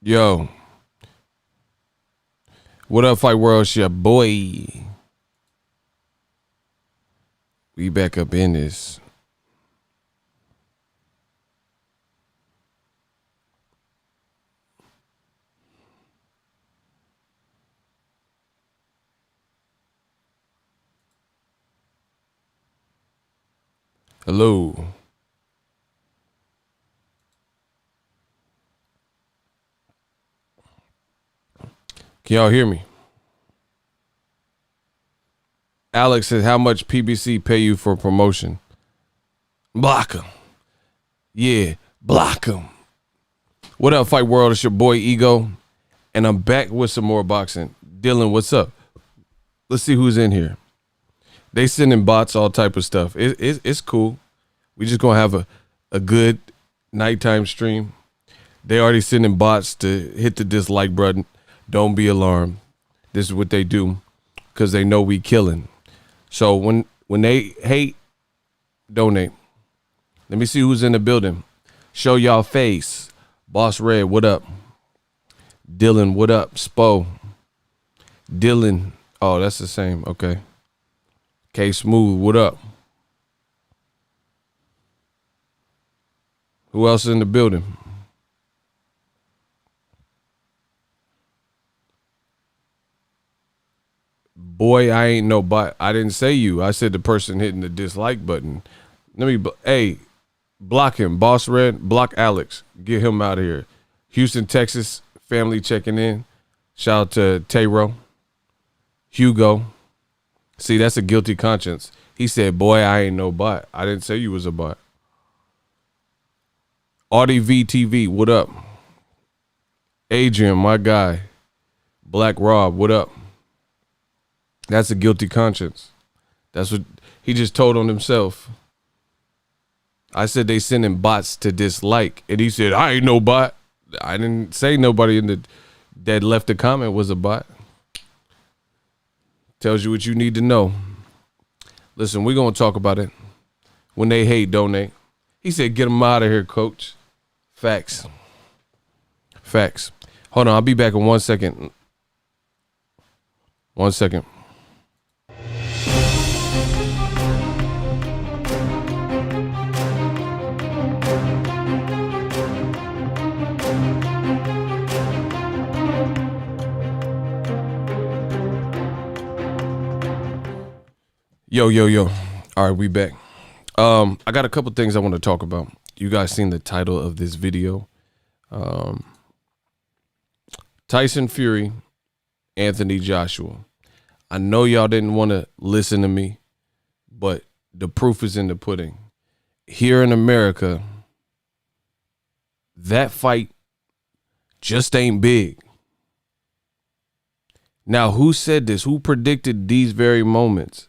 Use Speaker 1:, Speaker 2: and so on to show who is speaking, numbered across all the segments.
Speaker 1: Yo, what up, Fight World? It's your boy. We back up in this. Hello. Can y'all hear me? Alex says, how much PBC pay you for promotion? Block him. Yeah, block him. What up, Fight World? It's your boy Ego, and I'm back with some more boxing. Dylan, what's up? Let's see who's in here. They sending bots, all type of stuff. It's cool. We just gonna have a good nighttime stream. They already sending bots to hit the dislike button. Don't be alarmed. This is what they do because they know we killing. So when they hate, donate. Let me see who's in the building. Show y'all face. Boss Red, what up? Dylan, what up? Spo. Dylan. Oh, that's the same. Okay. K Smooth, what up? Who else in the building? Boy, I ain't no bot. I didn't say you. I said the person hitting the dislike button. Hey, block him. Boss Red, block Alex. Get him out of here. Houston, Texas, family checking in. Shout out to Tayro. Hugo. See, that's a guilty conscience. He said, boy, I ain't no bot. I didn't say you was a bot. Audie VTV, what up? Adrian, my guy. Black Rob, what up? That's a guilty conscience. That's what he just told on himself. I said they sending bots to dislike, and he said, I ain't no bot. I didn't say nobody that left a comment was a bot. Tells you what you need to know. Listen, we're going to talk about it. When they hate, donate. He said, get them out of here, coach. Facts. Facts. Hold on, I'll be back in 1 second. 1 second. Yo. All right, we back. I got a couple things I want to talk about. You guys seen the title of this video. Tyson Fury, Anthony Joshua. I know y'all didn't want to listen to me, but the proof is in the pudding. Here in America, that fight just ain't big. Now, who said this? Who predicted these very moments?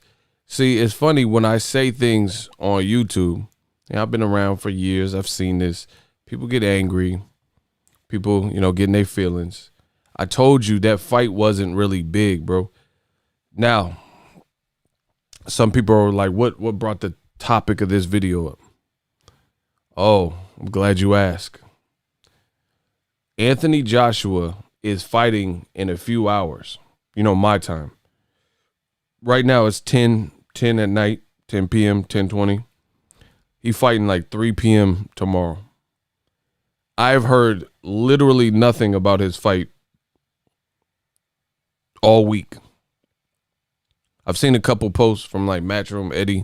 Speaker 1: See, it's funny when I say things on YouTube, and I've been around for years, I've seen this. People get angry. People, getting their feelings. I told you that fight wasn't really big, bro. Now, some people are like, what brought the topic of this video up? Oh, I'm glad you asked. Anthony Joshua is fighting in a few hours. My time. Right now it's 10 at night, 10 p.m., 10:20. He fighting like 3 p.m. tomorrow. I've heard literally nothing about his fight all week. I've seen a couple posts from like Matchroom Eddie,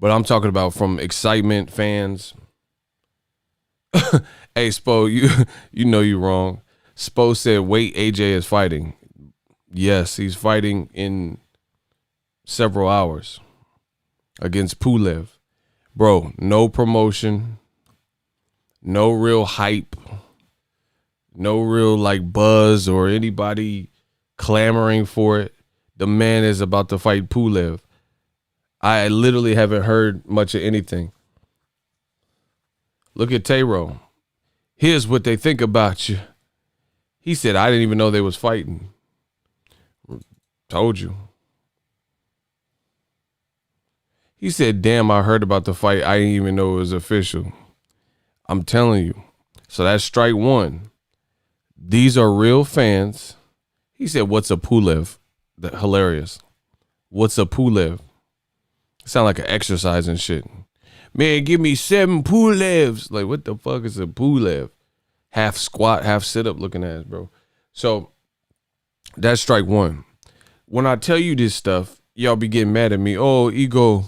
Speaker 1: but I'm talking about from excitement fans. Hey, Spo, you know you're wrong. Spo said, wait, AJ is fighting. Yes, he's fighting in several hours against Pulev. Bro, no promotion, no real hype, no real like buzz or anybody clamoring for it. The man is about to fight Pulev. I literally haven't heard much of anything. Look at Tayro. Here's what they think about you. He said, I didn't even know they was fighting. Told you. He said, damn, I heard about the fight. I didn't even know it was official. I'm telling you. So that's strike one. These are real fans. He said, "What's a Pulev?" That hilarious. What's a Pulev? Sound like an exercise and shit. Man, give me 7 Pulevs. Like, what the fuck is a Pulev? Half squat, half sit up looking ass, bro. So that's strike one. When I tell you this stuff, y'all be getting mad at me. Oh, ego,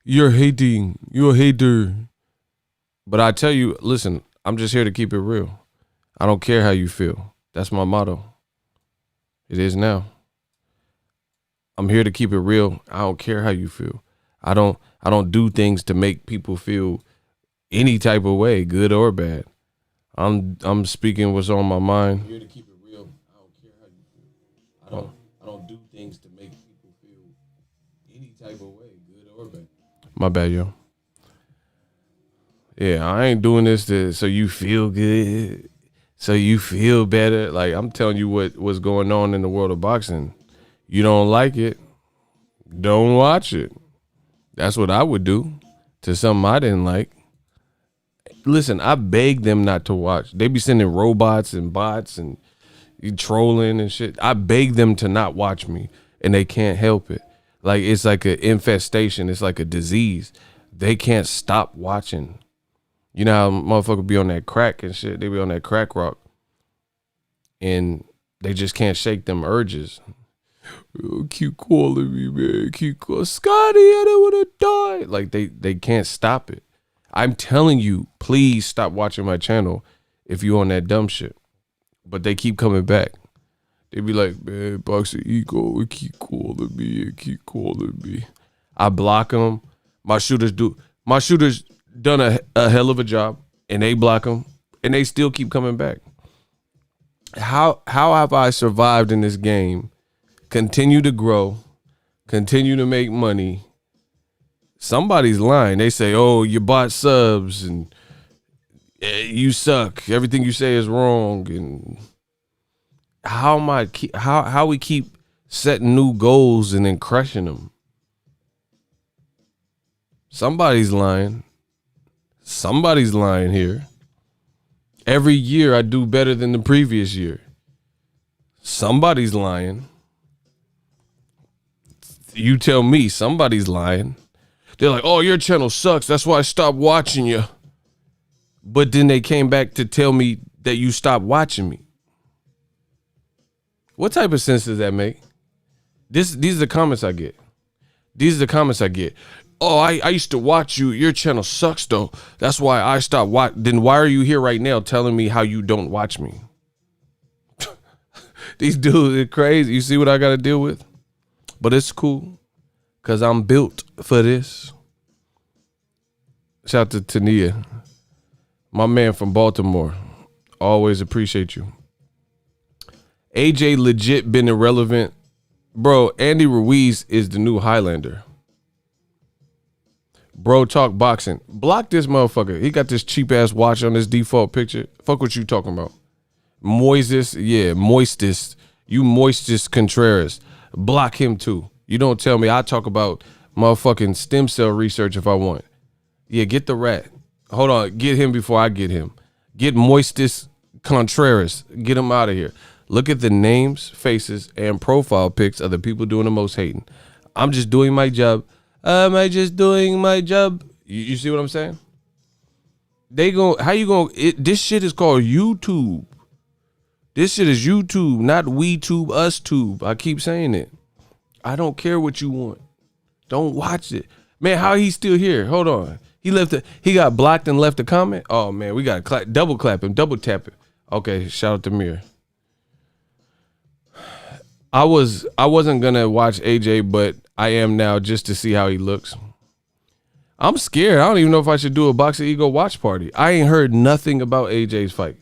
Speaker 1: you're hating. You're a hater. But I tell you, listen, I'm just here to keep it real. I don't care how you feel. That's my motto. It is now. I'm here to keep it real. I don't care how you feel. I don't do things to make people feel any type of way, good or bad. I'm speaking what's on my mind. I'm here to keep it real. I don't care how you feel. I don't do things to make people feel any type of way, good or bad. My bad, yo. Yeah, I ain't doing this so you feel good, so you feel better. Like, I'm telling you what's going on in the world of boxing. You don't like it, don't watch it. That's what I would do to something I didn't like. Listen, I beg them not to watch. They be sending robots and bots and trolling and shit. I beg them to not watch me, and they can't help it. Like, it's like an infestation. It's like a disease. They can't stop watching. You know how motherfuckers be on that crack and shit? They be on that crack rock. And they just can't shake them urges. Keep calling me, man. Keep calling. Scotty, I don't want to die. Like, they can't stop it. I'm telling you, please stop watching my channel if you on that dumb shit. But they keep coming back. They be like, man, Boxer Ego, keep calling me and keep calling me. I block them. My shooters done a hell of a job, and they block them, and they still keep coming back. How have I survived in this game? Continue to grow, continue to make money. Somebody's lying. They say, "Oh, you bought subs and you suck. Everything you say is wrong." And how we keep setting new goals and then crushing them? Somebody's lying. Somebody's lying here. Every year I do better than the previous year. Somebody's lying. You tell me somebody's lying. They're like, "Oh, your channel sucks. That's why I stopped watching you." But then they came back to tell me that you stopped watching me. What type of sense does that make? These are the comments I get. These are the comments I get. "Oh, I used to watch you. Your channel sucks, though. That's why I stopped watching." Then why are you here right now telling me how you don't watch me? These dudes are crazy. You see what I got to deal with? But it's cool, because I'm built for this. Shout out to Tania, my man from Baltimore. Always appreciate you. AJ legit been irrelevant. Bro, Andy Ruiz is the new Highlander. Bro talk boxing. Block this motherfucker. He got this cheap ass watch on his default picture. Fuck what you talking about. Moises, yeah, Moistus. You Moistus Contreras. Block him too. You don't tell me. I talk about motherfucking stem cell research if I want. Yeah, get the rat. Hold on. Get him before I get him. Get Moistus Contreras. Get him out of here. Look at the names, faces, and profile pics of the people doing the most hating. I'm just doing my job. Am I just doing my job? You see what I'm saying? How you going? This shit is called YouTube. This shit is YouTube, not we tube, us tube. I keep saying it. I don't care what you want. Don't watch it. Man, how he still here? Hold on. He got blocked and left a comment? Oh, man, we got to double clap him, double tap him. Okay, shout out to Mir. I wasn't going to watch AJ, but I am now just to see how he looks. I'm scared. I don't even know if I should do a Boxer Ego watch party. I ain't heard nothing about AJ's fight.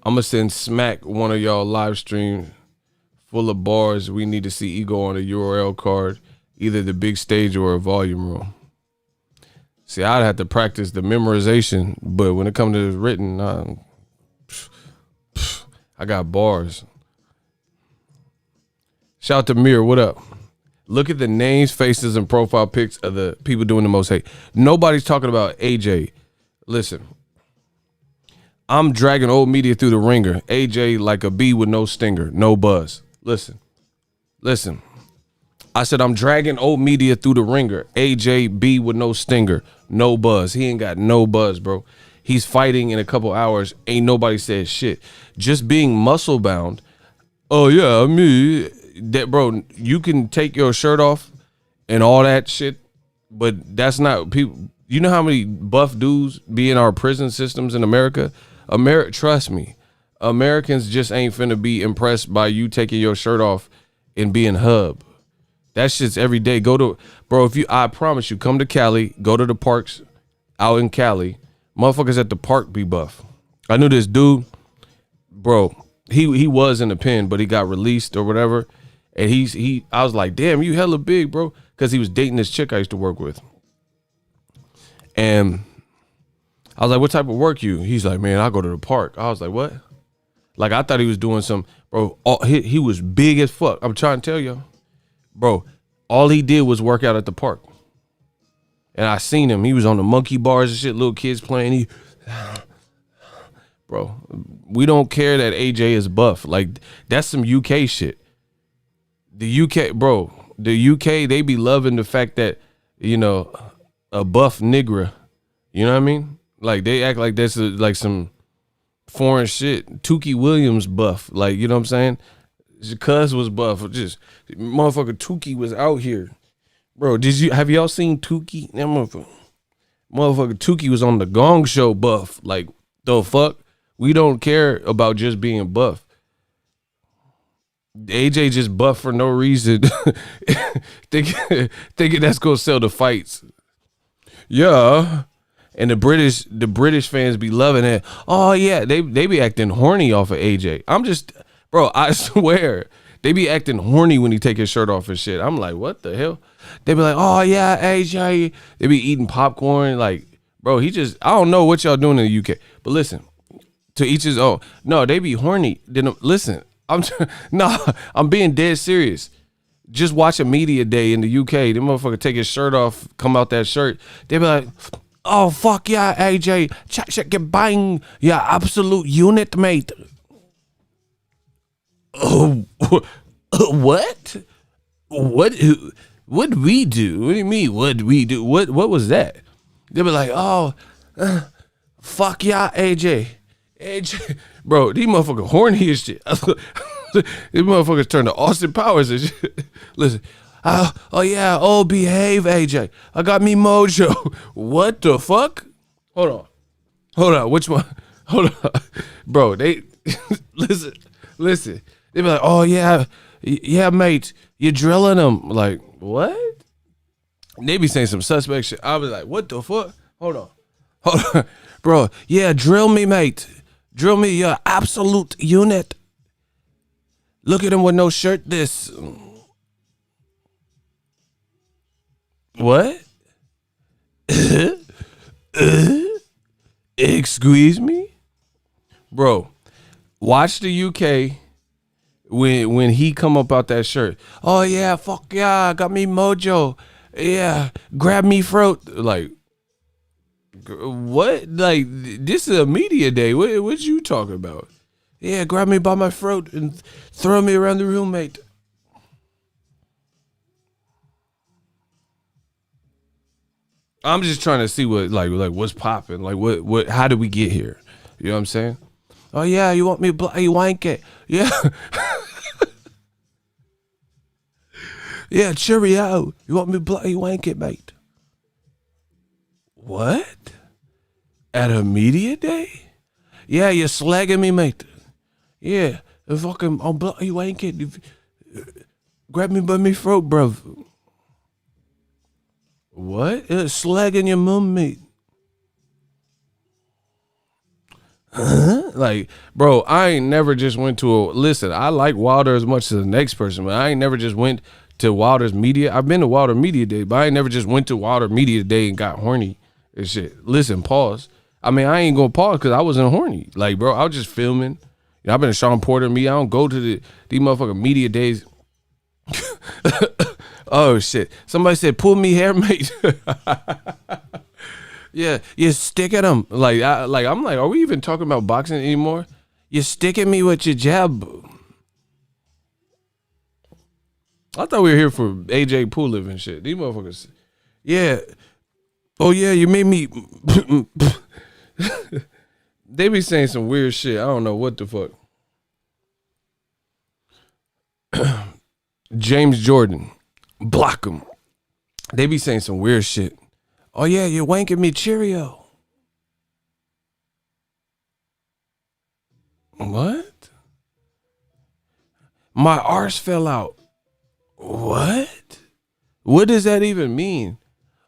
Speaker 1: I'm going to send Smack one of y'all live stream full of bars. We need to see Ego on a URL card, either the big stage or a volume room. See, I'd have to practice the memorization, but when it comes to the written, I got bars. Shout out to Mir, what up? Look at the names, faces, and profile pics of the people doing the most hate. Nobody's talking about AJ. Listen, I'm dragging old media through the ringer. AJ like a bee with no stinger, no buzz. Listen. I said I'm dragging old media through the ringer. AJ B with no stinger, no buzz. He ain't got no buzz, bro. He's fighting in a couple hours. Ain't nobody said shit. Just being muscle bound. Oh yeah, I mean that, bro. You can take your shirt off and all that shit, but that's not people. You know how many buff dudes be in our prison systems in America? Trust me, Americans just ain't finna be impressed by you taking your shirt off and being hub. That shit's every day. I promise you, come to Cali, go to the parks out in Cali. Motherfuckers at the park be buff. I knew this dude, bro. He was in the pen, but he got released or whatever. And I was like, damn, you hella big, bro. Because he was dating this chick I used to work with. And I was like, what type of work you? He's like, man, I go to the park. I was like, what? Like, I thought he was doing some, bro. He was big as fuck. I'm trying to tell y'all. Bro, all he did was work out at the park. And I seen him. He was on the monkey bars and shit, little kids playing. Bro, we don't care that AJ is buff. Like, that's some UK shit. The UK, bro, the UK, they be loving the fact that, you know, a buff nigger. You know what I mean? Like, they act like that's like some foreign shit. Tukey Williams buff. Like, you know what I'm saying? Cuz was buff. Just motherfucker Tukey was out here. Bro, have y'all seen Tukey? That motherfucker Tukey was on the Gong Show buff. Like, the fuck? We don't care about just being buff. AJ just buff for no reason. thinking that's gonna sell the fights. Yeah. And the British fans be loving it. Oh yeah, they be acting horny off of AJ. Bro, I swear, they be acting horny when he take his shirt off and shit. I'm like, what the hell? They be like, oh yeah, AJ. They be eating popcorn. Like, bro, I don't know what y'all doing in the UK. But listen, to each his own. No, they be horny. Then listen, I'm being dead serious. Just watch a media day in the UK. The motherfucker take his shirt off, come out that shirt. They be like, oh fuck yeah, AJ, check your bang, yeah, absolute unit, mate. Oh, what? What we do? What do you mean? What we do? What was that? They be like, oh, fuck yeah, AJ, bro, these motherfuckers horny as shit. These motherfuckers turn to Austin Powers and shit. Listen, oh yeah, oh behave, AJ. I got me mojo. What the fuck? Hold on. Which one? Hold on, bro. They listen. They be like, oh yeah, mate, you're drilling them. Like, what? They be saying some suspect shit. I was like, what the fuck? Hold on, bro. Yeah, drill me, mate. Drill me, your absolute unit. Look at him with no shirt. This. What? Excuse me, bro. Watch the UK. When he come up out that shirt, oh yeah, fuck yeah, got me mojo, yeah, grab me throat. Like, what? Like, this is a media day. What you talking about? Yeah, grab me by my throat and throw me around the room, mate. I'm just trying to see what like what's popping. Like what? How did we get here? You know what I'm saying? Oh yeah, you want me bloody wank it? Yeah. Yeah, cheerio. You want me bloody wank it, mate? What? At a media day? Yeah, you're slagging me, mate. Yeah, fucking I'll bloody wank it. Grab me by me throat, bruv. What? It's slagging your mum, mate. Huh? Like, bro, I ain't never just went to listen, I like Wilder as much as the next person, but I ain't never just went to Wilder's media. I've been to Wilder Media Day, but I ain't never just went to Wilder Media Day and got horny and shit. Listen, pause. I mean, I ain't gonna pause because I wasn't horny. Like, bro, I was just filming. You know, I've been a Sean Porter media. I don't go to these motherfucking media days. Oh shit. Somebody said, pull me hair, mate. Yeah, you stick at him. I'm like, are we even talking about boxing anymore? You stick at me with your jab. I thought we were here for AJ Pulev and shit. These motherfuckers. Yeah. Oh yeah, you made me. They be saying some weird shit. I don't know what the fuck. James Jordan, block him. They be saying some weird shit. Oh yeah, you're wanking me Cheerio. What? My arse fell out. What? What does that even mean?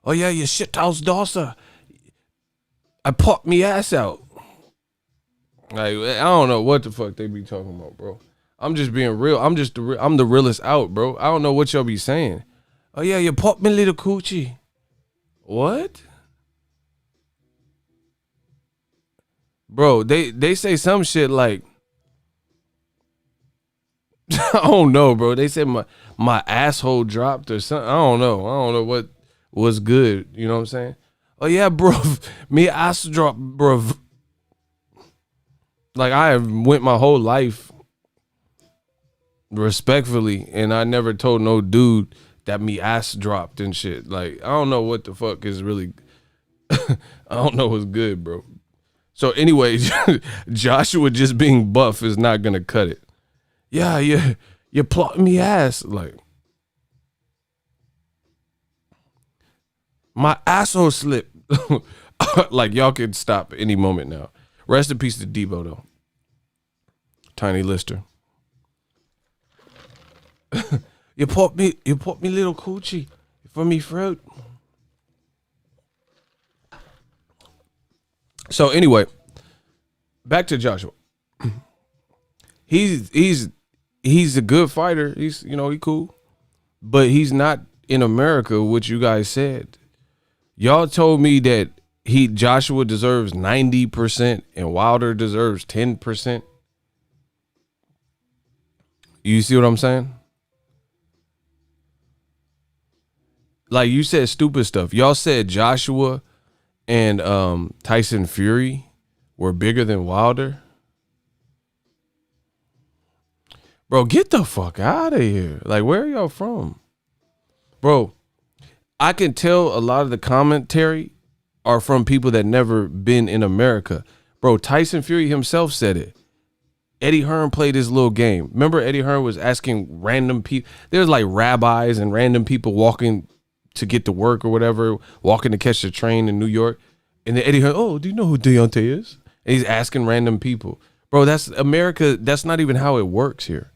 Speaker 1: Oh yeah, you shit house dosser. I popped me ass out. Like, I don't know what the fuck they be talking about, bro. I'm just being real. I'm the realest out, bro. I don't know what y'all be saying. Oh yeah, you popped me little coochie. What? Bro, they say some shit like I don't know, bro. They said my asshole dropped or something. I don't know what was good. You know what I'm saying? Oh yeah, bro. Me ass dropped, bro. Like I have went my whole life respectfully, and I never told no dude that me ass dropped and shit. Like I don't know what the fuck is really. I don't know what's good, bro. So anyway, Joshua just being buff is not gonna cut it. Yeah, you plotting me ass like my asshole slipped. Like y'all can stop any moment now. Rest in peace to Debo though. Tiny Lister. you put me little coochie for me fruit. So anyway, back to Joshua. He's a good fighter. He's he cool, but he's not in America. What you guys said, y'all told me that Joshua deserves 90% and Wilder deserves 10%. You see what I'm saying? Like you said stupid stuff. Y'all said Joshua and Tyson Fury were bigger than Wilder. Bro, get the fuck out of here. Like, where are y'all from? Bro, I can tell a lot of the commentary are from people that never been in America. Bro, Tyson Fury himself said it. Eddie Hearn played his little game. Remember Eddie Hearn was asking random people. There's like rabbis and random people walking to get to work or whatever, walking to catch the train in New York. And then Eddie Hearn, oh, do you know who Deontay is? And he's asking random people. Bro, that's America. That's not even how it works here.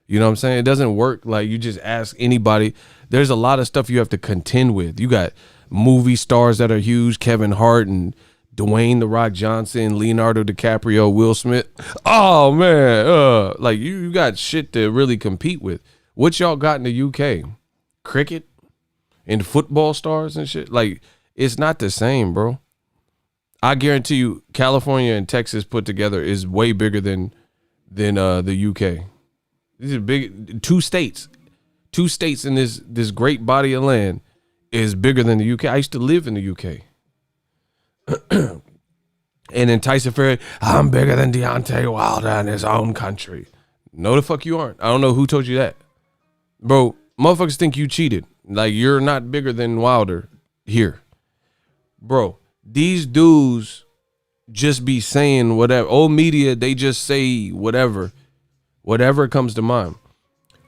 Speaker 1: You know what I'm saying? It doesn't work like you just ask anybody. There's a lot of stuff you have to contend with. You got movie stars that are huge, Kevin Hart and Dwayne "The Rock" Johnson, Leonardo DiCaprio, Will Smith. Oh man, like you got shit to really compete with. What y'all got in the UK? Cricket and football stars and shit. Like it's not the same, bro. I guarantee you, California and Texas put together is way bigger than the UK. These are big. Two states in this great body of land is bigger than the UK. I used to live in the UK. And then Tyson Fury, I'm bigger than Deontay Wilder in his own country. No, the fuck you aren't. I don't know who told you that. Bro, motherfuckers think you cheated. Like, you're not bigger than Wilder here. Bro, these dudes just be saying whatever. Old media, they just say whatever comes to mind.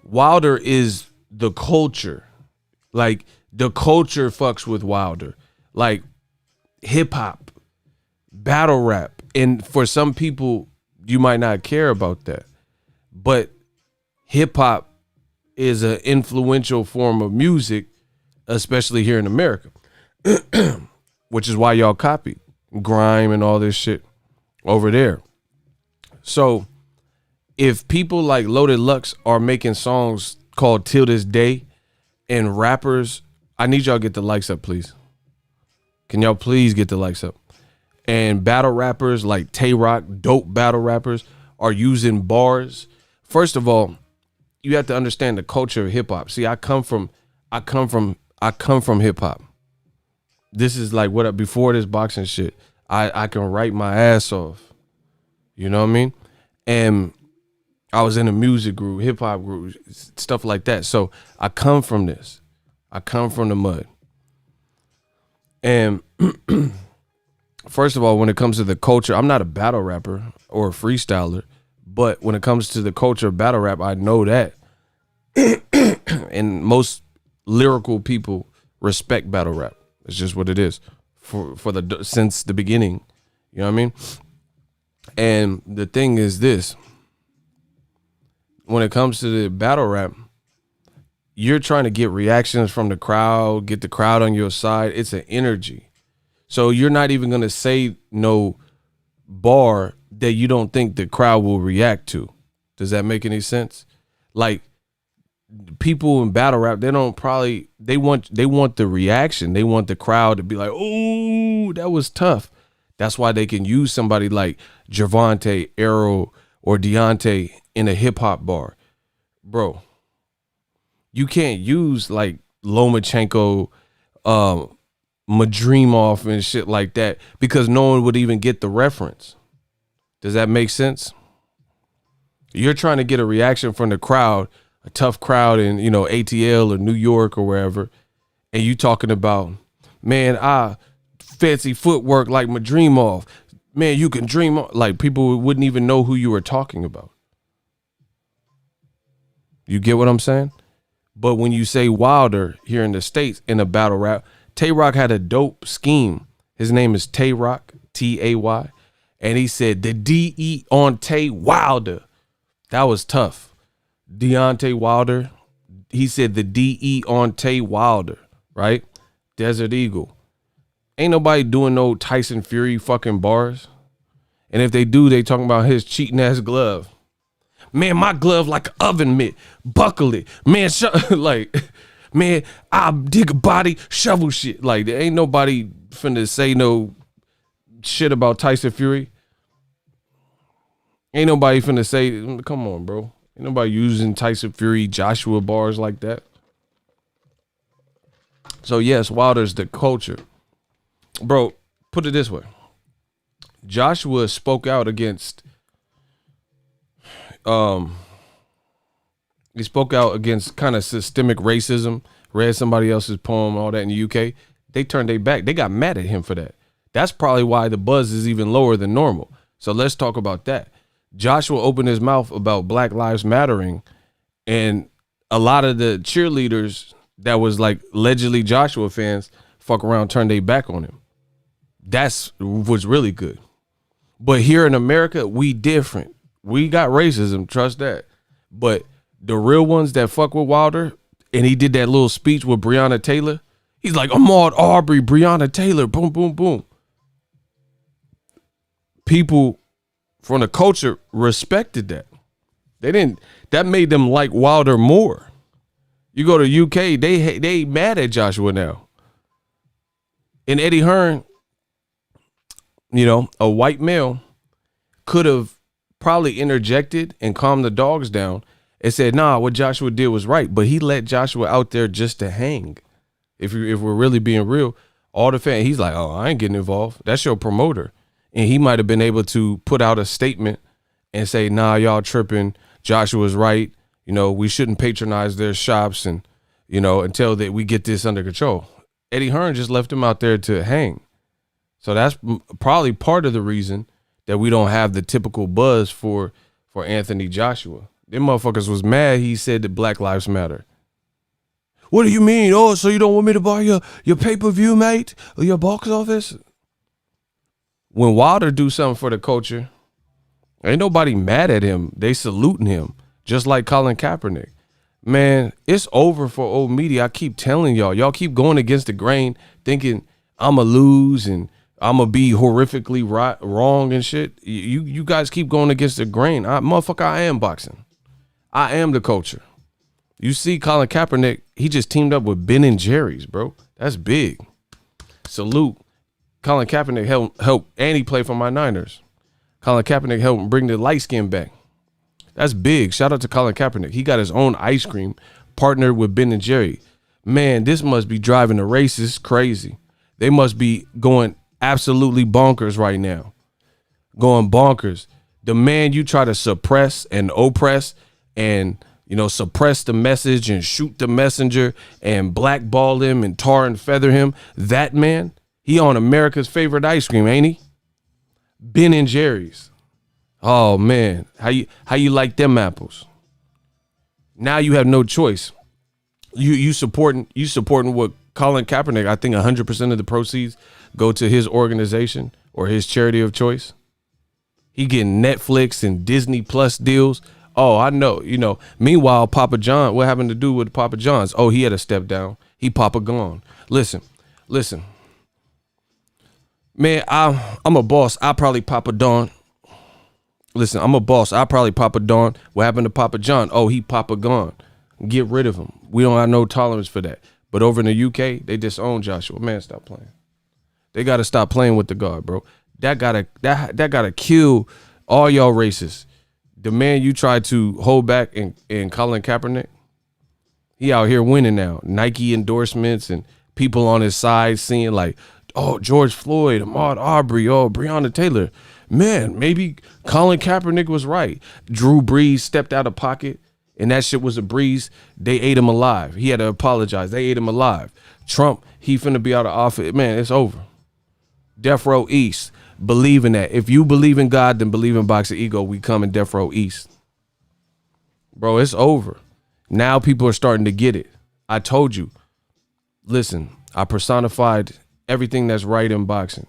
Speaker 1: Wilder is the culture. Like, the culture fucks with Wilder. Like, hip-hop, battle rap. And for some people, you might not care about that. But hip-hop is an influential form of music, especially here in America. Which is why y'all copy grime and all this shit over there. So if people like Loaded Lux are making songs called Till This Day and rappers, I need y'all to get the likes up, please. Can y'all please get the likes up? And battle rappers like Tay-Rock, dope battle rappers, are using bars. First of all, you have to understand the culture of hip hop. See, I come from hip hop. This is like before this boxing shit. I can write my ass off. You know what I mean? And I was in a music group, hip hop group, stuff like that. So I come from this. I come from the mud. And first of all, when it comes to the culture, I'm not a battle rapper or a freestyler, but when it comes to the culture of battle rap, I know that. And most lyrical people respect battle rap. It's just what it is since the beginning. You know what I mean? And the thing is this. When it comes to the battle rap, you're trying to get reactions from the crowd, get the crowd on your side. It's an energy. So you're not even going to say no bar that you don't think the crowd will react to. Does that make any sense? Like, people in battle rap, they want the reaction. They want the crowd to be like, oh, that was tough. That's why they can use somebody like Gervonta, Arrow, or Deontay in a hip hop bar. Bro, you can't use like Lomachenko, Madrimov and shit like that because no one would even get the reference. Does that make sense? You're trying to get a reaction from the crowd, a tough crowd in, ATL or New York or wherever, and you talking about, man, fancy footwork like Madrimov. Man, you can dream on. Like, people wouldn't even know who you were talking about. You get what I'm saying? But when you say Wilder here in the States in a battle rap, Tay-Rock had a dope scheme. His name is Tay-Rock, Tay. And he said the D-E on Tay Wilder. That was tough. Deontay Wilder, he said the D-E on Tay Wilder, right? Desert Eagle. Ain't nobody doing no Tyson Fury fucking bars. And if they do, they talking about his cheating ass glove. Man, my glove like an oven mitt. Buckle it. Man, man, I dig a body, shovel shit. Like, there ain't nobody finna say no shit about Tyson Fury. Ain't nobody finna say, come on, bro. Ain't nobody using Tyson Fury, Joshua bars like that. So, yes, Wilder's the culture. Bro, put it this way. Joshua spoke out against he spoke out against kind of systemic racism, read somebody else's poem, all that in the UK. They turned their back. They got mad at him for that. That's probably why the buzz is even lower than normal. So let's talk about that. Joshua opened his mouth about Black Lives Mattering, and a lot of the cheerleaders that was like allegedly Joshua fans fuck around, turned their back on him. That's what's really good. But here in America, we different. We got racism, trust that. But the real ones that fuck with Wilder, and he did that little speech with Breonna Taylor, he's like, Ahmaud Arbery, Breonna Taylor, boom, boom, boom. People from the culture respected that. That made them like Wilder more. You go to UK, they mad at Joshua now. And Eddie Hearn, a white male, could have probably interjected and calmed the dogs down and said, nah, what Joshua did was right. But he let Joshua out there just to hang. If we're really being real, all the fans, he's like, oh, I ain't getting involved. That's your promoter. And he might have been able to put out a statement and say, nah, y'all tripping. Joshua's right. We shouldn't patronize their shops and, until that we get this under control. Eddie Hearn just left him out there to hang. So that's probably part of the reason that we don't have the typical buzz for Anthony Joshua. Them motherfuckers was mad he said that Black Lives Matter. What do you mean? Oh, so you don't want me to buy your pay-per-view, mate? Or your box office? When Wilder do something for the culture, ain't nobody mad at him. They saluting him, just like Colin Kaepernick. Man, it's over for old media. I keep telling y'all. Y'all keep going against the grain, thinking I'ma lose and I'ma be horrifically wrong and shit. You guys keep going against the grain. Motherfucker, I am boxing. I am the culture. You see Colin Kaepernick, he just teamed up with Ben and Jerry's, bro. That's big. Salute. Colin Kaepernick helped and he played for my Niners. Colin Kaepernick helped bring the light skin back. That's big. Shout out to Colin Kaepernick. He got his own ice cream, partnered with Ben and Jerry. Man, this must be driving the racists crazy. They must be going absolutely bonkers right now. Going bonkers. The man you try to suppress and oppress and, suppress the message and shoot the messenger and blackball him and tar and feather him, that man, he on America's favorite ice cream, ain't he? Ben and Jerry's. Oh man, how you like them apples? Now you have no choice. You supporting what Colin Kaepernick? I think 100% of the proceeds go to his organization or his charity of choice. He getting Netflix and Disney Plus deals. Oh, I know. Meanwhile, Papa John, what happened to do with Papa John's? Oh, he had a step down. He Papa gone. Listen. Man, I'm a boss. I probably Papa Don. Listen, I'm a boss. I probably Papa Don. What happened to Papa John? Oh, he Papa gone. Get rid of him. We don't have no tolerance for that. But over in the UK, they disown Joshua. Man, stop playing. They got to stop playing with the guard, bro. That gotta kill all y'all racists. The man you tried to hold back in Colin Kaepernick, he out here winning now. Nike endorsements and people on his side seeing like, oh, George Floyd, Ahmaud Arbery, oh, Breonna Taylor. Man, maybe Colin Kaepernick was right. Drew Brees stepped out of pocket and that shit was a breeze. They ate him alive. He had to apologize. They ate him alive. Trump, he finna be out of office. Man, it's over. Death Row East. Believe in that. If you believe in God, then believe in Boxer Ego. We come in Death Row East. Bro, it's over. Now people are starting to get it. I told you. Listen, I personified everything that's right in boxing.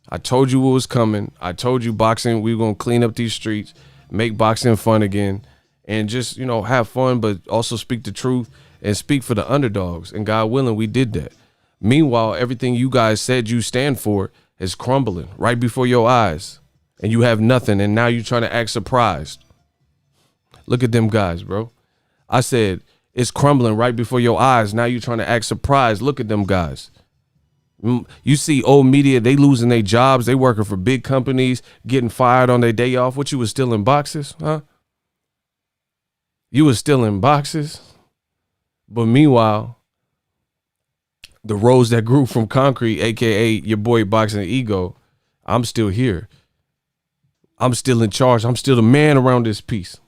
Speaker 1: I told you what was coming. I told you boxing, we were going to clean up these streets, make boxing fun again, and just, have fun, but also speak the truth and speak for the underdogs. And God willing, we did that. Meanwhile, everything you guys said you stand for is crumbling right before your eyes, and you have nothing, and now you're trying to act surprised. Look at them guys, bro. I said, it's crumbling right before your eyes. Now you're trying to act surprised. Look at them guys. You see old media, they losing their jobs. They working for big companies, getting fired on their day off. What, you was still in boxes, huh? You was still in boxes. But meanwhile, the rose that grew from concrete, a.k.a. your boy Boxing Ego, I'm still here. I'm still in charge. I'm still the man around this piece.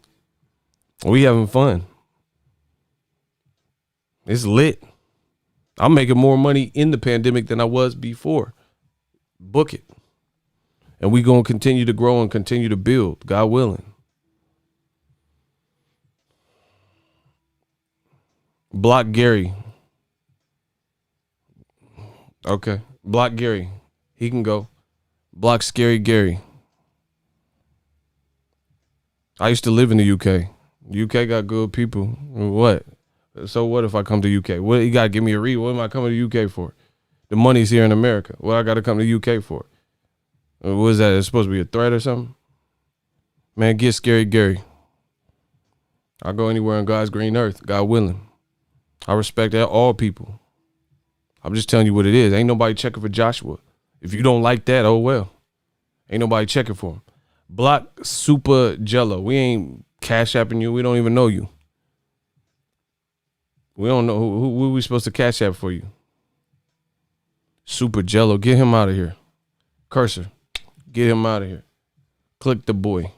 Speaker 1: We having fun. It's lit. I'm making more money in the pandemic than I was before. Book it. And we going to continue to grow and continue to build, God willing. Block Gary. Okay. Block Gary. He can go. Block Scary Gary. I used to live in the UK. UK got good people. What? So what if I come to UK? What, you got to give me a read. What am I coming to UK for? The money's here in America. What I got to come to UK for? What is that? It's supposed to be a threat or something? Man, get Scary Gary. I'll go anywhere on God's green earth, God willing. I respect all people. I'm just telling you what it is. Ain't nobody checking for Joshua. If you don't like that, oh well. Ain't nobody checking for him. Block Super Jello. We ain't cash apping you. We don't even know you. We don't know who we supposed to cash app for you. Super Jello. Get him out of here. Cursor. Get him out of here. Click the boy.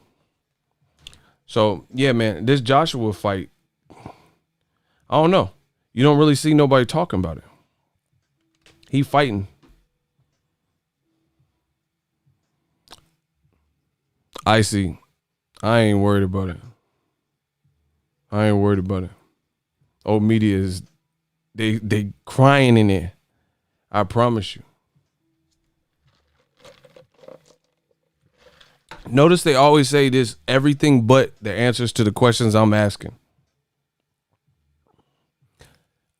Speaker 1: So, yeah, man, this Joshua fight, I don't know. You don't really see nobody talking about it. He fighting. I see. I ain't worried about it. I ain't worried about it. Old media is, they crying in there. I promise you. Notice they always say this, everything but the answers to the questions I'm asking.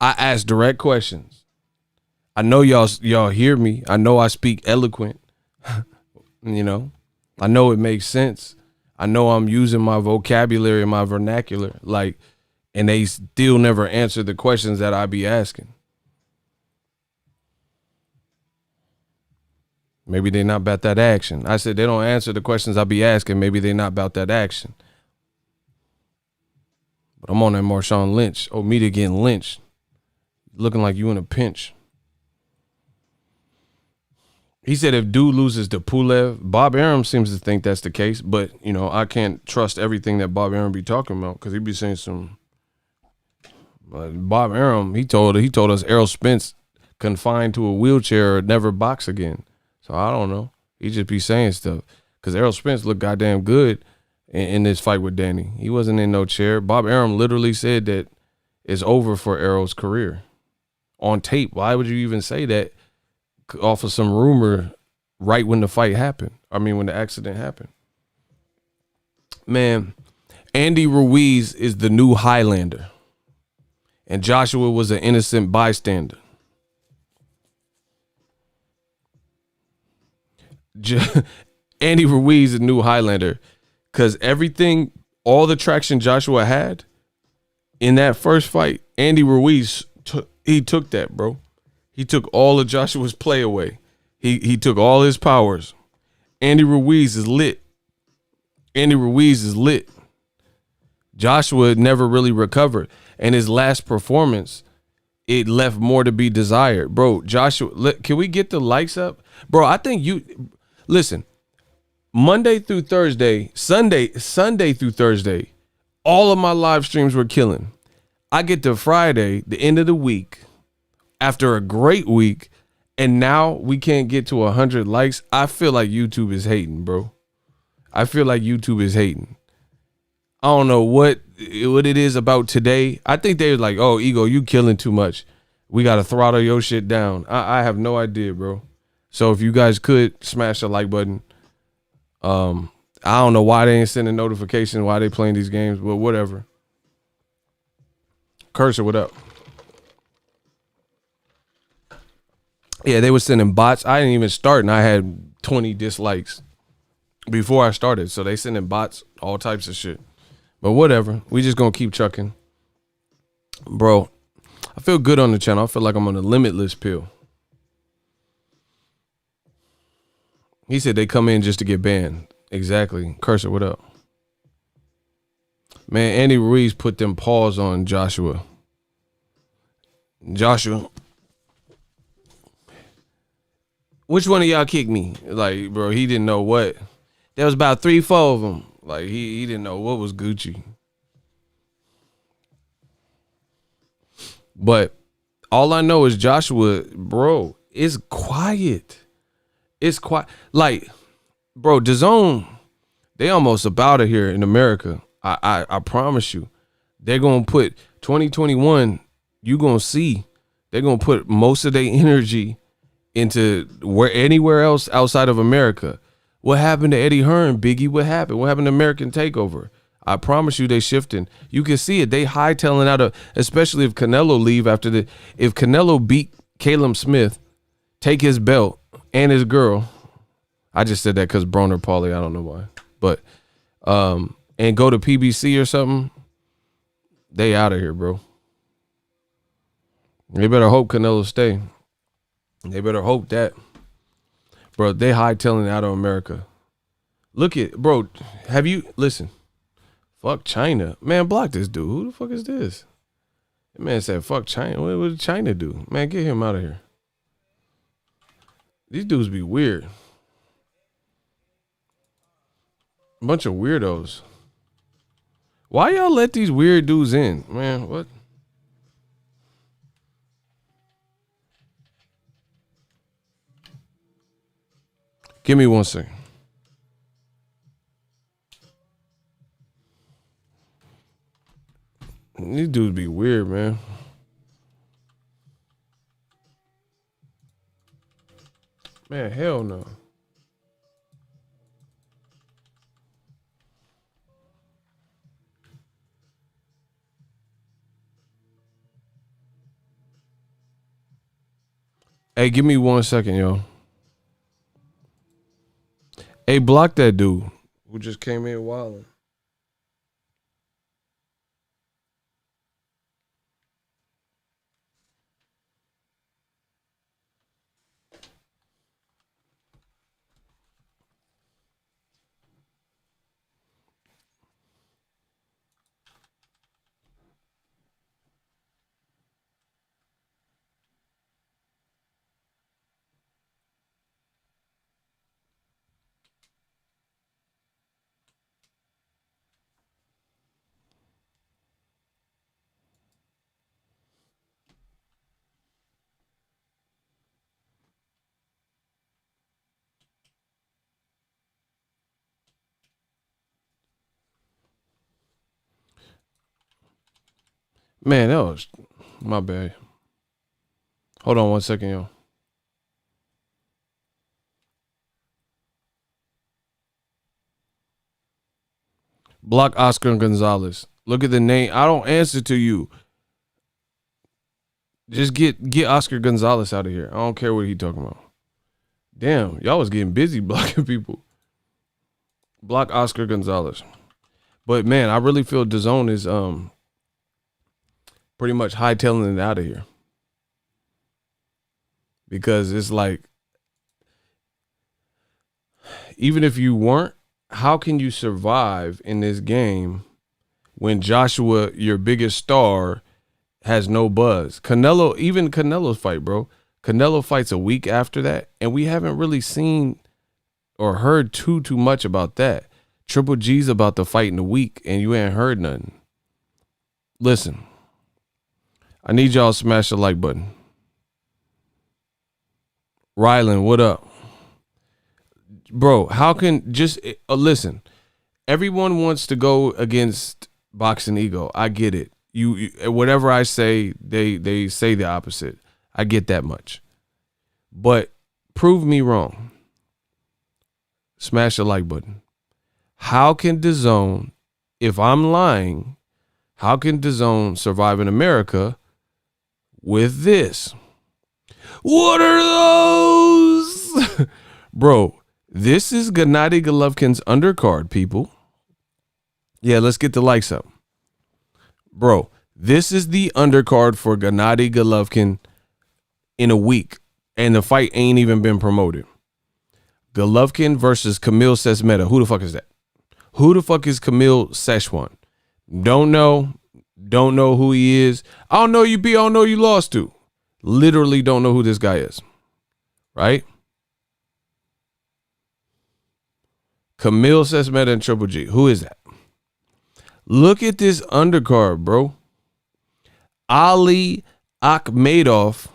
Speaker 1: I ask direct questions. I know y'all hear me. I know I speak eloquent. I know it makes sense. I know I'm using my vocabulary and my vernacular, and they still never answer the questions that I be asking. Maybe they're not about that action. I said they don't answer the questions I be asking. Maybe they're not about that action. But I'm on that Marshawn Lynch. Oh, media getting lynched. Looking like you in a pinch. He said if dude loses to Pulev, Bob Arum seems to think that's the case, but you know I can't trust everything that Bob Arum be talking about because he be saying some. Bob Arum, he told us Errol Spence confined to a wheelchair or never box again. So I don't know. He just be saying stuff because Errol Spence looked goddamn good in this fight with Danny. He wasn't in no chair. Bob Arum literally said that it's over for Errol's career on tape. Why would you even say that off of some rumor right when the fight happened? I mean, when the accident happened. Man, Andy Ruiz is the new Highlander. And Joshua was an innocent bystander. Andy Ruiz is a new Highlander. Because everything, all the traction Joshua had in that first fight, Andy Ruiz, he took that, bro. He took all of Joshua's play away. He took all his powers. Andy Ruiz is lit. Andy Ruiz is lit. Joshua never really recovered. And his last performance, it left more to be desired. Bro, Joshua, can we get the likes up? Bro, I think listen, Monday through Thursday, Sunday through Thursday, all of my live streams were killing. I get to Friday, the end of the week, after a great week, and now we can't get to 100 likes. I feel like YouTube is hating, bro. I feel like YouTube is hating. I don't know what it is about today. I think they're like, oh, Ego, you killing too much. We got to throttle your shit down. I have no idea, bro. So if you guys could smash the like button. I don't know why they ain't sending notifications, why they playing these games, but whatever. Cursor, what up? Yeah, they were sending bots. I didn't even start, and I had 20 dislikes before I started. So they sending bots, all types of shit. But whatever. We just gonna keep chucking. Bro, I feel good on the channel. I feel like I'm on a limitless pill. He said they come in just to get banned. Exactly. Cursor, what up? Man, Andy Ruiz put them paws on Joshua. Joshua. Which one of y'all kicked me? Like, bro, he didn't know what. There was about 3-4 of them. Like, he didn't know what was Gucci. But all I know is Joshua, bro, it's quiet. It's quiet. Like, bro, DAZN, they almost about it here in America. I promise you. They're going to put 2021, you going to see, they're going to put most of their energy into anywhere else outside of America. What happened to Eddie Hearn, Biggie? What happened? What happened to American Takeover? I promise you they shifting. You can see it. They hightailing out of, especially if Canelo leave if Canelo beat Caleb Smith, take his belt and his girl. I just said that because Broner Paulie, I don't know why. But and go to PBC or something, they out of here, bro. They better hope Canelo stay. They better hope that. Bro, they hightailing out of America. Look at, bro, listen, fuck China. Man, block this dude. Who the fuck is this? The man said, fuck China. What did China do? Man, get him out of here. These dudes be weird. A bunch of weirdos. Why y'all let these weird dudes in? Man, what? Give me 1 second. These dudes be weird, man. Man, hell no. Hey, give me 1 second, yo. Hey, block that dude who just came in wilding. Man, that was my bad. Hold on 1 second, yo. Block Oscar Gonzalez. Look at the name. I don't answer to you. Just get Oscar Gonzalez out of here. I don't care what he talking about. Damn, y'all was getting busy blocking people. Block Oscar Gonzalez. But man, I really feel DAZN is pretty much hightailing it out of here. Because it's like, even if you weren't, how can you survive in this game when Joshua, your biggest star, has no buzz? Even Canelo's fight, bro. Canelo fights a week after that, and we haven't really seen or heard too much about that. Triple G's about to fight in a week, and you ain't heard nothing. Listen, I need y'all to smash the like button. Rylan, what up? Bro, how can just listen? Everyone wants to go against Boxing Ego. I get it. You whatever I say, they say the opposite. I get that much. But prove me wrong. Smash the like button. How can DAZN, if I'm lying, how can DAZN survive in America with this? What are those? Bro, this is Gennady Golovkin's undercard, people. Yeah, let's get the likes up. Bro, this is the undercard for Gennady Golovkin in a week, and the fight ain't even been promoted. Golovkin versus Kamil Sesmeta. Who the fuck is that? Who the fuck is Kamil Szechuan? Don't know who he is. I don't know you beat, I don't know you lost to. Literally don't know who this guy is. Right? Kamil Sesmeta and Triple G. Who is that? Look at this undercard, bro. Ali Akhmedov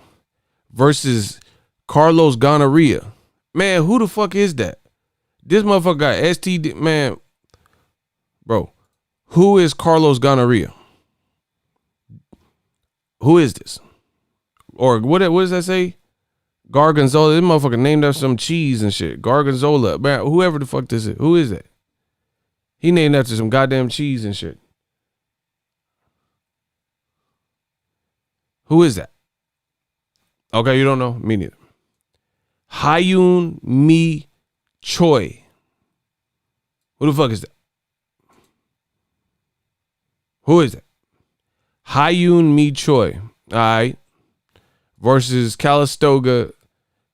Speaker 1: versus Carlos Gonorrhea. Man, who the fuck is that? This motherfucker got STD. Man, bro, who is Carlos Gonorrhea? Who is this? Or what does that say? Gargonzola. This motherfucker named after some cheese and shit. Gargonzola. Man, whoever the fuck this is. Who is that? He named after some goddamn cheese and shit. Who is that? Okay, you don't know? Me neither. Hyun Mi Choi. Who the fuck is that? Who is that? Hyun Mi Choi. All right. Versus Calistoga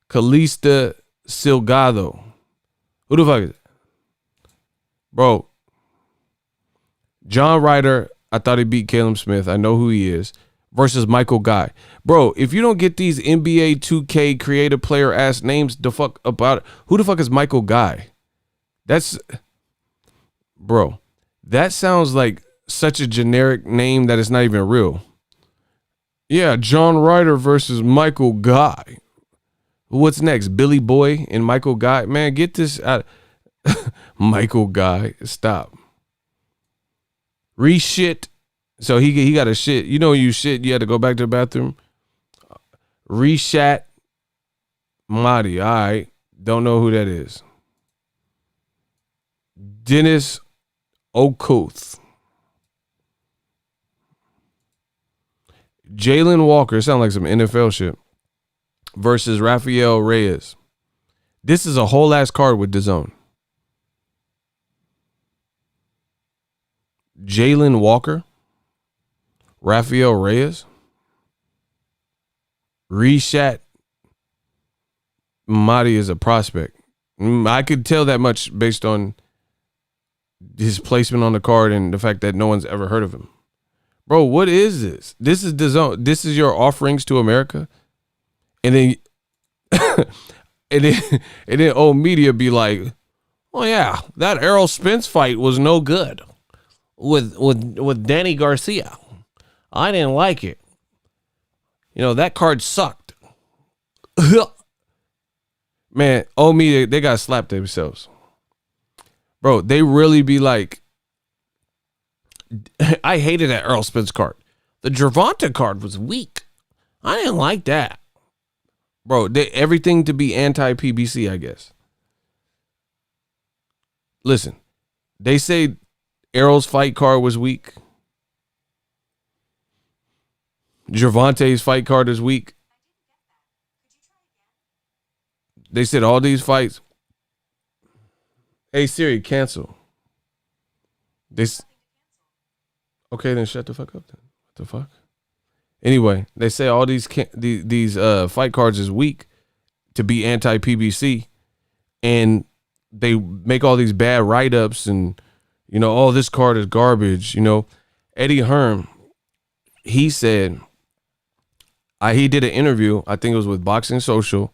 Speaker 1: Calista Silgado. Who the fuck is that? Bro. John Ryder. I thought he beat Caleb Smith. I know who he is. Versus Michael Guy. Bro, if you don't get these NBA 2K creative player ass names the fuck about it, who the fuck is Michael Guy? That's, bro, that sounds like such a generic name that it's not even real. Yeah, John Ryder versus Michael Guy. What's next? Billy Boy and Michael Guy? Man, get this out. Michael Guy, stop. Reshit. So he got a shit. You know, you shit, you had to go back to the bathroom. Reshat Mahdi. All right. Don't know who that is. Dennis Okoth. Jalen Walker. Sound like some NFL shit. Versus Rafael Reyes. This is a whole ass card with DAZN. Jalen Walker. Rafael Reyes. Reshat Mahdi is a prospect. I could tell that much based on his placement on the card and the fact that no one's ever heard of him. Bro, what is this? This is DAZN. This is your offerings to America? And then and then old media be like, oh yeah, that Errol Spence fight was no good with Danny Garcia. I didn't like it. You know, that card sucked. Man, old media, they got slapped themselves. Bro, they really be like, I hated that Errol Spence card. The Gervonta card was weak. I didn't like that. Bro, everything to be anti-PBC, I guess. Listen, they say Errol's fight card was weak. Gervonta's fight card is weak. They said all these fights. Hey Siri, cancel. Okay, then shut the fuck up then. What the fuck? Anyway, they say all these fight cards is weak to be anti-PBC, and they make all these bad write-ups and, you know, oh, this card is garbage. You know, Eddie Hearn, he said, he did an interview, I think it was with Boxing Social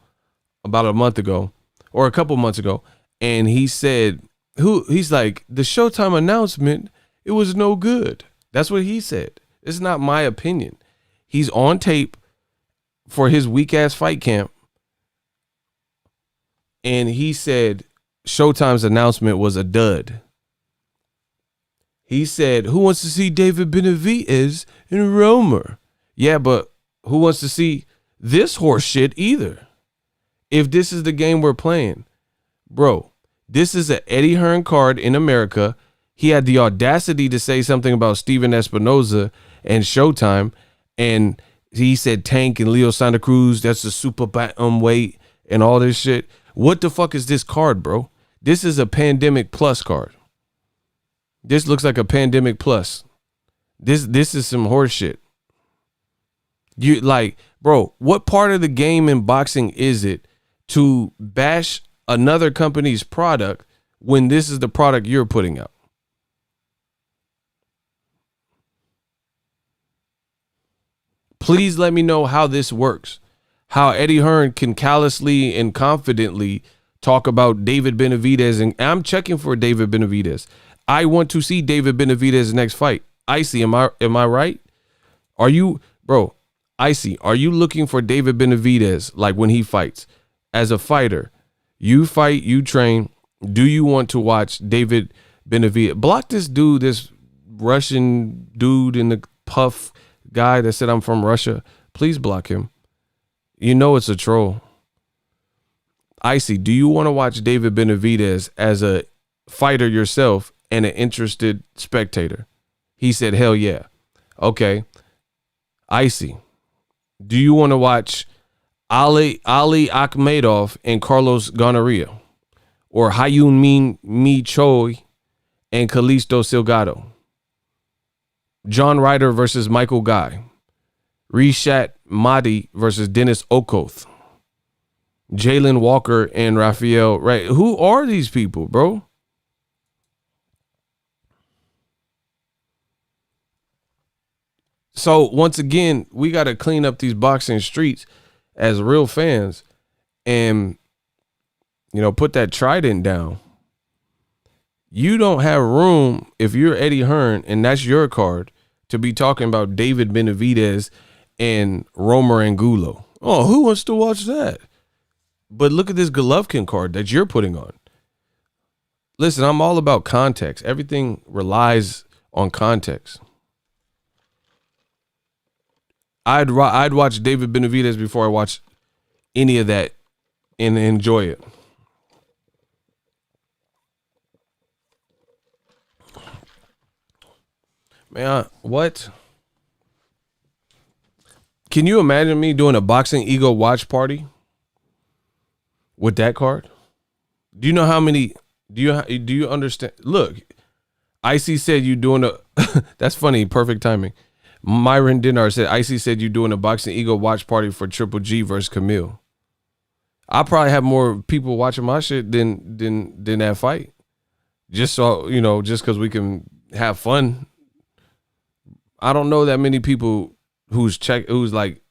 Speaker 1: about a month ago or a couple months ago, and he said, he's like, the Showtime announcement, it was no good. That's what he said. It's not my opinion. He's on tape for his weak-ass fight camp, and he said Showtime's announcement was a dud. He said, who wants to see David Benavidez and Romer? Yeah, but who wants to see this horse shit either? If this is the game we're playing. Bro, this is an Eddie Hearn card in America. He had the audacity to say something about Steven Espinoza and Showtime, and he said Tank and Leo Santa Cruz, that's a super weight and all this shit. What the fuck is this card, bro? This is a Pandemic Plus card. This looks like a Pandemic Plus. This is some horse shit. You like, bro, what part of the game in boxing is it to bash another company's product when this is the product you're putting out? Please let me know how this works. How Eddie Hearn can callously and confidently talk about David Benavidez, and I'm checking for David Benavidez. I want to see David Benavidez next fight. Icy, am I right? Are you, bro? Icy, are you looking for David Benavidez like when he fights? As a fighter, you fight, you train. Do you want to watch David Benavidez? Block this dude, this Russian dude in the puff guy that said I'm from Russia. Please block him. You know it's a troll. Icy, do you want to watch David Benavidez as a fighter yourself and an interested spectator? He said, hell yeah. Okay. Icy, do you want to watch Ali Akhmedov and Carlos Gonorrhea, or Hayun Mi Choi and Kalisto Silgado? John Ryder versus Michael Guy. Rishat Mahdi versus Dennis Okoth. Jalen Walker and Rafael. Right? Who are these people, bro? So once again, we got to clean up these boxing streets as real fans and, you know, put that trident down. You don't have room, if you're Eddie Hearn and that's your card, to be talking about David Benavidez and Romer Angulo. Oh, who wants to watch that? But look at this Golovkin card that you're putting on. Listen, I'm all about context. Everything relies on context. I'd watch David Benavidez before I watch any of that and enjoy it. Man, what? Can you imagine me doing a boxing ego watch party with that card? Do you know how many? Do you understand? Look, Icy said you doing a. That's funny. Perfect timing. Myron Dinar said Icy said you doing a boxing ego watch party for Triple G versus Camille. I probably have more people watching my shit than that fight. Just so you know, just because we can have fun. I don't know that many people who's like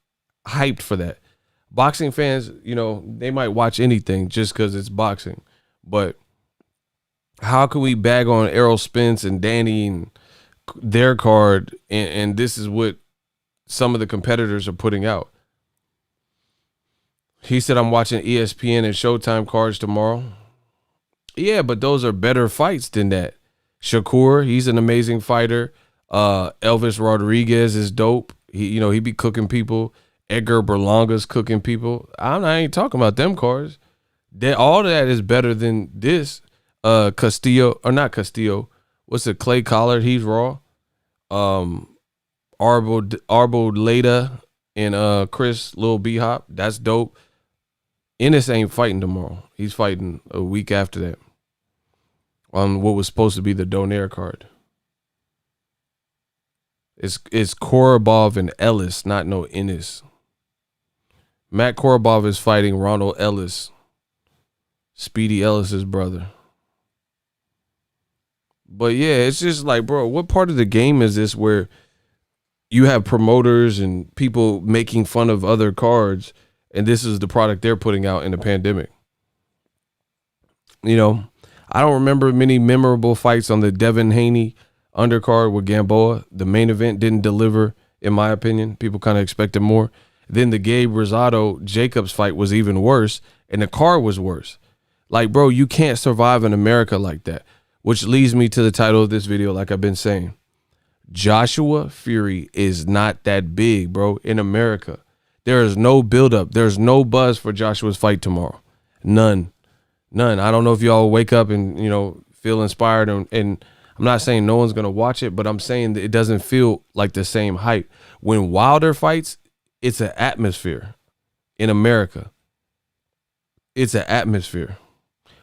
Speaker 1: hyped for that. Boxing fans, you know, they might watch anything just because it's boxing. But how can we bag on Errol Spence and Danny and their card, and this is what some of the competitors are putting out? He said, I'm watching ESPN and Showtime cards tomorrow. Yeah, but those are better fights than that. Shakur, he's an amazing fighter. Elvis Rodriguez is dope. He be cooking people. Edgar Berlanga's cooking people. I ain't talking about them cards. All that is better than this. Castillo, or not Castillo. What's it? Clay Collard, he's raw. Arboleda and Chris Lil B Hop, that's dope. Ennis ain't fighting tomorrow. He's fighting a week after that on what was supposed to be the Donaire card. It's Korobov and Ellis, not no Ennis. Matt Korobov is fighting Ronald Ellis, Speedy Ellis's brother. But yeah, it's just like, bro, what part of the game is this where you have promoters and people making fun of other cards, and this is the product they're putting out in the pandemic? I don't remember many memorable fights on the Devin Haney undercard with Gamboa. The main event didn't deliver, in my opinion. People kind of expected more. Then the Gabe Rosado Jacobs fight was even worse, and the card was worse. Like, bro, you can't survive in America like that, which leads me to the title of this video, like I've been saying. Joshua Fury is not that big, bro, in America. There is no buildup. There's no buzz for Joshua's fight tomorrow. None. I don't know if y'all wake up and, feel inspired. And I'm not saying no one's going to watch it, but I'm saying that it doesn't feel like the same hype. When Wilder fights, it's an atmosphere in America. It's an atmosphere.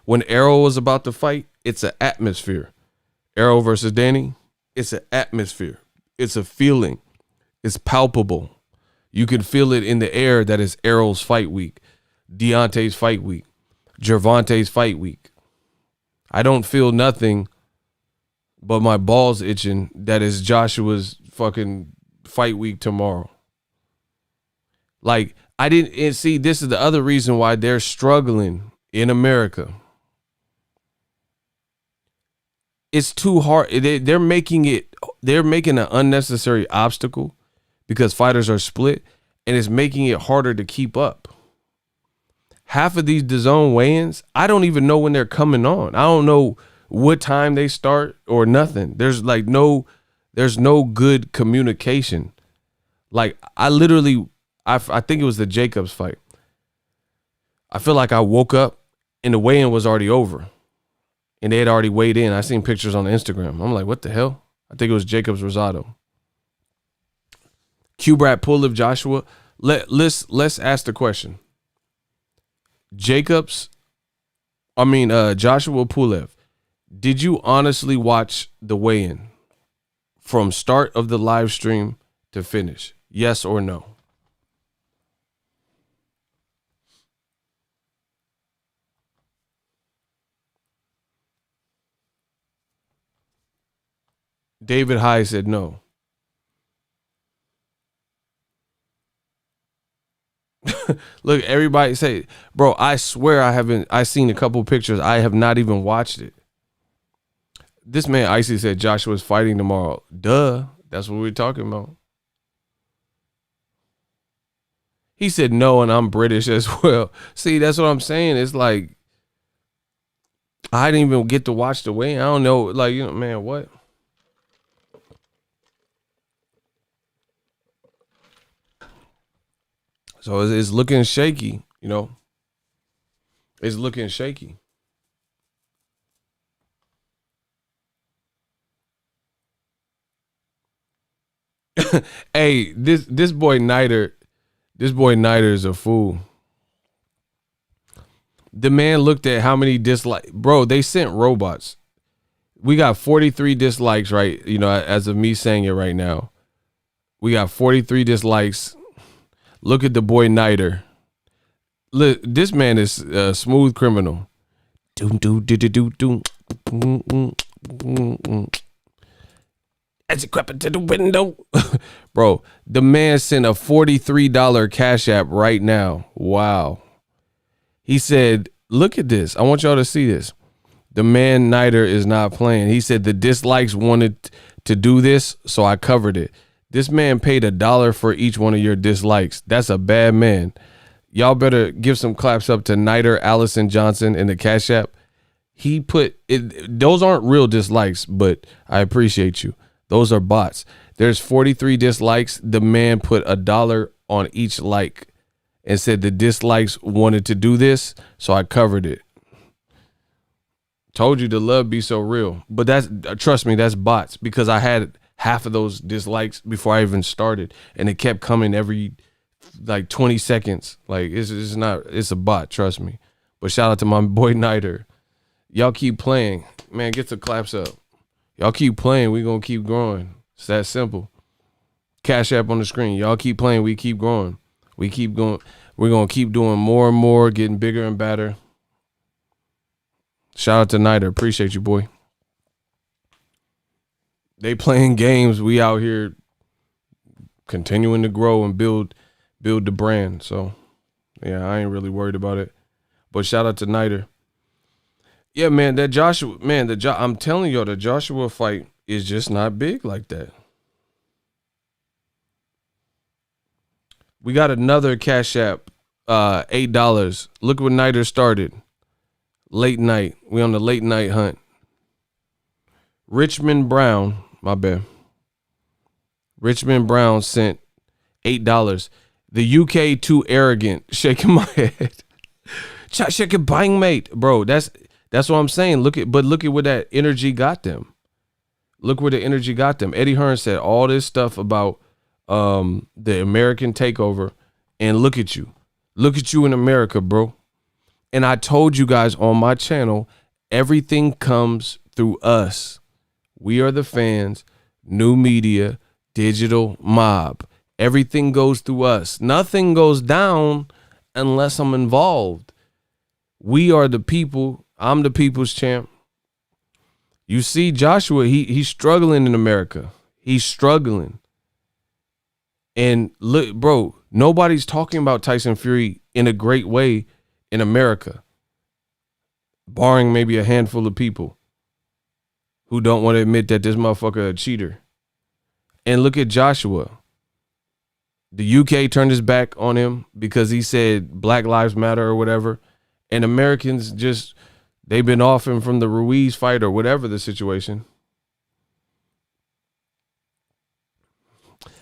Speaker 1: When Errol was about to fight, it's an atmosphere. Errol versus Danny, it's an atmosphere. It's a feeling. It's palpable. You can feel it in the air that is Errol's fight week, Deontay's fight week, Gervonta's fight week. I don't feel nothing but my balls itching that is Joshua's fucking fight week tomorrow. Like, and see, this is the other reason why they're struggling in America. It's too hard. They're making an unnecessary obstacle because fighters are split, and it's making it harder to keep up. Half of these DAZN weigh-ins, I don't even know when they're coming on. I don't know what time they start or nothing. There's no good communication. Like, I think it was the Jacobs fight. I feel like I woke up and the weigh-in was already over. And they had already weighed in. I seen pictures on Instagram. I'm like, what the hell? I think it was Jacobs Rosado. Kubrat Pulev Joshua. Let's ask the question. Joshua Pulev. Did you honestly watch the weigh-in from start of the live stream to finish? Yes or no? David High said no. Look, everybody say, bro, I swear I seen a couple pictures. I have not even watched it. This man Icy said Joshua's fighting tomorrow. Duh. That's what we're talking about. He said no, and I'm British as well. See, that's what I'm saying. It's like, I didn't even get to watch the weigh-in. I don't know. Like, man, what? So it's looking shaky, It's looking shaky. Hey, this boy Niter is a fool. The man looked at how many dislikes. Bro, they sent robots. We got 43 dislikes, right? As of me saying it right now. We got 43 dislikes. Look at the boy Niter. Look, this man is a smooth criminal. As it crept into the window. Bro, the man sent a $43 Cash App right now. Wow. He said, look at this. I want y'all to see this. The man Niter is not playing. He said the dislikes wanted to do this, so I covered it. This man paid $1 for each one of your dislikes. That's a bad man. Y'all better give some claps up to Niter Allison Johnson in the Cash App. He put it. Those aren't real dislikes, but I appreciate you. Those are bots. There's 43 dislikes. The man put $1 on each like and said the dislikes wanted to do this, so I covered it. Told you the love be so real. But trust me, that's bots, because I had half of those dislikes before I even started, and it kept coming every like 20 seconds. Like it's a bot, trust me. But shout out to my boy Niter. Y'all keep playing. Man, get the claps up. Y'all keep playing, we gonna keep growing. It's that simple. Cash App on the screen. Y'all keep playing, we keep growing. We keep going. We're gonna keep doing more and more, getting bigger and better. Shout out to Niter. Appreciate you, boy. They playing games. We out here continuing to grow and build the brand. So yeah, I ain't really worried about it. But shout out to Niter. Yeah, man, that Joshua, man, I'm telling y'all, the Joshua fight is just not big like that. We got another Cash App, $8. Look what Niter started. Late night. We on the late night hunt. Richmond Brown, my bad. Richmond Brown sent $8. The UK too arrogant. Shaking my head. Shaking bang mate. Bro, that's what I'm saying. Look at where that energy got them. Look where the energy got them. Eddie Hearn said all this stuff about the American takeover, and look at you. Look at you in America, bro. And I told you guys on my channel, everything comes through us. We are the fans, new media, digital mob. Everything goes through us. Nothing goes down unless I'm involved. We are the people. I'm the people's champ. You see Joshua, he's struggling in America. He's struggling. And look, bro, nobody's talking about Tyson Fury in a great way in America, barring maybe a handful of people who don't want to admit that this motherfucker a cheater. And look at Joshua. The UK turned his back on him because he said Black Lives Matter or whatever. And Americans just, they've been off him from the Ruiz fight or whatever the situation.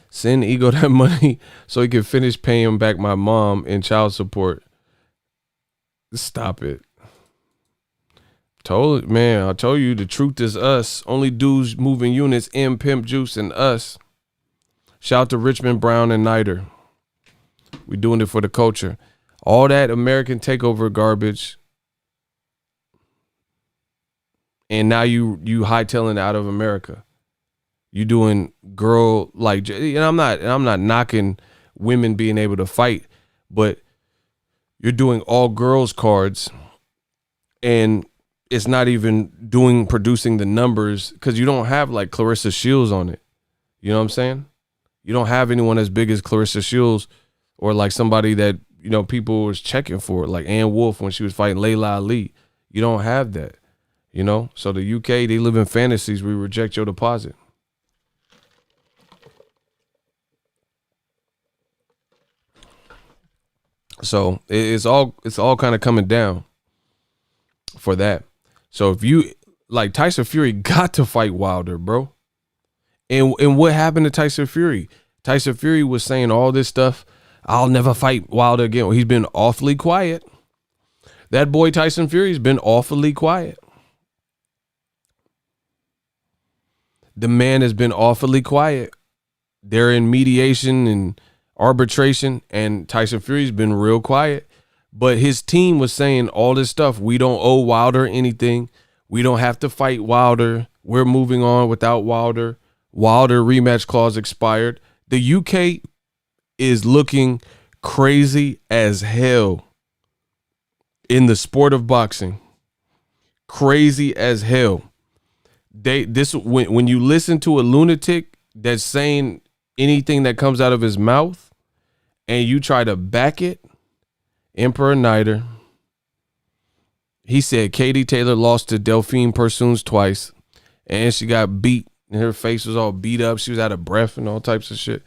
Speaker 1: Send Ego that money so he can finish paying back my mom in child support. Stop it. I told you the truth is us. Only dudes moving units, M, Pimp Juice, and us. Shout out to Richmond Brown and Niter. We doing it for the culture. All that American takeover garbage. And now you hightailing out of America. You doing girl like, and I'm not knocking women being able to fight, but you're doing all girls cards, and it's not even producing the numbers because you don't have like Clarissa Shields on it. You know what I'm saying? You don't have anyone as big as Clarissa Shields, or like somebody that, you know, people was checking for, like Ann Wolfe when she was fighting Layla Ali. You don't have that, you know? So the UK, they live in fantasies. We reject your deposit. So it's all kind of coming down for that. So if you like, Tyson Fury got to fight Wilder, bro. And what happened to Tyson Fury? Tyson Fury was saying all this stuff. I'll never fight Wilder again. He's been awfully quiet. That boy Tyson Fury's been awfully quiet. The man has been awfully quiet. They're in mediation and arbitration, and Tyson Fury's been real quiet. But his team was saying all this stuff. We don't owe Wilder anything. We don't have to fight Wilder. We're moving on without Wilder. Wilder rematch clause expired. The UK is looking crazy as hell in the sport of boxing. Crazy as hell. When you listen to a lunatic that's saying anything that comes out of his mouth and you try to back it, Emperor Niter, he said Katie Taylor lost to Delphine Persoons twice, and she got beat, and her face was all beat up. She was out of breath and all types of shit.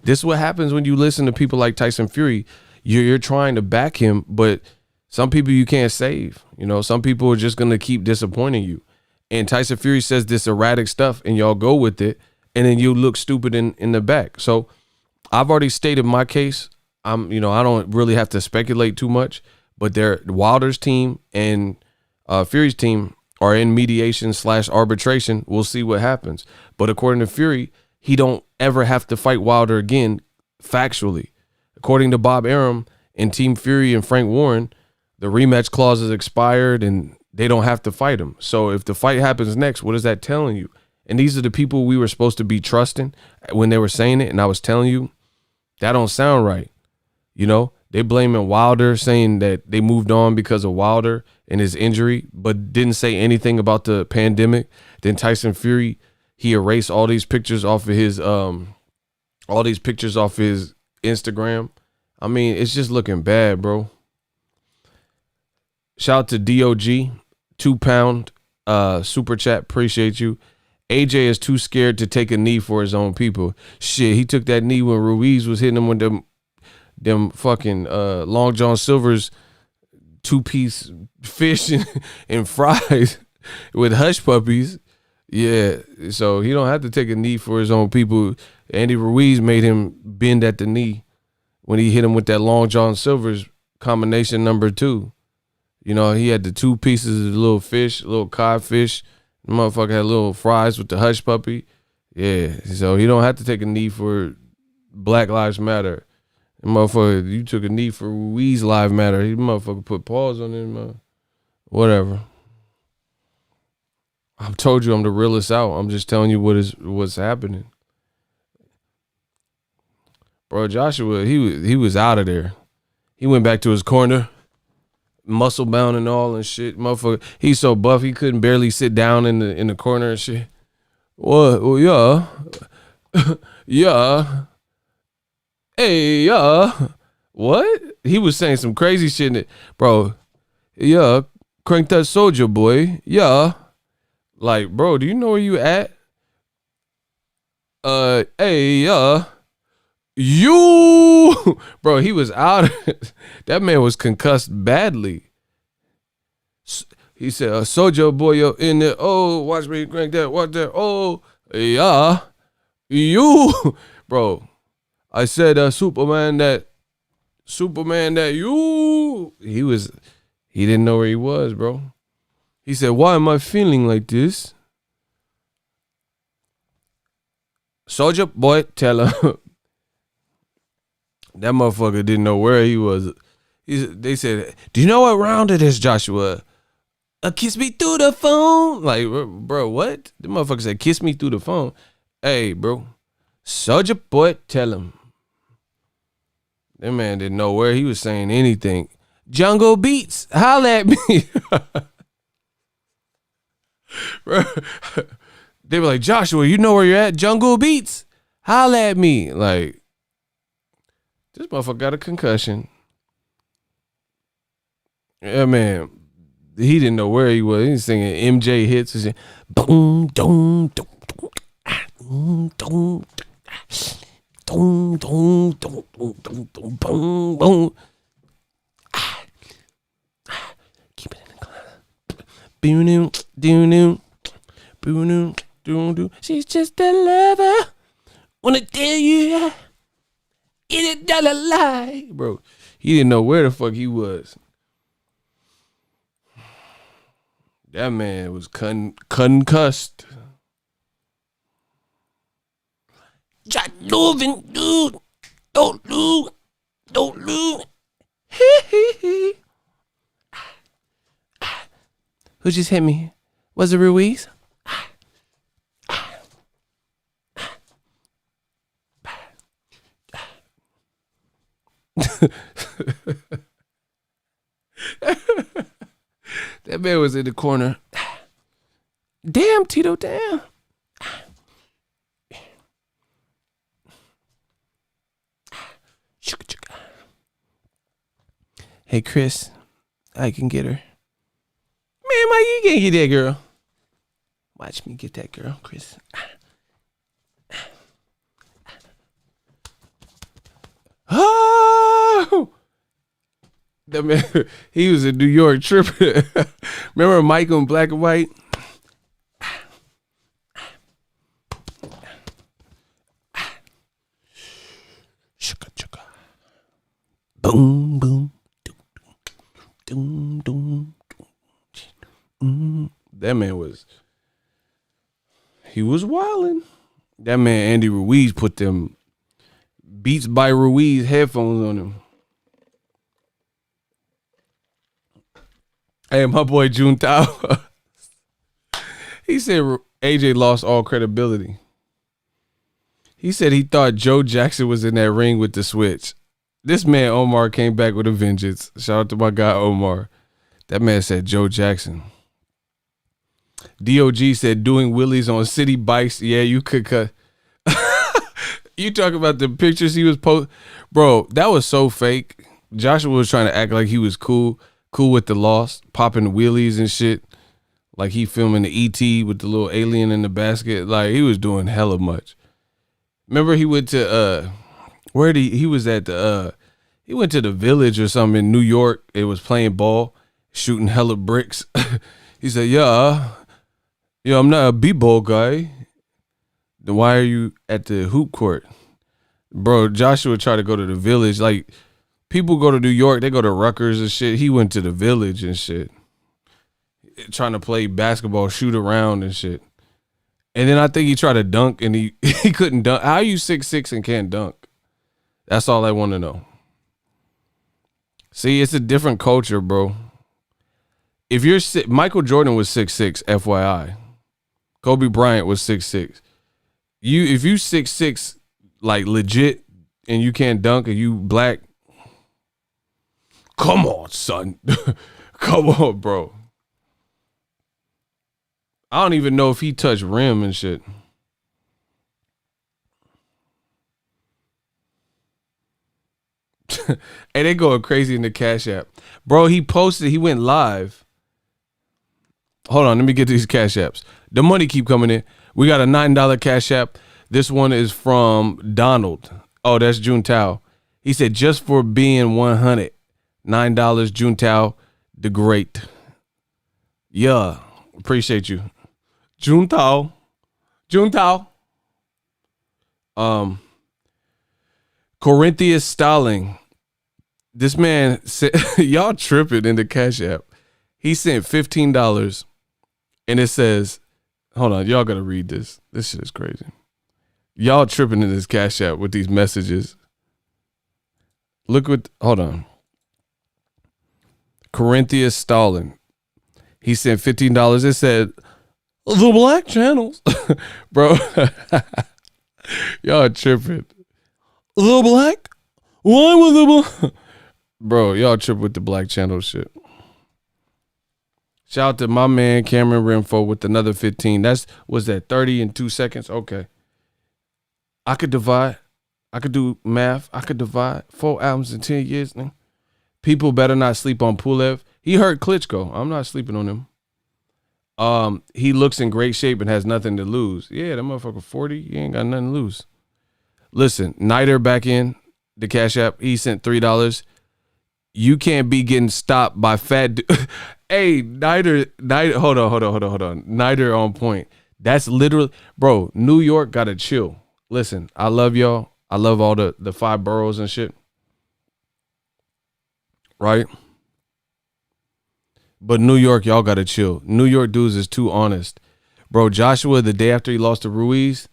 Speaker 1: This is what happens when you listen to people like Tyson Fury. You're trying to back him, but some people you can't save. You know, some people are just going to keep disappointing you. And Tyson Fury says this erratic stuff, and y'all go with it, and then you look stupid in the back. So I've already stated my case. I don't really have to speculate too much, but Wilder's team and Fury's team are in mediation / arbitration. We'll see what happens. But according to Fury, he don't ever have to fight Wilder again, factually. According to Bob Arum and Team Fury and Frank Warren, the rematch clause is expired and they don't have to fight him. So if the fight happens next, what is that telling you? And these are the people we were supposed to be trusting when they were saying it. And I was telling you, that don't sound right. They blaming Wilder, saying that they moved on because of Wilder and his injury, but didn't say anything about the pandemic. Then Tyson Fury, he erased all these pictures off of his Instagram. I mean, it's just looking bad, bro. Shout out to DOG, £2 super chat. Appreciate you. AJ is too scared to take a knee for his own people. Shit, he took that knee when Ruiz was hitting him with them fucking Long John Silver's 2-piece fish and fries with hush puppies. Yeah, so he don't have to take a knee for his own people. Andy Ruiz made him bend at the knee when he hit him with that Long John Silver's combination number 2. He had the 2 pieces of little fish, little codfish. The motherfucker had little fries with the hush puppy. Yeah, so he don't have to take a knee for Black Lives Matter. The motherfucker, you took a knee for Ruiz Lives Matter. He motherfucker put paws on him. Whatever. I've told you I'm the realest out. I'm just telling you what's happening. Bro, Joshua, he was out of there. He went back to his corner, muscle bound and all and shit. Motherfucker, he's so buff he couldn't barely sit down in the corner and shit. What? Well, yeah. Yeah. Hey, yeah. What? He was saying some crazy shit in it. Bro, yeah. Crank that soldier, boy. Yeah. Like, bro, do you know where you at? Hey, yeah. You, bro, he was out. That man was concussed badly. He said, soldier boy, you're in there. Oh, watch me crank that. Watch that. Oh, yeah. You, bro. I said, Superman that you. He didn't know where he was, bro. He said, why am I feeling like this? Soldier boy, tell him. That motherfucker didn't know where he was. They said, do you know what round it is, Joshua? Kiss me through the phone. Like, bro, what? The motherfucker said, kiss me through the phone. Hey, bro. Soldier boy, tell him. That man didn't know where he was saying anything. Jungle Beats, holla at me. Bro, they were like, Joshua, you know where you're at? Jungle Beats, holla at me. Like, this motherfucker got a concussion. Yeah, man. He didn't know where he was. He was singing MJ hits and shit. Boom, boom, boom, boom, boom, boom, boom, boom, boom, boom, boom. Keep it in the cloud. Boom, doom, boom, doom. She's just a lover. Wanna tell you, it ain't a lie, bro. He didn't know where the fuck he was. That man was concussed. Just moving, dude. Don't lose. Who just hit me? Was it Ruiz? That man was in the corner. Damn, Tito, damn. Hey, Chris, I can get her. Man, why you can't get that girl? Watch me get that girl, Chris. Oh! That man, he was in New York tripping. Remember Mike on Black and White? Boom, boom. Doom, doom, doom. That man was wildin'. That man Andy Ruiz put them Beats by Ruiz headphones on him. Hey, my boy June Tao. He said AJ lost all credibility. He said he thought Joe Jackson was in that ring with the switch. This man Omar came back with a vengeance. Shout out to my guy Omar. That man said Joe Jackson. DOG said doing wheelies on city bikes. Yeah, you could cut. You talk about the pictures he was post, bro. That was so fake. Joshua was trying to act like he was cool with the loss, popping wheelies and shit. Like he filming the ET with the little alien in the basket. Like he was doing hella much. Remember he went to he was at the he went to the Village or something in New York. It was playing ball, shooting hella bricks. He said, yeah, I'm not a b-ball guy. Then why are you at the hoop court? Bro, Joshua tried to go to the Village. Like, people go to New York, they go to Rutgers and shit. He went to the Village and shit. Trying to play basketball, shoot around and shit. And then I think he tried to dunk and he couldn't dunk. How are you 6'6" and can't dunk? That's all I want to know. See, it's a different culture, bro. If you're Michael Jordan was 6'6", FYI. Kobe Bryant was 6'6". If you 6'6", like legit, and you can't dunk and you black, come on, son. Come on, bro. I don't even know if he touched rim and shit. Hey, they going crazy in the Cash App. Bro, he went live. Hold on, let me get these Cash Apps. The money keep coming in. We got a $9 Cash App. This one is from Donald. Oh, that's June Tao. He said, just for being 100. $9, June Tao, the great. Yeah, appreciate you. June Tao. Corinthians Stalling. This man said, y'all tripping in the Cash App. He sent $15 and it says, hold on, y'all got to read this. This shit is crazy. Y'all tripping in this Cash App with these messages. Hold on. Corinthians Stalling. He sent $15. It said, the black channels. Bro, y'all tripping. The black? Why was the black? Bro, y'all trip with the black channel shit. Shout out to my man Cameron Renfro with another 15. Was that 30 in 2 seconds? Okay. I could divide. I could do math. I could divide 4 albums in 10 years. Man. People better not sleep on Pulev. He hurt Klitschko. I'm not sleeping on him. He looks in great shape and has nothing to lose. Yeah, that motherfucker 40. He ain't got nothing to lose. Listen, Nider back in the Cash App. He sent $3. You can't be getting stopped by fat. Hey, Nider, hold on. Nider on point. That's literally, bro, New York gotta chill. Listen, I love y'all. I love all the 5 boroughs and shit. Right? But New York, y'all gotta chill. New York dudes is too honest. Bro, Joshua, the day after he lost to Ruiz,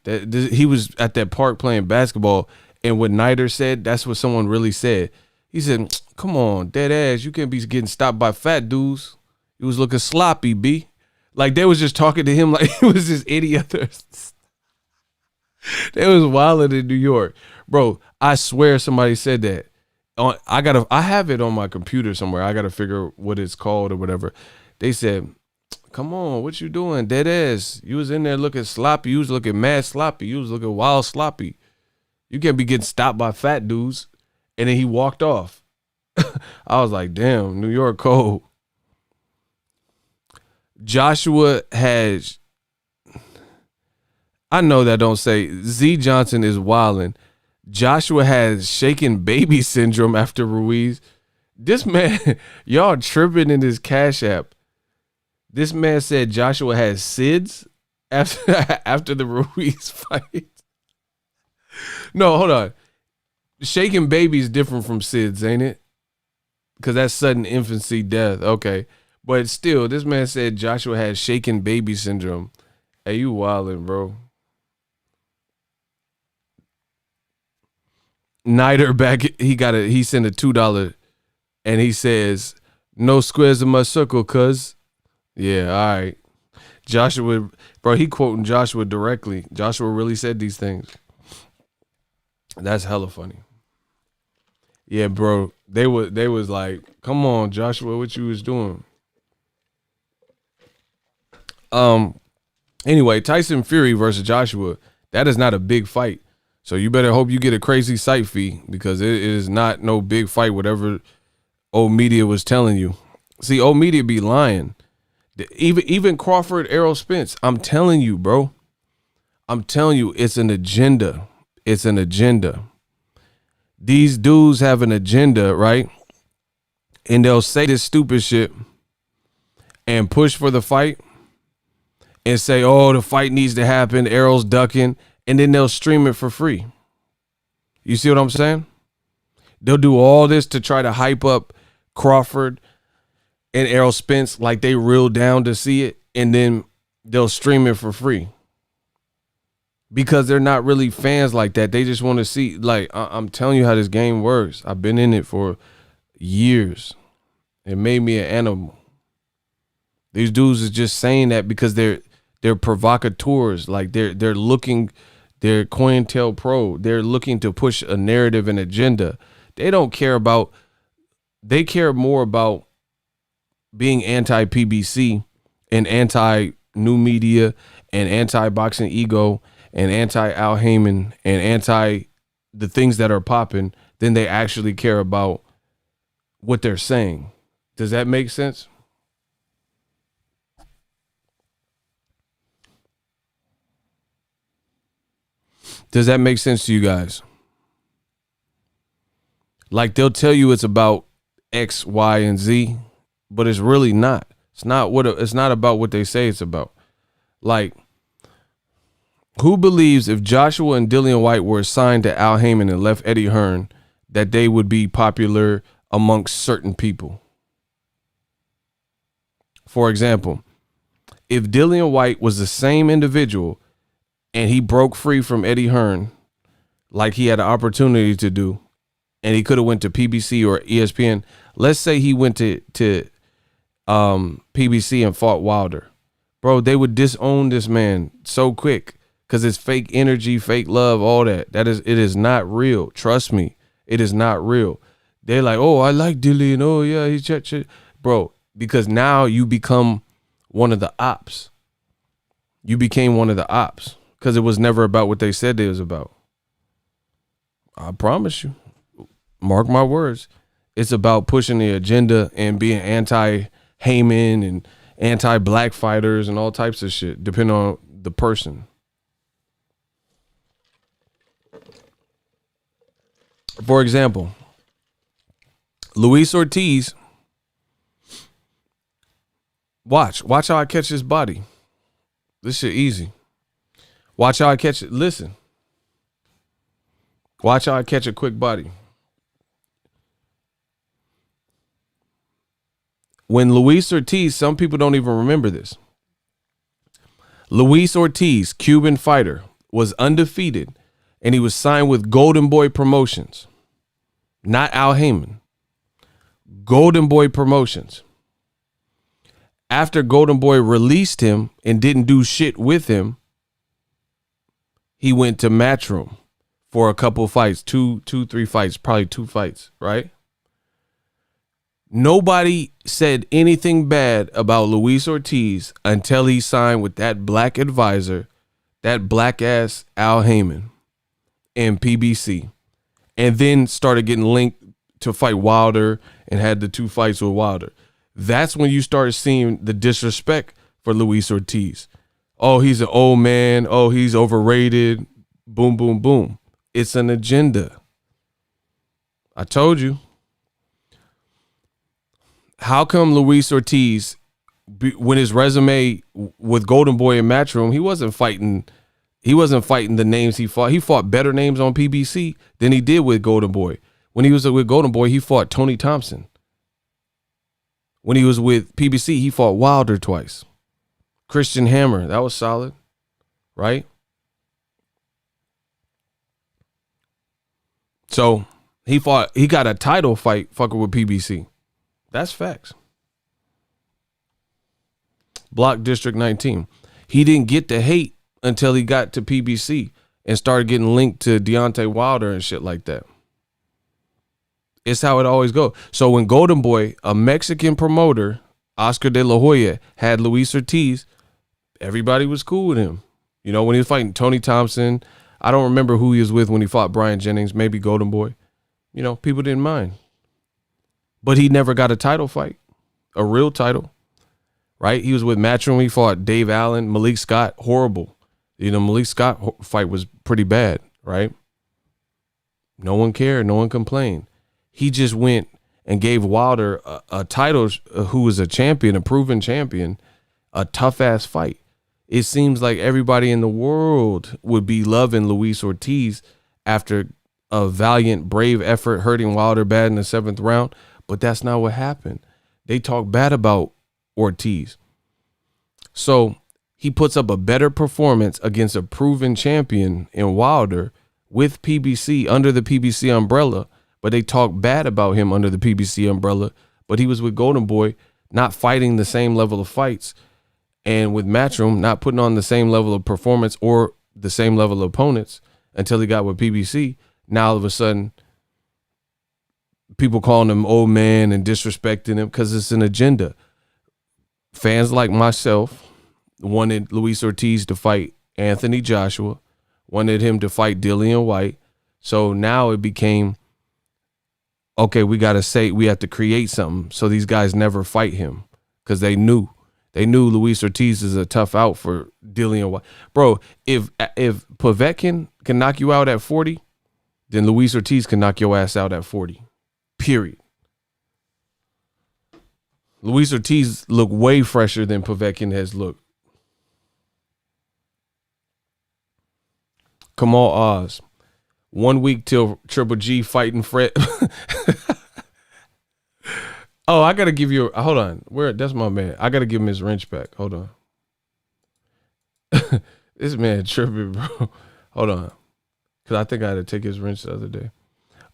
Speaker 1: he was at that park playing basketball, and what Nider said, that's what someone really said. He said, come on, dead ass, you can't be getting stopped by fat dudes. He was looking sloppy, B. Like, they was just talking to him like he was this idiot. They was wilding in New York. Bro, I swear somebody said that. I have it on my computer somewhere. I got to figure what it's called or whatever. They said, come on, what you doing, dead ass? You was in there looking sloppy. You was looking mad sloppy. You was looking wild sloppy. You can't be getting stopped by fat dudes. And then he walked off. I was like, damn, New York cold. Joshua has, I know that don't say, Z Johnson is wilding. Joshua has shaken baby syndrome after Ruiz. This man, y'all tripping in this Cash App. This man said Joshua has SIDS after the Ruiz fight. No, hold on. Shaking baby is different from SIDS, ain't it? Because that's sudden infancy death. Okay. But still, this man said Joshua had shaken baby syndrome. Hey, you wildin', bro. Nider back, he sent a $2 and he says, no squares in my circle, cuz. Yeah, all right. Joshua, bro, he quoting Joshua directly. Joshua really said these things. That's hella funny. Yeah, bro. They was like, come on, Joshua, what you was doing? Anyway, Tyson Fury versus Joshua, that is not a big fight. So you better hope you get a crazy site fee because it is not no big fight, whatever old media was telling you. See, old media be lying. Even Crawford, Errol Spence, I'm telling you, bro. I'm telling you, it's an agenda. It's an agenda. These dudes have an agenda, right? And they'll say this stupid shit and push for the fight and say, oh, the fight needs to happen. Errol's ducking. And then they'll stream it for free. You see what I'm saying? They'll do all this to try to hype up Crawford and Errol Spence like they real down to see it. And then they'll stream it for free. Because they're not really fans like that. They just want to see, like, I'm telling you how this game works. I've been in it for years. It made me an animal. These dudes is just saying that because they're provocateurs. Like they're looking, they're COINTELPRO. They're looking to push a narrative and agenda. They don't care about, they care more about being anti-PBC and anti-new media and anti-boxing ego and anti-Al Heyman and anti the things that are popping than they actually care about what they're saying. Does that make sense? Does that make sense to you guys? Like they'll tell you it's about X, Y, and Z, but it's really not. It's not about what they say it's about. Like, who believes if Joshua and Dillian Whyte were assigned to Al Heyman and left Eddie Hearn, that they would be popular amongst certain people? For example, if Dillian Whyte was the same individual and he broke free from Eddie Hearn like he had an opportunity to do, and he could have went to PBC or ESPN, let's say he went to PBC and fought Wilder. Bro, they would disown this man so quick. Because it's fake energy, fake love, all that. It is not real. Trust me, it is not real. They're like, oh, I like Dillian. Oh, yeah, he's ch. Bro, because now you become one of the ops. You became one of the ops because it was never about what they said it was about. I promise you. Mark my words. It's about pushing the agenda and being anti-Heyman and anti-black fighters and all types of shit, depending on the person. For example, Luis Ortiz, watch how I catch his body. This shit easy. Watch how I catch it. Listen. Watch how I catch a quick body. When Luis Ortiz, some people don't even remember this. Luis Ortiz, Cuban fighter, was undefeated. And he was signed with Golden Boy Promotions, not Al Heyman. Golden Boy Promotions. After Golden Boy released him and didn't do shit with him, he went to Matchroom for a couple fights, two, 3 fights, probably 2 fights, right? Nobody said anything bad about Luis Ortiz until he signed with that black advisor, that black ass Al Heyman. And PBC, and then started getting linked to fight Wilder and had the 2 fights with Wilder. That's when you started seeing the disrespect for Luis Ortiz. Oh, he's an old man. Oh, he's overrated. Boom, boom, boom. It's an agenda. I told you. How come Luis Ortiz, when his resume with Golden Boy and Matchroom, he wasn't fighting He wasn't fighting the names he fought. He fought better names on PBC than he did with Golden Boy. When he was with Golden Boy, he fought Tony Thompson. When he was with PBC, he fought Wilder twice. Christian Hammer, that was solid, right? So he got a title fight fucking with PBC. That's facts. Block District 19. He didn't get the hate until he got to PBC and started getting linked to Deontay Wilder and shit like that. It's how it always goes. So when Golden Boy, a Mexican promoter, Oscar de la Hoya, had Luis Ortiz, everybody was cool with him. You know, when he was fighting Tony Thompson, I don't remember who he was with when he fought Brian Jennings, maybe Golden Boy. You know, people didn't mind. But he never got a title fight, a real title, right? He was with Matchroom. He fought Dave Allen, Malik Scott, horrible. You know, Malik Scott fight was pretty bad, right? No one cared. No one complained. He just went and gave Wilder a title, who was a champion, a proven champion, a tough-ass fight. It seems like everybody in the world would be loving Luis Ortiz after a valiant, brave effort, hurting Wilder bad in the 7th round, but that's not what happened. They talk bad about Ortiz. So he puts up a better performance against a proven champion in Wilder with PBC, under the PBC umbrella, but they talk bad about him under the PBC umbrella. But he was with Golden Boy, not fighting the same level of fights, and with Matchroom, not putting on the same level of performance or the same level of opponents until he got with PBC. Now all of a sudden, people calling him old man and disrespecting him because it's an agenda. Fans like myself wanted Luis Ortiz to fight Anthony Joshua, wanted him to fight Dillian White. So now it became, okay, we have to create something so these guys never fight him, because they knew Luis Ortiz is a tough out for Dillian White. Bro, if Povetkin can knock you out at 40, then Luis Ortiz can knock your ass out at 40. Period. Luis Ortiz looked way fresher than Povetkin has looked. Kamal Oz. 1 week till Triple G fighting Fred. Oh, I gotta give you hold on. That's my man. I gotta give him his wrench back. Hold on. This man tripping, bro. Hold on. Cause I think I had to take his wrench the other day.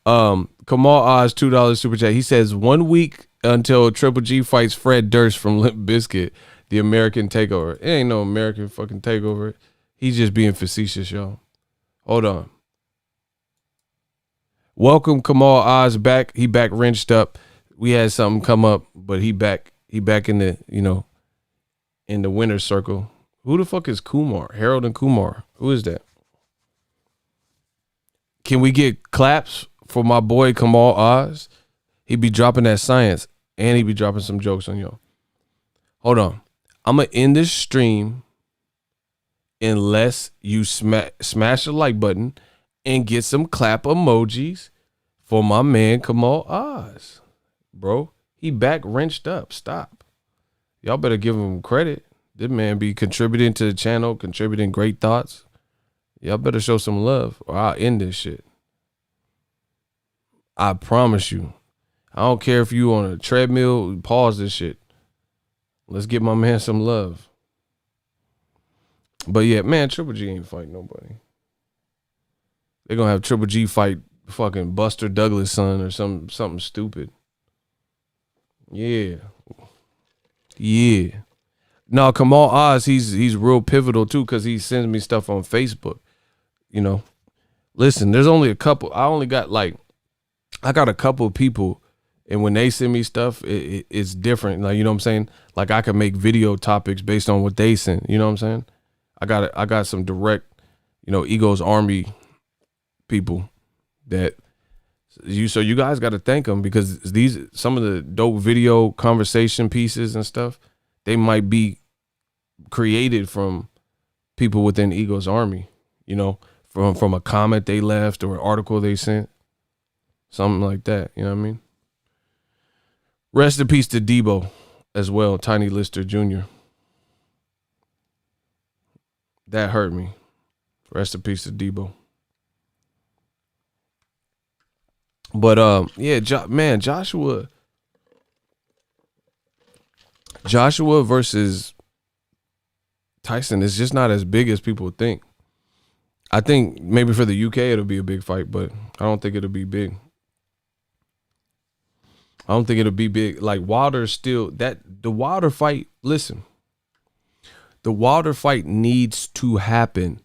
Speaker 1: Kamal Oz, $2 super chat. He says 1 week until Triple G fights Fred Durst from Limp Bizkit, the American Takeover. It ain't no American fucking takeover. He's just being facetious, y'all. Hold on. Welcome Kamal Oz back. He back wrenched up. We had something come up, but he back in the, in the winner's circle. Who the fuck is Kumar? Harold and Kumar. Who is that? Can we get claps for my boy Kamal Oz? He be dropping that science, and he be dropping some jokes on y'all. Hold on. I'm going to end this stream unless you smash the like button and get some clap emojis for my man Kamal Oz. Bro, he back wrenched up. Stop. Y'all better give him credit. This man be contributing to the channel, contributing great thoughts. Y'all better show some love or I'll end this shit. I promise you. I don't care if you on a treadmill, pause this shit. Let's give my man some love. But yeah, man, Triple G ain't fighting nobody. They're going to have Triple G fight fucking Buster Douglas' son or something stupid. Yeah. Yeah. No, Kamal Oz, he's real pivotal too, because he sends me stuff on Facebook. Listen, there's only a couple. I got a couple of people, and when they send me stuff, it's different. Like, you know what I'm saying? Like, I can make video topics based on what they send. You know what I'm saying? I got some direct, Ego's Army people that you guys got to thank them, because some of the dope video conversation pieces and stuff, they might be created from people within Ego's Army, from a comment they left or an article they sent, something like that. You know what I mean? Rest in peace to Debo as well, Tiny Lister Jr. That hurt me Rest in peace to Debo. But yeah, Joshua versus Tyson is just not as big as people think. I think maybe for the UK it'll be a big fight, but I don't think it'll be big. Like Wilder's still the Wilder fight. Listen, the Wilder fight needs to happen.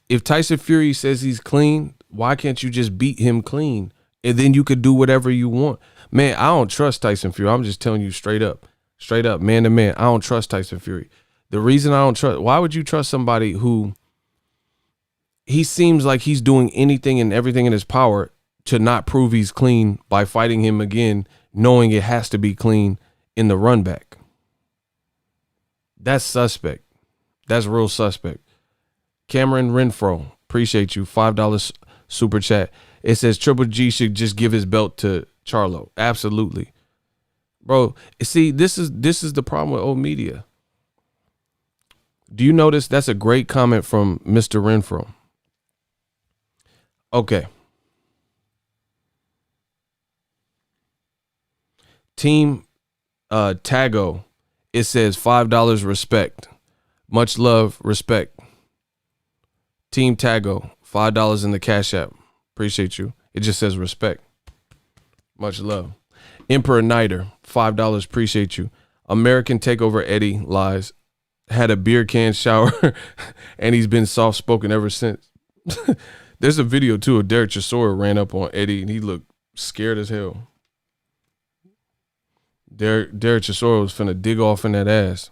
Speaker 1: If Tyson Fury says he's clean, why can't you just beat him clean? And then you could do whatever you want. Man, I don't trust Tyson Fury. I'm just telling you straight up, man to man. I don't trust Tyson Fury. The reason I don't trust, why would you trust somebody who he seems like he's doing anything and everything in his power to not prove he's clean by fighting him again, knowing it has to be clean in the run back? That's suspect. That's real suspect. Cameron Renfro, appreciate you. $5 super chat. It says Triple G should just give his belt to Charlo. Absolutely. Bro, see, this is the problem with old media. Do you notice that's a great comment from Mr. Renfro? Okay. Team Tago, it says $5 respect. Much love, respect. Team Tago, $5 in the Cash App. Appreciate you. It just says respect. Much love. Emperor Niter, $5. Appreciate you. American Takeover Eddie lies. Had a beer can shower and he's been soft spoken ever since. There's a video too of Derek Chisora ran up on Eddie and he looked scared as hell. Derek Chisora was finna dig off in that ass.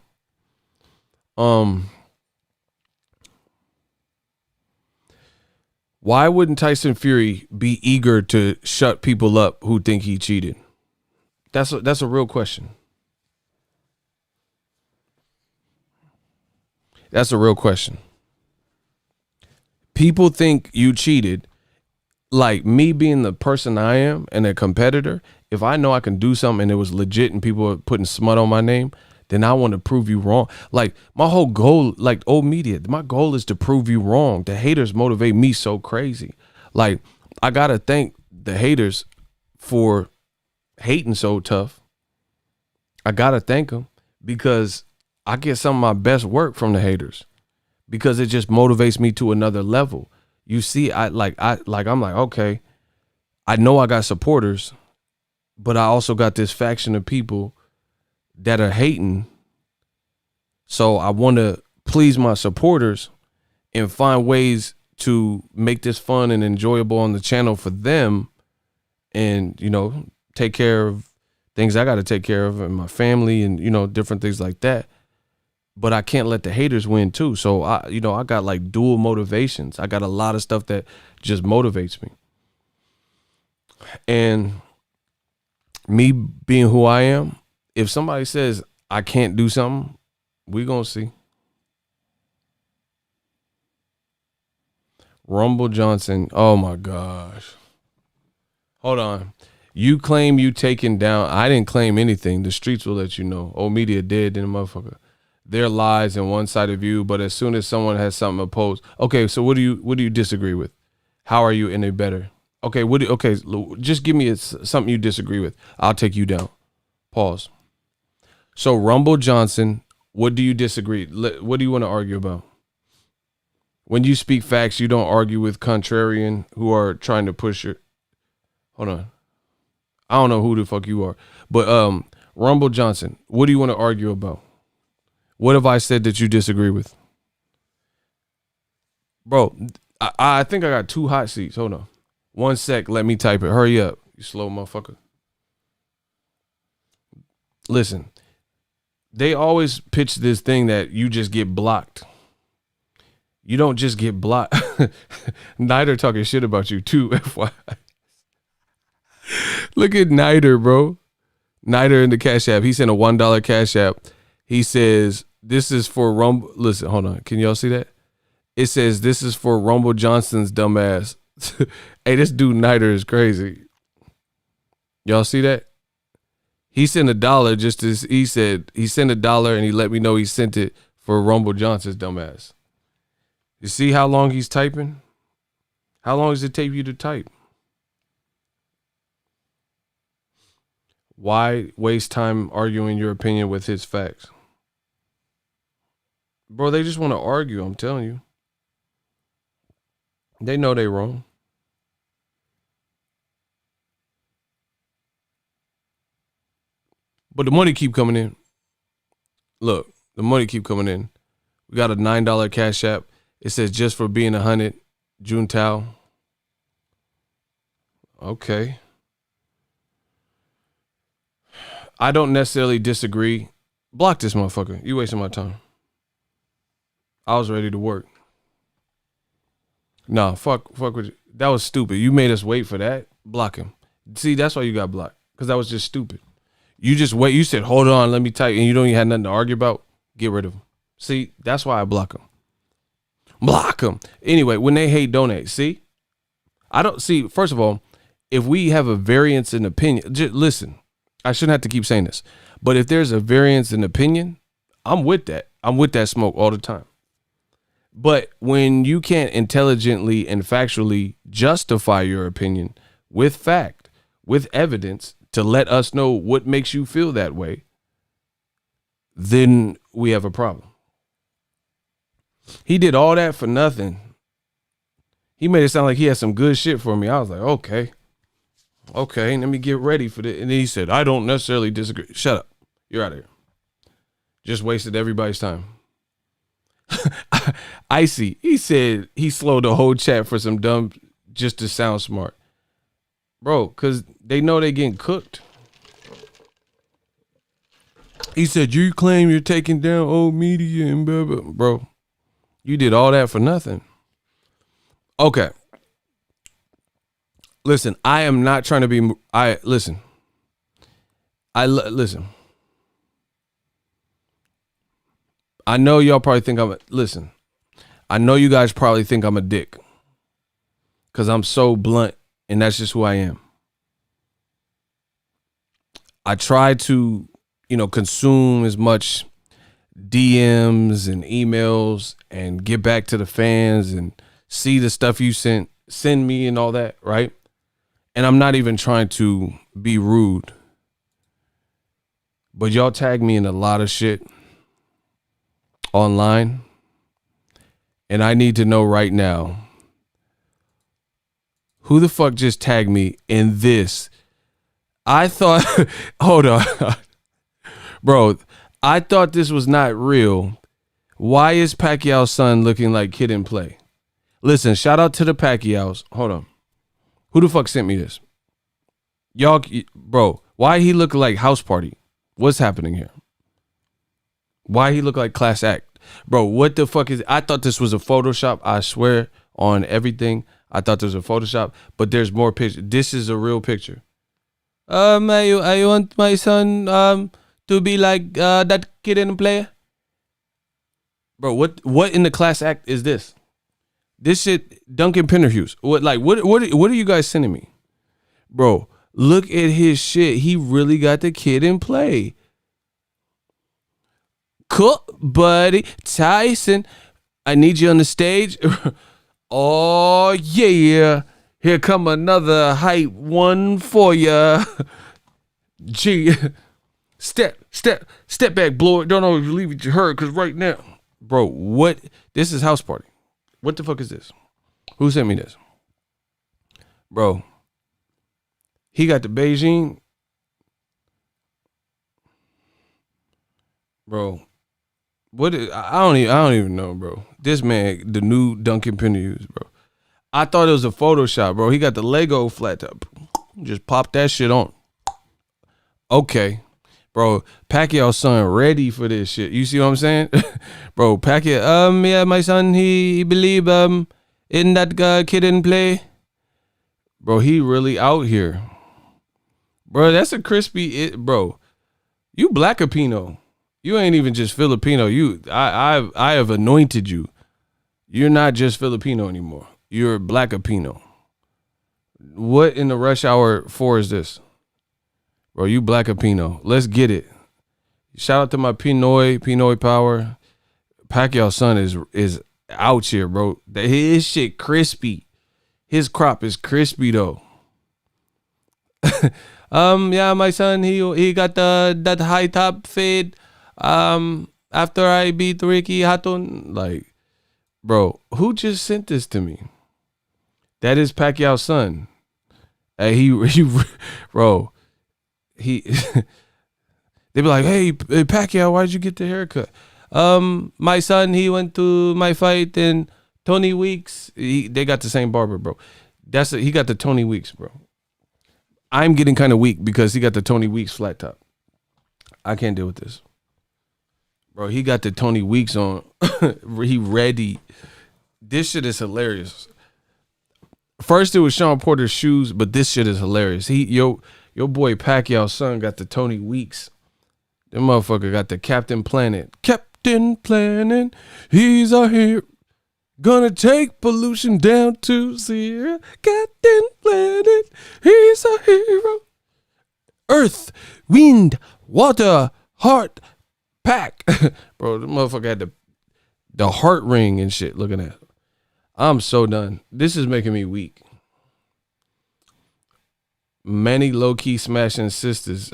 Speaker 1: Why wouldn't Tyson Fury be eager to shut people up who think he cheated? That's a real question. That's a real question. People think you cheated. Like me being the person I am and a competitor, if I know I can do something and it was legit and people are putting smut on my name, then I want to prove you wrong. Like my whole goal, like old media, my goal is to prove you wrong. The haters motivate me so crazy. Like I got to thank the haters for hating so tough. I got to thank them because I get some of my best work from the haters because it just motivates me to another level. You see, I'm like, okay, I know I got supporters, but I also got this faction of people that are hating. So I want to please my supporters and find ways to make this fun and enjoyable on the channel for them and, you know, take care of things I got to take care of and my family and, you know, different things like that. But I can't let the haters win too. So I got like dual motivations. I got a lot of stuff that just motivates me. And me being who I am, if somebody says I can't do something, we gonna see. Rumble Johnson. Oh my gosh. Hold on. You claim you taken down. I didn't claim anything. The streets will let you know. Old media dead in a motherfucker. Their lies and one side of view, but as soon as someone has something opposed. Okay, so what do you disagree with? How are you any better? Okay, just give me something you disagree with. I'll take you down. Pause. So Rumble Johnson, what do you disagree? What do you want to argue about? When you speak facts, you don't argue with contrarian who are trying to push your. Hold on. I don't know who the fuck you are, but Rumble Johnson, what do you want to argue about? What have I said that you disagree with? Bro, I think I got 2 hot seats. Hold on. 1 sec. Let me type it. Hurry up, you slow motherfucker. Listen, they always pitch this thing that you just get blocked. You don't just get blocked. Niter talking shit about you too, FYI. Look at Niter, bro. Niter in the Cash App. He sent a $1 Cash App. He says, this is for Rumble. Listen, hold on. Can y'all see that? It says, this is for Rumble Johnson's dumbass. Hey, this dude Niter is crazy. Y'all see that? He sent $1 just as he said, he sent $1 and he let me know he sent it for Rumble Johnson's dumbass. You see how long he's typing? How long does it take you to type? Why waste time arguing your opinion with his facts? Bro, they just want to argue, I'm telling you. They know they wrong. But the money keep coming in. Look, the money keep coming in. We got a $9 Cash App. It says just for being 100, Juntao. Okay. I don't necessarily disagree. Block this motherfucker. You wasting my time. I was ready to work. Nah, fuck with you. That was stupid. You made us wait for that. Block him. See, that's why you got blocked. Because that was just stupid. You just wait. You said, hold on, let me type. And you don't even have nothing to argue about. Get rid of him. See, that's why I block him. Block him. Anyway, when they hate, donate. See? I don't see, first of all, if we have a variance in opinion, just listen, I shouldn't have to keep saying this, but if there's a variance in opinion, I'm with that. I'm with that smoke all the time. But when you can't intelligently and factually justify your opinion with fact, with evidence to let us know what makes you feel that way, then we have a problem. He did all that for nothing. He made it sound like he had some good shit for me. I was like, okay, let me get ready for this. And then he said, I don't necessarily disagree. Shut up. You're out of here. Just wasted everybody's time. Icy, he said he slowed the whole chat for some dumb, just to sound smart. Bro, because they know they getting cooked. He said, you claim you're taking down old media and blah, blah. Bro, you did all that for nothing. Okay. Listen, I am not trying to be, listen. I know y'all probably think I know you guys probably think I'm a dick because I'm so blunt and that's just who I am. I try to, consume as much DMs and emails and get back to the fans and see the stuff you send me and all that, right? And I'm not even trying to be rude, but y'all tag me in a lot of shit online, and I need to know right now who the fuck just tagged me in this. I thought, hold on, bro, I thought this was not real. Why is Pacquiao's son looking like Kid and Play? Listen, shout out to the Pacquiaos. Hold on. Who the fuck sent me this? Y'all, bro, why he look like House Party? What's happening here? Why he look like Class Act? Bro, what the fuck is, I thought this was a Photoshop. I swear on everything. I thought this was a Photoshop, but there's more pictures. This is a real picture. I want my son to be like that Kid and Play. Bro, what in the Class Act is this? This shit, Duncan Penderhughes. What are you guys sending me? Bro, look at his shit. He really got the Kid and Play. Cool, buddy. Tyson, I need you on the stage. Oh, yeah. Here come another hype one for ya. Gee. Step back, blow it. Don't always believe what you heard, because right now, bro, what? This is House Party. What the fuck is this? Who sent me this? Bro, he got the Beijing. Bro, what is, I don't even know, bro. This man, the new Duncan Penderhughes, bro. I thought it was a Photoshop, bro. He got the Lego flat top. Just pop that shit on. Okay. Bro, Pacquiao's son ready for this shit. You see what I'm saying? Bro, Pacquiao, yeah, my son, he believe in that Kid and Play. Bro, he really out here. Bro, that's a crispy bro. You black Filipino. You ain't even just Filipino. I have anointed you. You're not just Filipino anymore. You're black Filipino. What in the rush hour 4 is this? Bro, you black Filipino. Let's get it. Shout out to my Pinoy power. Pacquiao's son is out here, bro. His shit crispy. His crop is crispy though. Yeah, my son, he got that high top fade. After I beat Ricky Hatton, like, bro, who just sent this to me? That is Pacquiao's son. Hey, bro, he. They be like, hey, Pacquiao, why'd you get the haircut? My son, he went to my fight and Tony Weeks. They got the same barber, bro. He got the Tony Weeks, bro. I'm getting kind of weak because he got the Tony Weeks flat top. I can't deal with this. Bro, he got the Tony Weeks on. He ready. This shit is hilarious. First it was Sean Porter's shoes, but this shit is hilarious. Your boy Pacquiao's son got the Tony Weeks. That motherfucker got the Captain Planet. Captain Planet, he's a hero. Gonna take pollution down to zero. Captain Planet, he's a hero. Earth, wind, water, heart, pack. Bro, the motherfucker had the heart ring and shit. Looking at it. I'm so done. This is making me weak. Many low-key smashing sisters.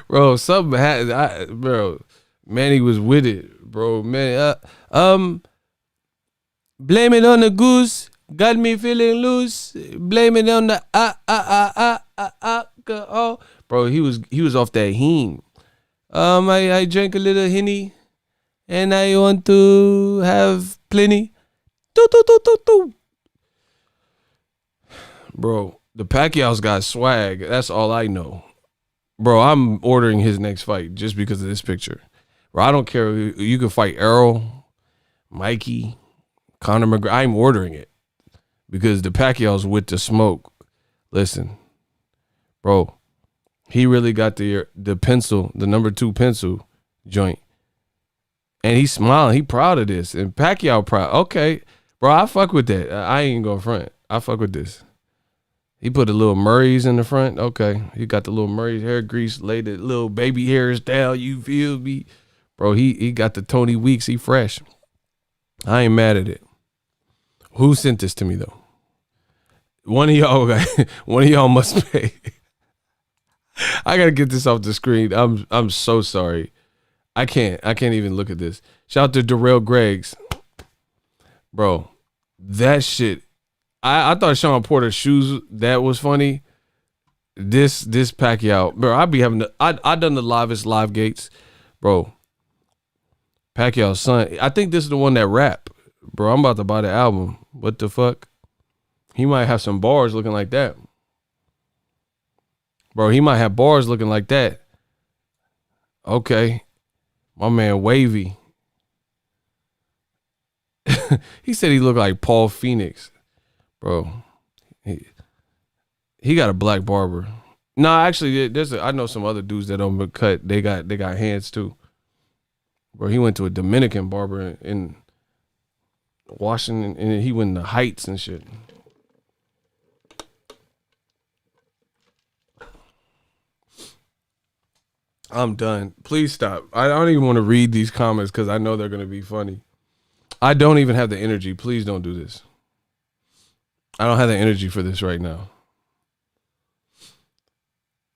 Speaker 1: Bro, something had bro. Manny was with it, bro. Man, blame it on the goose. Got me feeling loose. Blame it on the alcohol. Bro, he was off that heme. I drank a little Henny, and I want to have plenty. Bro, the Pacquiao's got swag. That's all I know. Bro, I'm ordering his next fight just because of this picture. Bro, I don't care. You can fight Errol, Mikey, Conor McGregor. I'm ordering it because the Pacquiao's with the smoke. Listen, bro, he really got the pencil, the number 2 pencil joint. And he's smiling. He proud of this. And Pacquiao proud. Okay, bro, I fuck with that. I ain't gonna front. I fuck with this. He put the little Murray's in the front. Okay. He got the little Murray's hair grease, laid the little baby hairs down. You feel me? Bro, he got the Tony Weeks. He fresh. I ain't mad at it. Who sent this to me though? One of y'all must pay. I gotta get this off the screen. I'm so sorry. I can't even look at this. Shout out to Darrell Greggs. Bro, that shit. I thought Sean Porter's shoes, that was funny. This Pacquiao, bro, I done the live gates, bro. Pacquiao's son, I think this is the one that rap, bro. I'm about to buy the album. What the fuck? He might have some bars looking like that, bro. He might have bars looking like that. Okay, my man Wavy. He said he looked like Paul Phoenix. Bro, he got a black barber. Nah, actually, I know some other dudes that don't cut. They got hands too. Bro, he went to a Dominican barber in Washington, and he went in the Heights and shit. I'm done. Please stop. I don't even want to read these comments because I know they're gonna be funny. I don't even have the energy. Please don't do this. I don't have the energy for this right now.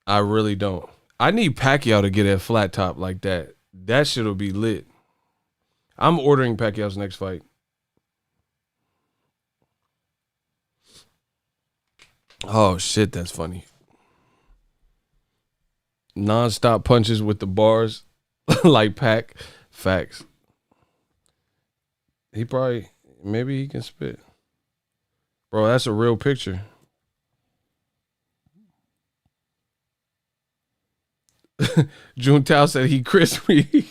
Speaker 1: I really don't. I need Pacquiao to get a flat top like that. That shit'll be lit. I'm ordering Pacquiao's next fight. Oh shit, that's funny. Non-stop punches with the bars like Pac. Facts. Maybe he can spit. Bro, that's a real picture. June Tao said he crispy.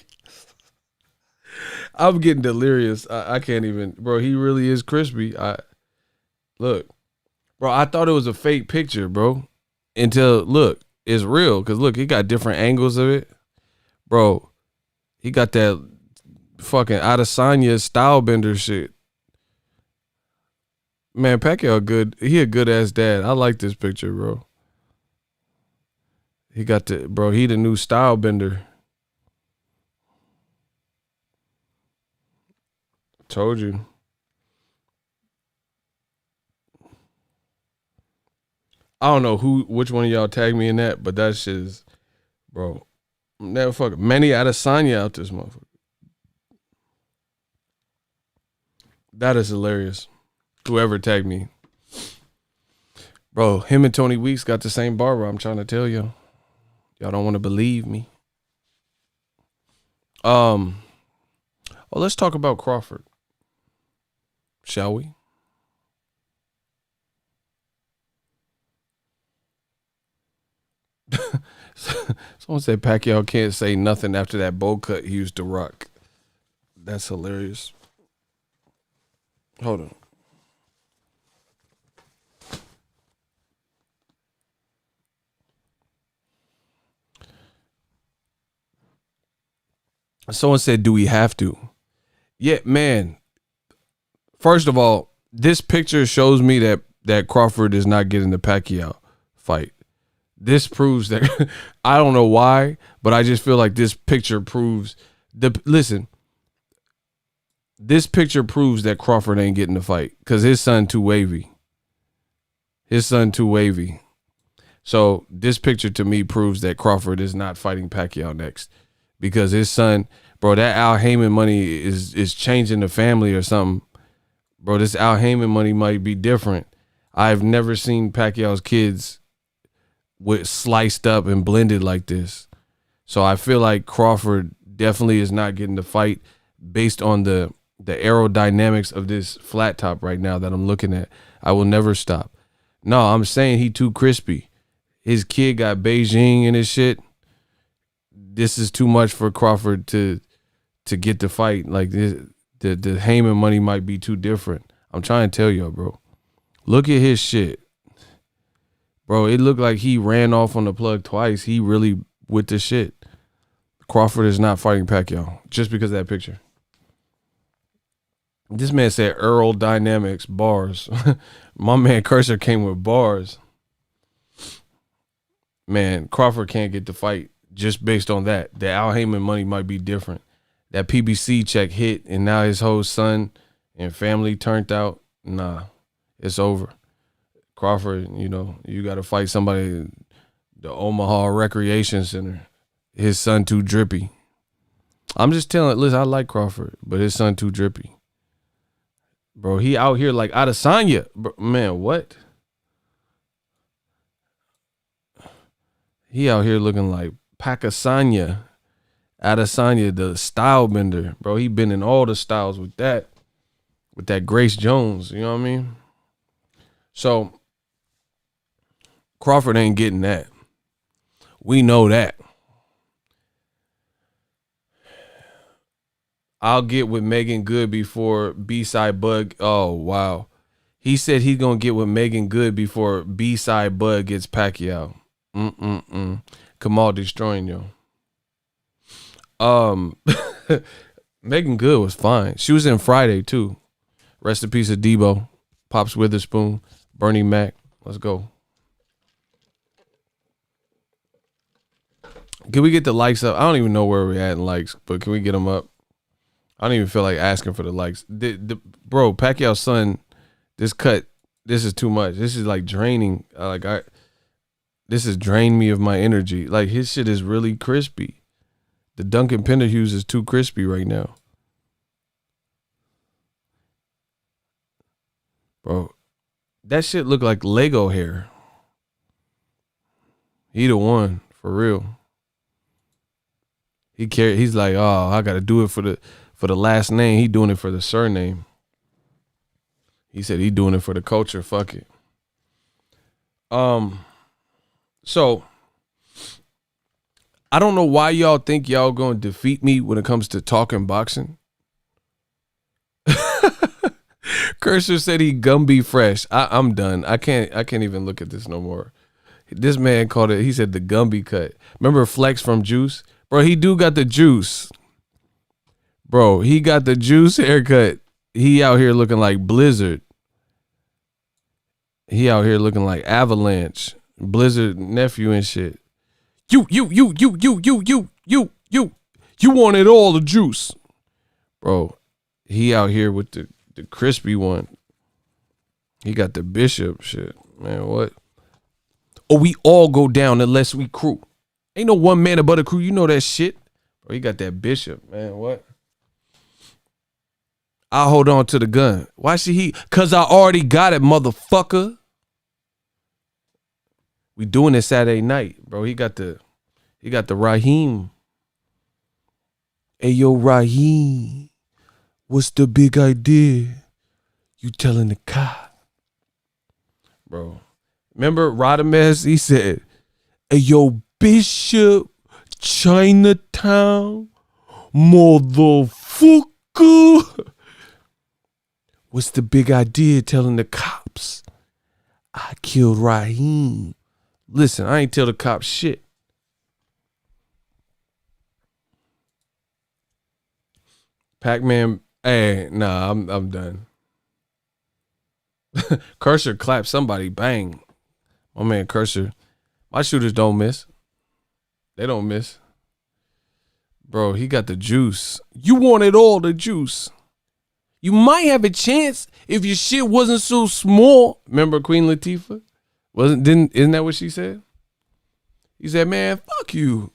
Speaker 1: I'm getting delirious. I can't even. Bro, he really is crispy. Look. Bro, I thought it was a fake picture, bro. Until, look, it's real. Because, look, he got different angles of it. Bro, he got that fucking Adesanya style bender shit. Man, Pacquiao good. He a good ass dad. I like this picture, bro. He got he the new style bender. Told you. I don't know which one of y'all tagged me in that, but that shit is, bro. Never fuck. Many Adesanya out this motherfucker. That is hilarious. Whoever tagged me. Bro, him and Tony Weeks got the same barber. I'm trying to tell you. Y'all don't want to believe me. Well, let's talk about Crawford. Shall we? Someone said Pacquiao can't say nothing after that bowl cut he used to rock. That's hilarious. Hold on. Someone said, do we have to? Yeah, man. First of all, this picture shows me that Crawford is not getting the Pacquiao fight. This proves that I don't know why, but I just feel like this picture proves this picture proves that Crawford ain't getting the fight because his son too wavy. So this picture to me proves that Crawford is not fighting Pacquiao next because his son, bro, that Al Heyman money is changing the family or something. Bro, this Al Heyman money might be different. I've never seen Pacquiao's kids with sliced up and blended like this. So I feel like Crawford definitely is not getting the fight based on the aerodynamics of this flat top right now that I'm looking at. I will never stop. No, I'm saying he too crispy. His kid got Beijing and his shit. This is too much for Crawford to get the fight. Like this, the Heyman money might be too different. I'm trying to tell y'all, bro. Look at his shit. Bro, it looked like he ran off on the plug twice. He really with the shit. Crawford is not fighting Pacquiao just because of that picture. This man said Earl Dynamics bars. My man Cursor came with bars. Man, Crawford can't get the fight just based on that. The Al Heyman money might be different. That PBC check hit and now his whole son and family turned out. Nah, it's over. Crawford, you got to fight somebody, the Omaha Recreation Center. His son too drippy. I'm just telling, listen, I like Crawford, but his son too drippy. Bro, he out here like Adesanya. Bro, man, what? He out here looking like Pakisanya. Adesanya, the style bender. Bro, he been in all the styles with that Grace Jones. You know what I mean? So, Crawford ain't getting that. We know that. I'll get with Megan Good before B-Side Bud. Oh, wow. He said he's going to get with Megan Good before B-Side Bud gets Pacquiao. Kamal destroying you. Megan Good was fine. She was in Friday, too. Rest in peace of Debo. Pops Witherspoon. Bernie Mac. Let's go. Can we get the likes up? I don't even know where we're at in likes, but can we get them up? I don't even feel like asking for the likes. Bro, Pacquiao's son, this is too much. This is like draining. This has drained me of my energy. Like his shit is really crispy. The Duncan Penderhughes is too crispy right now. Bro, that shit look like Lego hair. He the one, for real. He's like, oh, I gotta do it for the last name. He doing it for the surname. He said he doing it for the culture. Fuck it. So I don't know why y'all think y'all gonna defeat me when it comes to talking boxing. Cursor said he Gumby fresh. I'm done. I can't even look at this no more. This man called it, he said the Gumby cut. Remember Flex from Juice? Bro, he do got the juice. Bro, he got the juice haircut. He out here looking like Blizzard. He out here looking like Avalanche. Blizzard nephew and shit. You wanted all the juice. Bro, He out here with the crispy one. He got the Bishop shit. Man, what? Or we all go down unless we crew. Ain't no one man above the crew. You know that shit. Bro, he got that Bishop. Man, what? I'll hold on to the gun. Why should he? Cause I already got it, motherfucker. We doing it Saturday night, bro. He got the Raheem. Hey yo, Raheem. What's the big idea? You telling the cop. Bro. Remember Radames? He said, hey yo, Bishop, Chinatown, motherfucker. What's the big idea telling the cops? I killed Raheem. Listen, I ain't tell the cops shit. Pac-Man, hey, nah, I'm done. Cursor clap somebody, bang. My man Cursor. My shooters don't miss. They don't miss. Bro, he got the juice. You wanted all the juice. You might have a chance if your shit wasn't so small. Remember Queen Latifah? Isn't that what she said? He said, man, fuck you.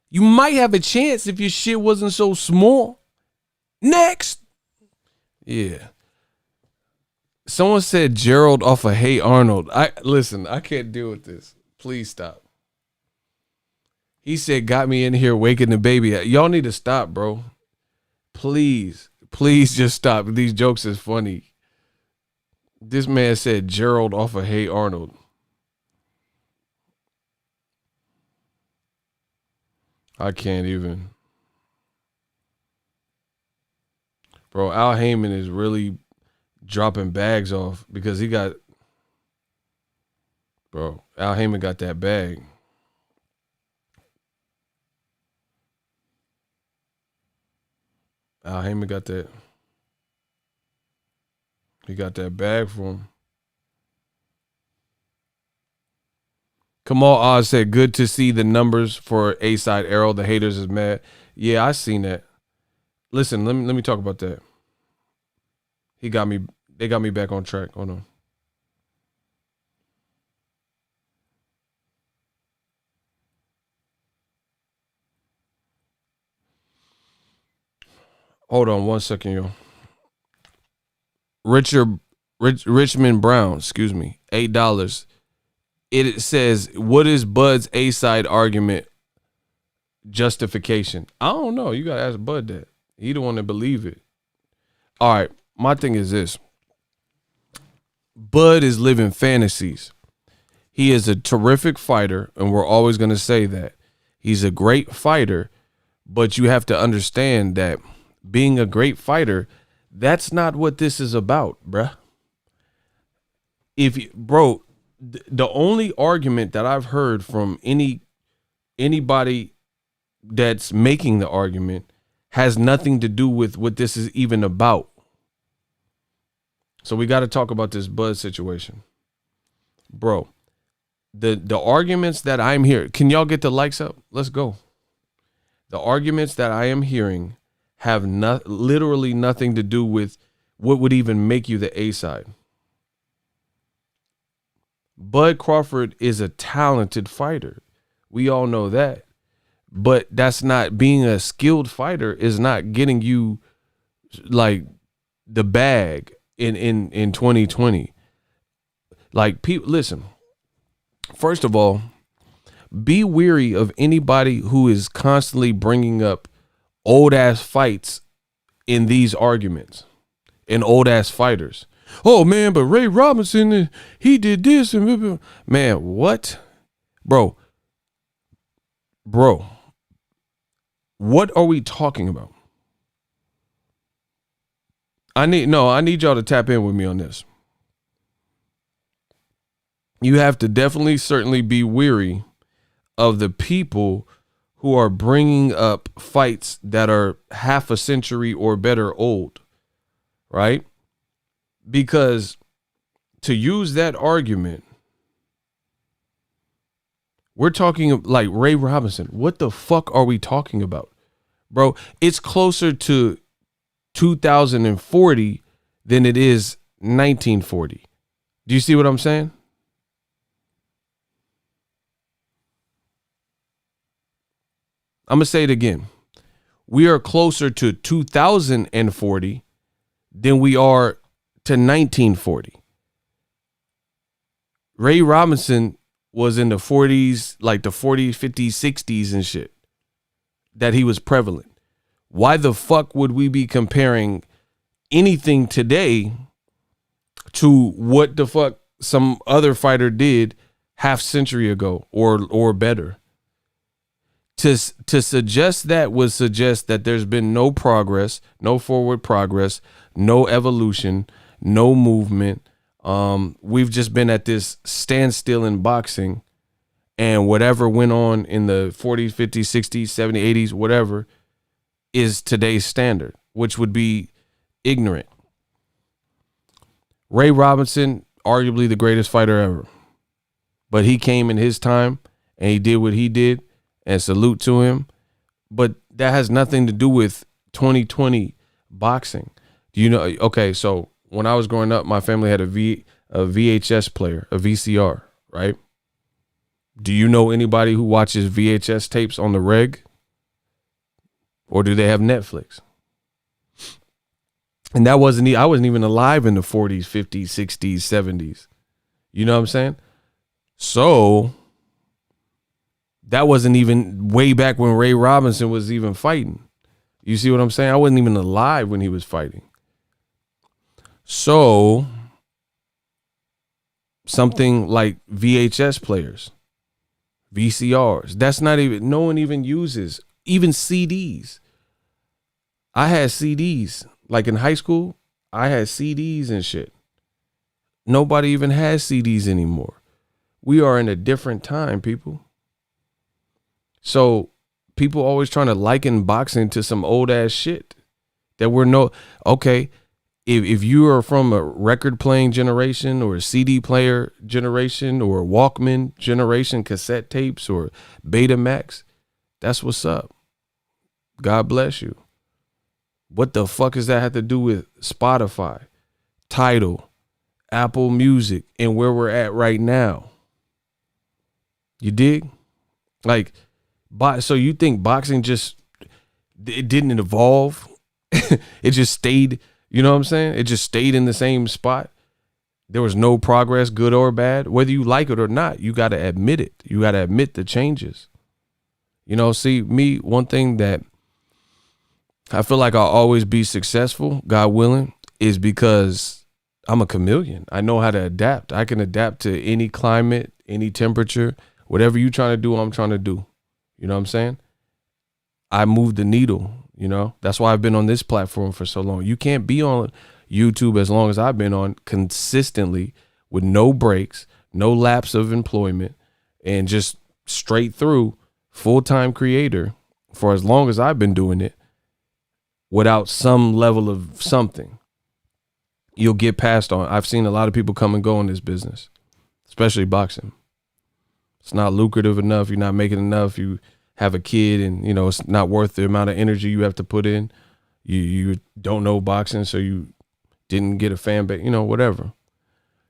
Speaker 1: You might have a chance if your shit wasn't so small. Next. Yeah. Someone said Gerald off of Hey Arnold. Listen, I can't deal with this. Please stop. He said, got me in here waking the baby. Y'all need to stop, bro. Please just stop. These jokes is funny. This man said Gerald off of Hey Arnold. I can't even. Bro, Al Heyman is really dropping bags off because he got, bro, Al Heyman got that bag. Al Heyman got that. He got that bag for him. Kamal Oz said, good to see the numbers for A-Side Arrow. The haters is mad. Yeah, I seen that. Listen, let me talk about that. They got me back on track. Hold on. Hold on 1 second, yo. Richmond Brown, excuse me, $8. It says, what is Bud's A-side argument justification? I don't know. You gotta ask Bud that. He the one that believe it. All right, my thing is this. Bud is living fantasies. He is a terrific fighter, and we're always gonna say that. He's a great fighter, but you have to understand that being a great fighter, that's not what this is about, bruh. Bro, the only argument that I've heard from anybody that's making the argument has nothing to do with what this is even about. So we got to talk about this Bud situation. Bro, the arguments that I'm hearing, can y'all get the likes up? Let's go. The arguments that I am hearing have literally nothing to do with what would even make you the A-side. Bud Crawford is a talented fighter. We all know that. But that's not, being a skilled fighter is not getting you like the bag in 2020. Like, people, listen, first of all, be weary of anybody who is constantly bringing up old ass fights in these arguments and old ass fighters. Oh man, but Ray Robinson, he did this and man, what? Bro, what are we talking about? I need y'all to tap in with me on this. You have to definitely, certainly be weary of the people who are bringing up fights that are half a century or better old, right? Because to use that argument, we're talking like Ray Robinson. What the fuck are we talking about? Bro, it's closer to 2040 than it is 1940. Do you see what I'm saying? I'm going to say it again. We are closer to 2040 than we are to 1940. Ray Robinson was in the 40s, like the 40s, 50s, 60s and shit, that he was prevalent. Why the fuck would we be comparing anything today to what the fuck some other fighter did half century ago or better? To suggest that would suggest that there's been no progress, no forward progress, no evolution, no movement. We've just been at this standstill in boxing, and whatever went on in the 40s, 50s, 60s, 70s, 80s, whatever, is today's standard, which would be ignorant. Ray Robinson, arguably the greatest fighter ever, but he came in his time and he did what he did, and salute to him. But that has nothing to do with 2020 boxing. Do you know? Okay, so when I was growing up, my family had a VHS player, a VCR, right? Do you know anybody who watches VHS tapes on the reg? Or do they have Netflix? And I wasn't even alive in the 40s, 50s, 60s, 70s. You know what I'm saying? So that wasn't even way back when Ray Robinson was even fighting. You see what I'm saying? I wasn't even alive when he was fighting. So something like VHS players, VCRs, that's not even, no one even uses, even CDs. I had CDs, like in high school, I had CDs and shit. Nobody even has CDs anymore. We are in a different time, people. So people always trying to liken boxing to some old ass shit that okay. If you are from a record playing generation or a CD player generation or a Walkman generation, cassette tapes or Betamax, that's what's up. God bless you. What the fuck does that have to do with Spotify, Tidal, Apple Music, and where we're at right now? You dig? Like, so you think boxing it didn't evolve? It just stayed, you know what I'm saying? It just stayed in the same spot. There was no progress, good or bad. Whether you like it or not, you got to admit it. You got to admit the changes. You know, see, me, one thing that I feel like I'll always be successful, God willing, is because I'm a chameleon. I know how to adapt. I can adapt to any climate, any temperature, whatever you're trying to do, I'm trying to do. You know what I'm saying? I move the needle, you know? That's why I've been on this platform for so long. You can't be on YouTube as long as I've been on consistently with no breaks, no lapse of employment, and just straight through full-time creator for as long as I've been doing it without some level of something. You'll get passed on. I've seen a lot of people come and go in this business, especially boxing. It's not lucrative enough. You're not making enough. You have a kid and, you know, it's not worth the amount of energy you have to put in. You don't know boxing, so you didn't get a fan base, you know, whatever.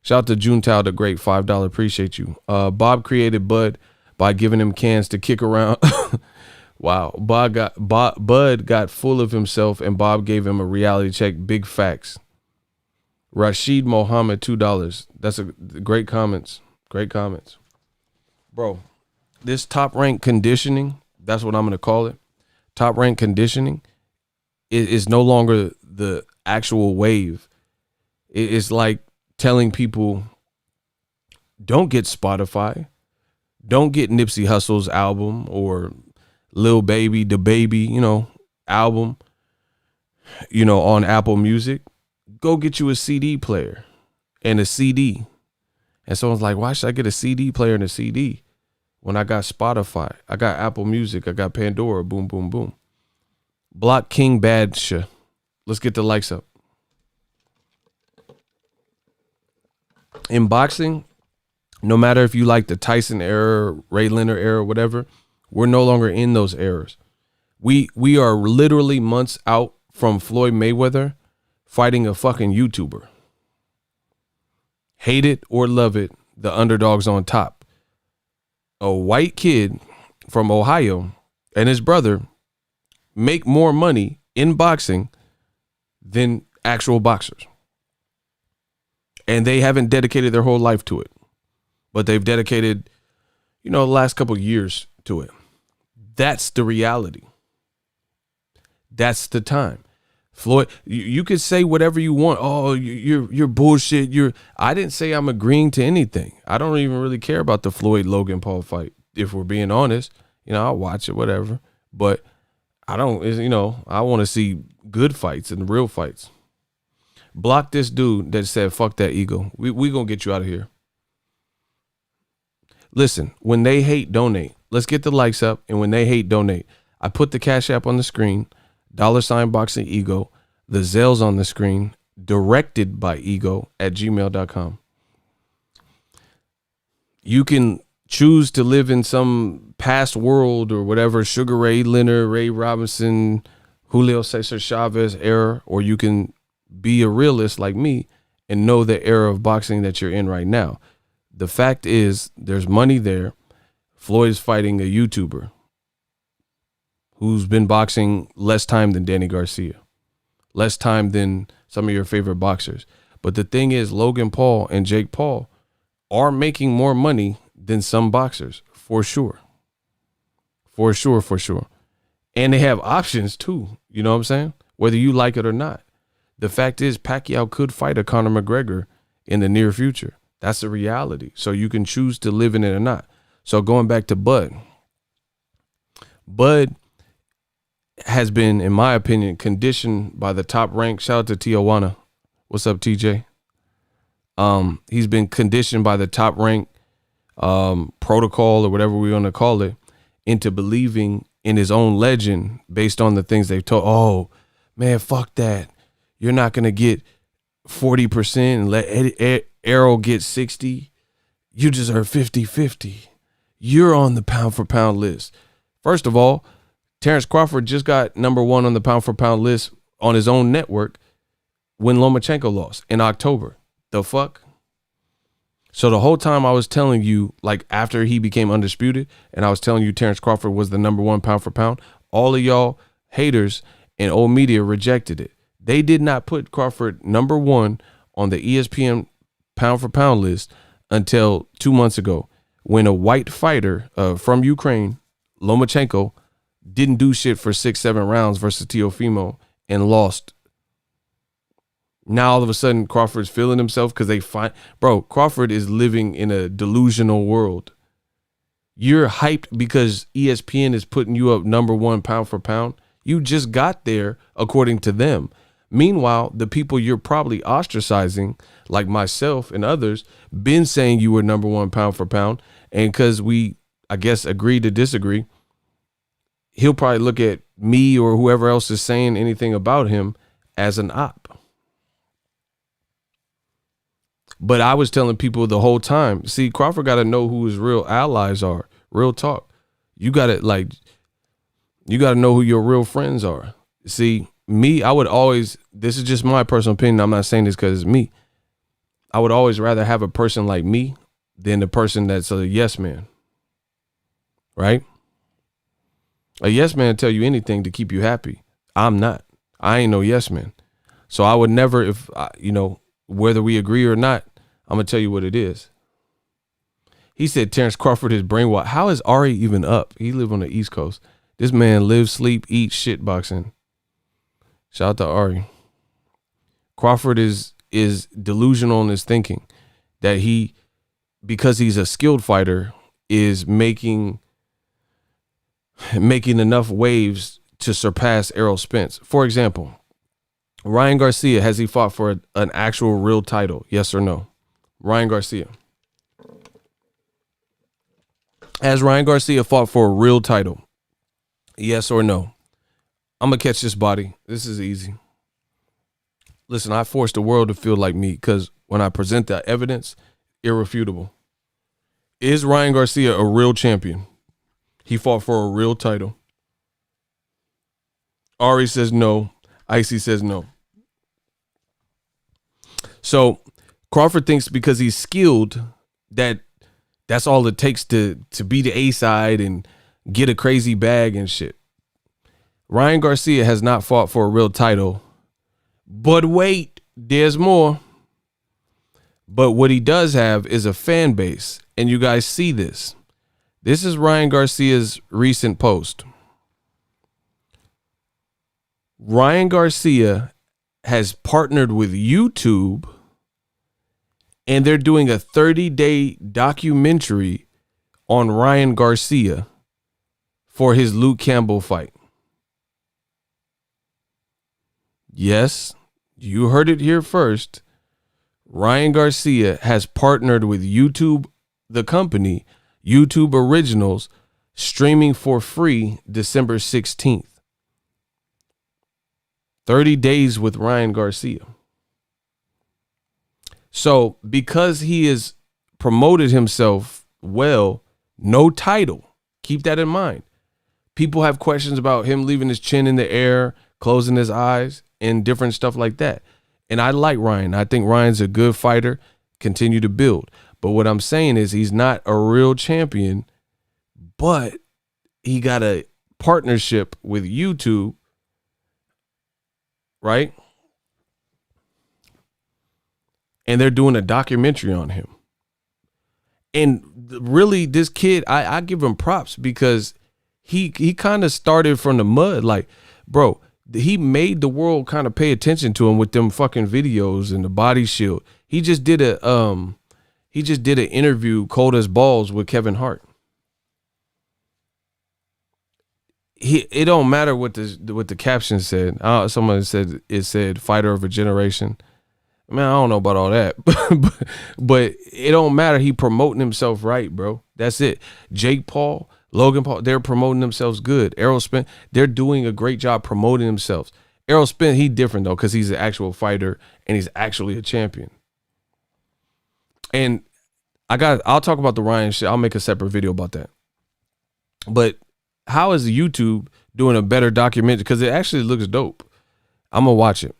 Speaker 1: Shout out to Juntao the Great, $5. Appreciate you. Bob created Bud by giving him cans to kick around. Wow. Bud got full of himself and Bob gave him a reality check. Big facts. Rashid Mohammed, $2. That's a great comments. Great comments. Bro, this top rank conditioning, that's what I'm going to call it. Top rank conditioning is no longer the actual wave. It's like telling people, don't get Spotify. Don't get Nipsey Hussle's album or Lil Baby, the Baby, you know, album, you know, on Apple Music. Go get you a CD player and a CD. And someone's like, why should I get a CD player and a CD when I got Spotify? I got Apple Music. I got Pandora. Boom, boom, boom. Block King Badsha. Let's get the likes up. In boxing, no matter if you like the Tyson era, Ray Leonard era, whatever, we're no longer in those eras. We are literally months out from Floyd Mayweather fighting a fucking YouTuber. Hate it or love it, the underdog's on top. A white kid from Ohio and his brother make more money in boxing than actual boxers. And they haven't dedicated their whole life to it. But they've dedicated, the last couple of years to it. That's the reality. That's the time. Floyd, you could say whatever you want. Oh, you're bullshit. I didn't say I'm agreeing to anything. I don't even really care about the Floyd Logan Paul fight. If we're being honest, I'll watch it, whatever. But I don't, I want to see good fights and real fights. Block this dude that said, fuck that ego. We going to get you out of here. Listen, when they hate, donate. Let's get the likes up. And when they hate, donate. I put the Cash App on the screen. $ boxing ego. The Zell's on the screen. Directed by ego at gmail.com. You can choose to live in some past world or whatever, Sugar Ray Leonard, Ray Robinson, Julio Cesar Chavez era, or you can be a realist like me and know the era of boxing that you're in right now. The fact is, there's money there. Floyd is fighting a YouTuber who's been boxing less time than Danny Garcia, less time than some of your favorite boxers. But the thing is, Logan Paul and Jake Paul are making more money than some boxers, for sure. For sure. And they have options too. You know what I'm saying? Whether you like it or not. The fact is, Pacquiao could fight a Conor McGregor in the near future. That's a reality. So you can choose to live in it or not. So going back to Bud has been, in my opinion, conditioned by the top rank. Shout out to Tijuana. What's up, TJ? He's been conditioned by the top rank protocol or whatever we want to call it into believing in his own legend based on the things they've told. Oh, man, fuck that. You're not going to get 40% and let Errol get 60. You deserve 50-50. You're on the pound for pound list. First of all, Terrence Crawford just got #1 on the pound for pound list on his own network when Lomachenko lost in October. The fuck? So the whole time I was telling you, like after he became undisputed, and I was telling you Terrence Crawford was the #1 pound for pound, all of y'all haters and old media rejected it. They did not put Crawford #1 on the ESPN pound for pound list until 2 months ago when a white fighter from Ukraine, Lomachenko, didn't do shit for 6-7 rounds versus Teofimo and lost. Now all of a sudden Crawford's feeling himself because they find, bro, Crawford is living in a delusional world. You're hyped because ESPN is putting you up #1 pound for pound. You just got there according to them. Meanwhile, the people you're probably ostracizing, like myself and others, been saying you were #1 pound for pound. And because we, I guess, agree to disagree, he'll probably look at me or whoever else is saying anything about him as an op. But I was telling people the whole time, see, Crawford got to know who his real allies are. Real talk. You got to know who your real friends are. See, me, I would always, this is just my personal opinion. I'm not saying this because it's me. I would always rather have a person like me than the person that's a yes man. Right? A yes man tell you anything to keep you happy. I'm not. I ain't no yes man. So I would never, if whether we agree or not, I'm gonna tell you what it is. He said Terrence Crawford is brainwashed. How is Ari even up? He live on the East Coast. This man lives, sleep, eat shit boxing. Shout out to Ari. Crawford is delusional in his thinking that he, because he's a skilled fighter, is making enough waves to surpass Errol Spence. For example, Ryan Garcia, has he fought for an actual real title? Yes or no? Ryan Garcia. Has Ryan Garcia fought for a real title? Yes or no? I'm going to catch this body. This is easy. Listen, I force the world to feel like me because when I present the evidence, irrefutable. Is Ryan Garcia a real champion? He fought for a real title. Ari says no. Icy says no. So Crawford thinks because he's skilled that's all it takes to be the A side and get a crazy bag and shit. Ryan Garcia has not fought for a real title. But wait, there's more. But what he does have is a fan base. And you guys see this. This is Ryan Garcia's recent post. Ryan Garcia has partnered with YouTube, and they're doing a 30-day documentary on Ryan Garcia for his Luke Campbell fight. Yes, you heard it here first. Ryan Garcia has partnered with YouTube, the company, YouTube Originals, streaming for free December 16th. 30 days with Ryan Garcia. So because he has promoted himself well, no title. Keep that in mind. People have questions about him leaving his chin in the air, closing his eyes, and different stuff like that. And I like Ryan. I think Ryan's a good fighter. Continue to build. But what I'm saying is he's not a real champion, but he got a partnership with YouTube, right? And they're doing a documentary on him. And really, this kid, I give him props because he kind of started from the mud. Like, bro, he made the world kind of pay attention to him with them fucking videos and the body shield. He just did an interview cold as balls with Kevin Hart. It don't matter what the caption said. Someone said it said fighter of a generation. Man, I don't know about all that, but it don't matter. He promoting himself right, bro. That's it. Jake Paul, Logan Paul, they're promoting themselves good. Errol Spence, they're doing a great job promoting themselves. Errol Spence, he different though, because he's an actual fighter and he's actually a champion. And I'll talk about the Ryan shit. I'll make a separate video about that. But how is YouTube doing a better documentary? Because it actually looks dope. I'm gonna watch it.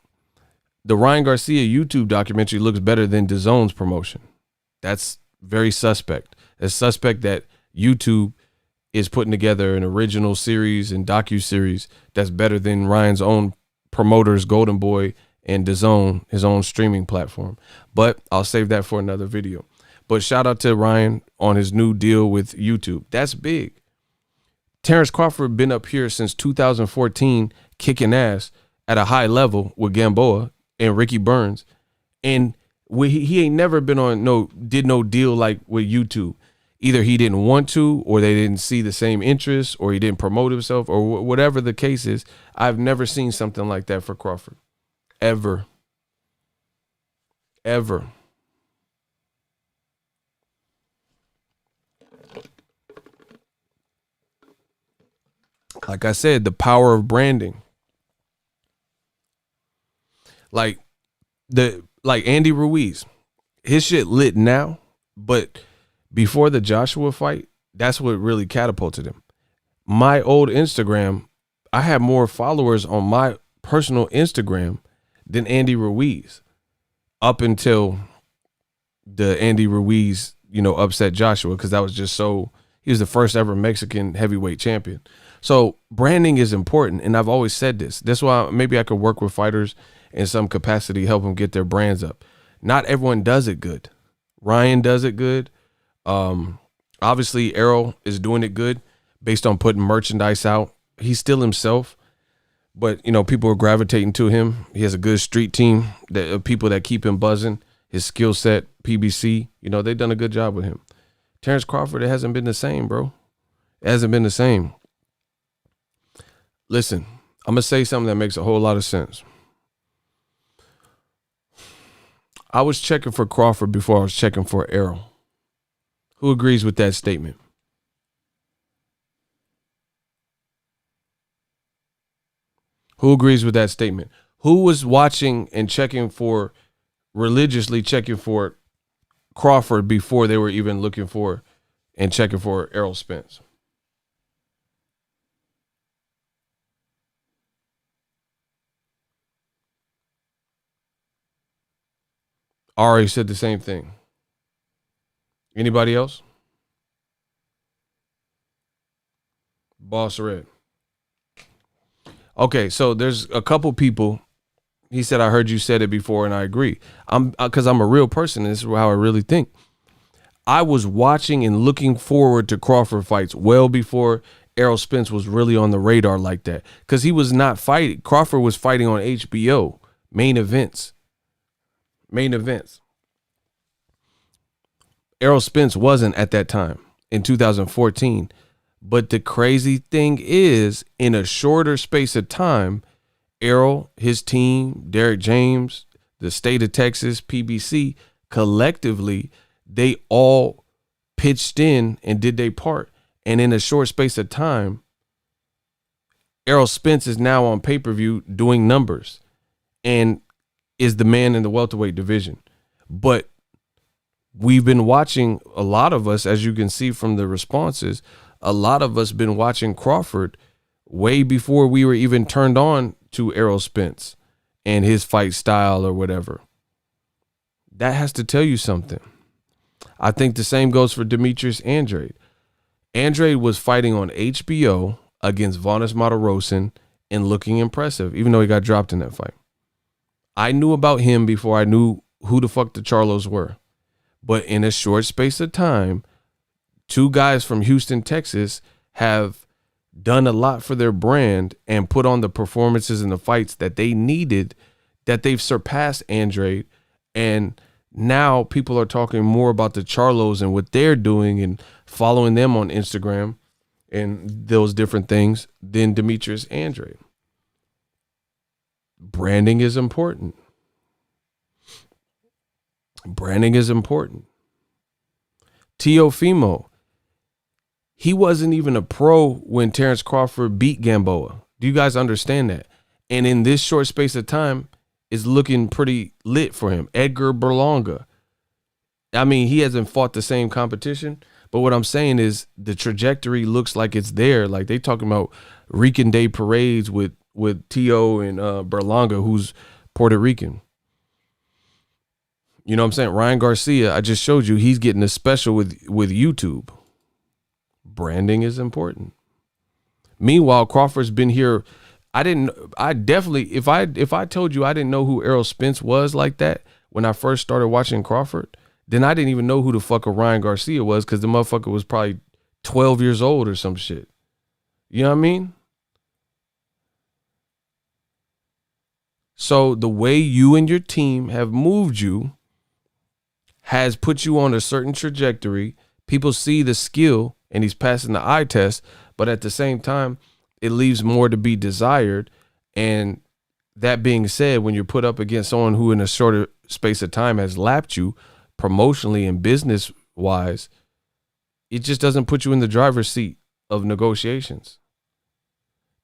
Speaker 1: The Ryan Garcia YouTube documentary looks better than DAZN's promotion. That's very suspect. It's suspect that YouTube is putting together an original series and docu-series that's better than Ryan's own promoters, Golden Boy and DAZN, his own streaming platform. But I'll save that for another video. But shout out to Ryan on his new deal with YouTube. That's big. Terrence Crawford been up here since 2014 kicking ass at a high level with Gamboa and Ricky Burns, and he ain't never been on no deal like with YouTube. Either he didn't want to, or they didn't see the same interest, or he didn't promote himself, or whatever the case is. I've never seen something like that for Crawford, ever. Like I said, the power of branding. Like Andy Ruiz, his shit lit now, but before the Joshua fight, that's what really catapulted him. My old Instagram, I had more followers on my personal Instagram than Andy Ruiz up until the Andy Ruiz, upset Joshua, because that was just he was the first ever Mexican heavyweight champion. So branding is important, and I've always said this. That's why maybe I could work with fighters in some capacity, help them get their brands up. Not everyone does it good. Ryan does it good. Obviously, Errol is doing it good based on putting merchandise out. He's still himself, but people are gravitating to him. He has a good street team of people that keep him buzzing. His skill set, PBC, they've done a good job with him. Terrence Crawford, it hasn't been the same, bro. It hasn't been the same. Listen, I'm gonna say something that makes a whole lot of sense. I was checking for Crawford before I was checking for Errol. Who agrees with that statement? Who agrees with that statement? Who was watching and religiously checking for Crawford before they were even looking for and checking for Errol Spence? Ari said the same thing. Anybody else? Boss Red. Okay, so there's a couple people. He said, I heard you said it before, and I agree. Because I'm a real person, and this is how I really think. I was watching and looking forward to Crawford fights well before Errol Spence was really on the radar like that. Because he was not fighting. Crawford was fighting on HBO. Main events. Errol Spence wasn't at that time in 2014. But the crazy thing is, in a shorter space of time, Errol, his team, Derek James, the state of Texas, PBC, collectively, they all pitched in and did their part. And in a short space of time, Errol Spence is now on pay-per-view doing numbers and is the man in the welterweight division. But we've been watching, a lot of us, as you can see from the responses, a lot of us been watching Crawford way before we were even turned on to Errol Spence and his fight style or whatever. That has to tell you something. I think the same goes for Demetrius Andrade. Andrade was fighting on HBO against Vanes Martirosyan and looking impressive, even though he got dropped in that fight. I knew about him before I knew who the fuck the Charlos were. But in a short space of time, two guys from Houston, Texas have done a lot for their brand and put on the performances and the fights that they needed, that they've surpassed Andrade. And now people are talking more about the Charlos and what they're doing and following them on Instagram and those different things than Demetrius Andrade. Branding is important. Branding is important. Teofimo, he wasn't even a pro when Terrence Crawford beat Gamboa. Do you guys understand that? And in this short space of time, it's looking pretty lit for him. Edgar Berlanga. I mean, he hasn't fought the same competition, but what I'm saying is the trajectory looks like it's there. Like they talking about Rican Day parades with Tio and Berlanga, who's Puerto Rican. You know what I'm saying? Ryan Garcia, I just showed you, he's getting a special with YouTube. Branding is important. Meanwhile, Crawford's been here. If I told you I didn't know who Errol Spence was like that when I first started watching Crawford, then I didn't even know who the fuck Ryan Garcia was, because the motherfucker was probably 12 years old or some shit. You know what I mean? So the way you and your team have moved you has put you on a certain trajectory. People see the skill and he's passing the eye test, but at the same time, it leaves more to be desired. And that being said, when you're put up against someone who in a shorter space of time has lapped you promotionally and business wise, it just doesn't put you in the driver's seat of negotiations.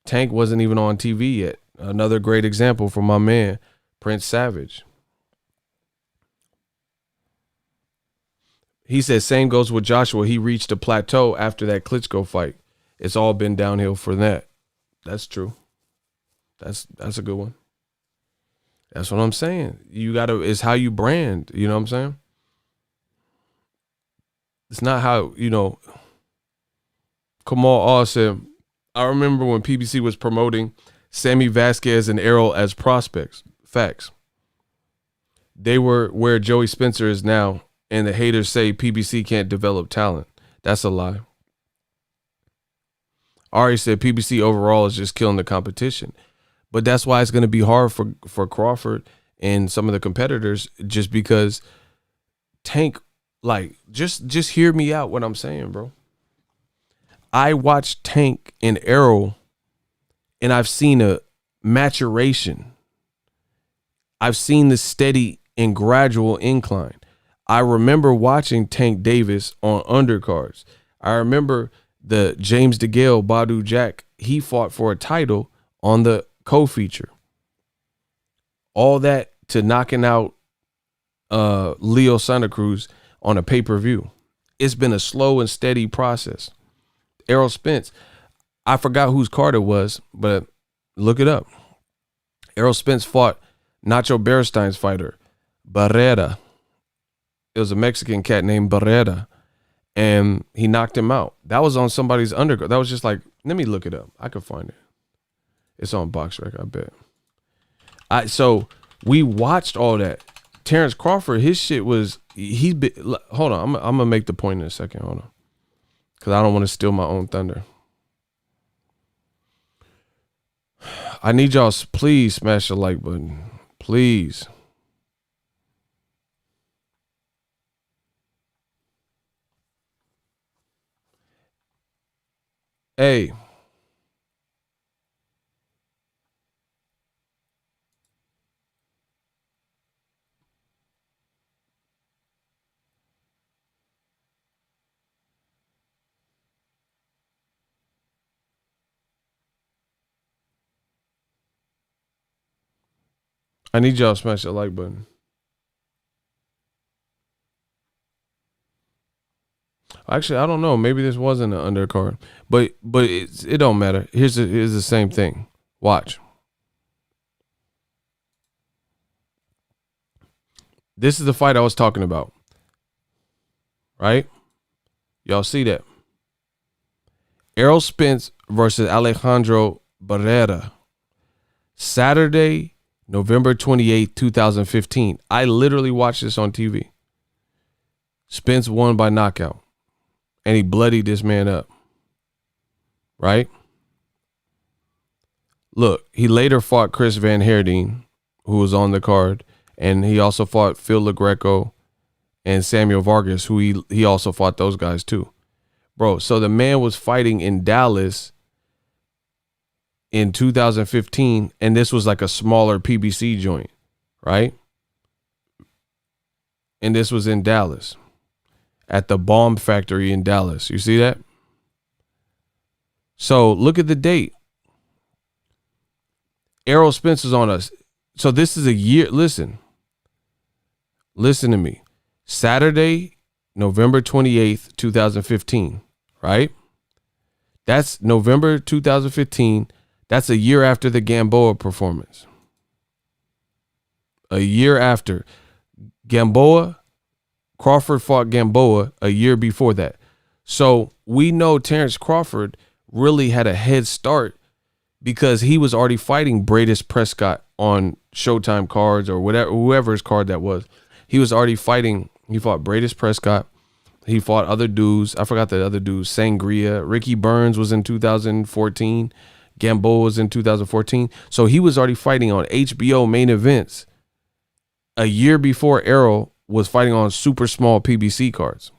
Speaker 1: Tank wasn't even on TV yet. Another great example from my man, Prince Savage. He said, same goes with Joshua. He reached a plateau after that Klitschko fight. It's all been downhill for that. That's true. That's a good one. That's what I'm saying. It's how you brand. You know what I'm saying? It's not how, Kamal All said, I remember when PBC was promoting Sammy Vasquez and Errol as prospects. Facts. They were where Joey Spencer is now. And the haters say PBC can't develop talent. That's a lie. Ari said PBC overall is just killing the competition. But that's why it's going to be hard for Crawford and some of the competitors, just because Tank, just hear me out what I'm saying, bro. I watched Tank and Errol, and I've seen a maturation. I've seen the steady and gradual incline. I remember watching Tank Davis on undercards. I remember the James DeGale Badu Jack. He fought for a title on the co-feature. All that to knocking out Leo Santa Cruz on a pay-per-view. It's been a slow and steady process. Errol Spence, I forgot whose card it was, but look it up. Errol Spence fought Nacho Berisstein's fighter, Barrera. It was a Mexican cat named Barrera, and he knocked him out. That was on somebody's undercard. That was just like, let me look it up. I could find it. It's on BoxRec, I bet. So we watched all that. Terrence Crawford, his shit was, hold on, I'm gonna make the point in a second. Hold on, because I don't want to steal my own thunder. I need y'all, please smash the like button, please. Hey. I need y'all to smash the like button. Actually, I don't know. Maybe this wasn't an undercard, but it don't matter. Here's the same thing. Watch. This is the fight I was talking about, right? Y'all see that? Errol Spence versus Alejandro Barrera. Saturday, November 28th, 2015. I literally watched this on TV. Spence won by knockout. And he bloodied this man up. Right? Look, he later fought Chris Van Herdeen, who was on the card. And he also fought Phil LaGreco and Samuel Vargas, who he also fought those guys too. Bro, so the man was fighting in Dallas in 2015, and this was like a smaller PBC joint, right? And this was in Dallas at the Bomb Factory in Dallas. You see that? So look at the date. Errol Spence is on us. So this is a year. Listen to me. Saturday, November 28th, 2015, right? That's November 2015. That's a year after the Gamboa performance. A year after. Crawford fought Gamboa a year before that. So we know Terrence Crawford really had a head start because he was already fighting Bradis Prescott on Showtime cards or whatever, whoever's card that was. He was already fighting. He fought Bradis Prescott. He fought other dudes. I forgot the other dudes. Sangria. Ricky Burns was in 2014. Gamboa was in 2014. So he was already fighting on HBO main events a year before Errol was fighting on super small PBC cards.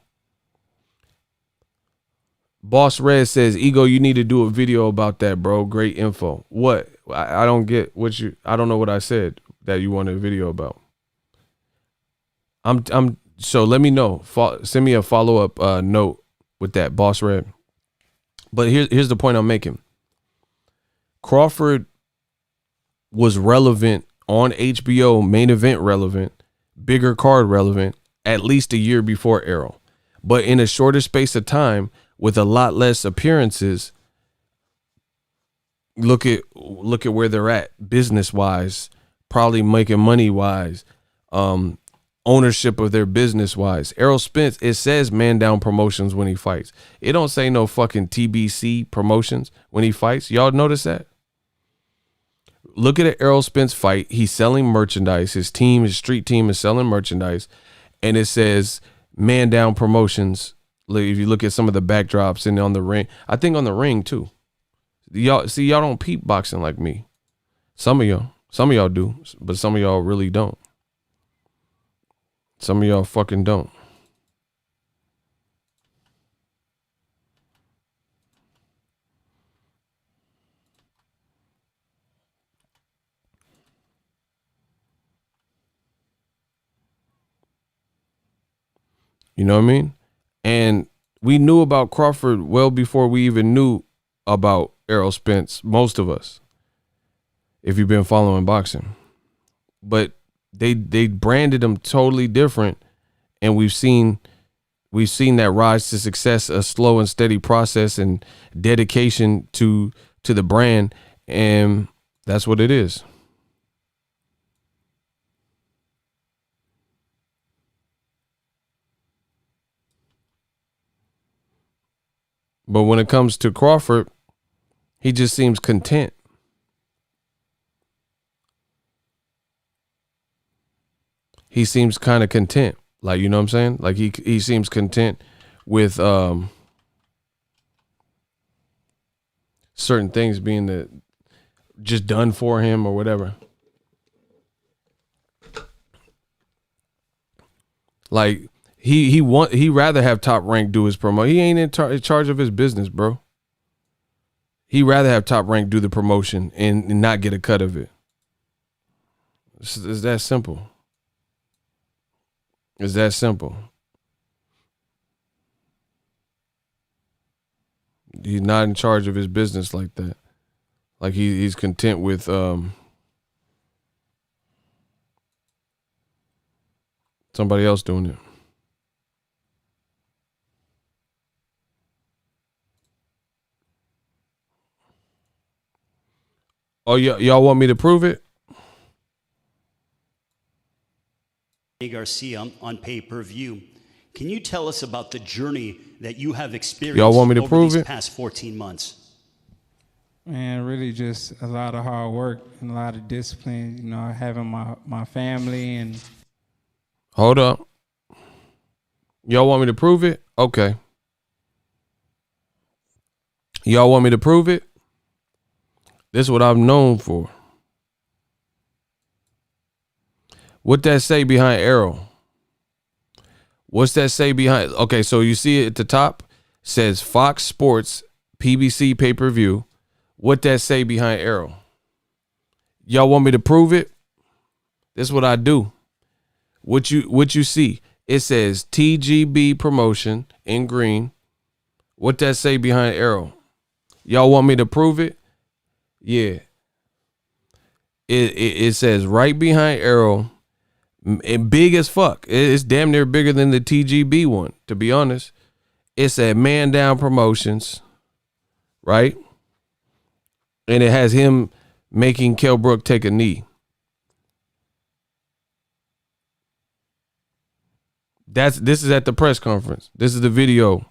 Speaker 1: Boss Red says, Ego, you need to do a video about that, bro. Great info. What? I don't get what I don't know what I said that you wanted a video about. So let me know. Send me a follow-up note with that, Boss Red. But here's the point I'm making. Crawford was relevant on HBO, main event relevant, bigger card relevant, at least a year before Errol. But in a shorter space of time, with a lot less appearances, look at where they're at business-wise, probably making money-wise, ownership of their business-wise. Errol Spence, it says Man Down Promotions when he fights. It don't say no fucking TBC Promotions when he fights. Y'all notice that? Look at an Errol Spence fight. He's selling merchandise. His street team is selling merchandise. And it says Man Down Promotions. If you look at some of the backdrops and on the ring, I think on the ring too. Y'all don't peep boxing like me. Some of y'all do, but some of y'all really don't. Some of y'all fucking don't. You know what I mean? And we knew about Crawford well before we even knew about Errol Spence, most of us, if you've been following boxing. But they branded him totally different, and we've seen that rise to success, a slow and steady process and dedication to the brand, and that's what it is. But when it comes to Crawford, he just seems content. He seems kind of content. Like, you know what I'm saying? Like he seems content with certain things being just done for him or whatever. Like he rather have Top Rank do his promo. He ain't in charge of his business, bro. He rather have Top Rank do the promotion and not get a cut of it. It's that simple. It's that simple. He's not in charge of his business like that. Like he's content with somebody else doing it. Oh, y'all want me to prove it?
Speaker 2: Garcia on pay-per-view. Can you tell us about the journey that you have experienced
Speaker 1: y'all want me to
Speaker 2: over
Speaker 1: prove
Speaker 2: these
Speaker 1: it?
Speaker 2: past 14 months?
Speaker 3: Man, really just a lot of hard work and a lot of discipline, you know, having my family and...
Speaker 1: Hold up. Y'all want me to prove it? Okay. Y'all want me to prove it? This is what I'm known for. What that say behind Arrow? What's that say behind? Okay, so you see it at the top, says Fox Sports PBC pay-per-view. What that say behind Arrow? Y'all want me to prove it? This is what I do. What you see? It says TGB promotion in green. What that say behind Arrow? Y'all want me to prove it? Yeah. It says right behind Arrow, and big as fuck. It's damn near bigger than the TGB one, to be honest. It said Man Down Promotions, right? And it has him making Kell Brook take a knee. This is at the press conference. This is the video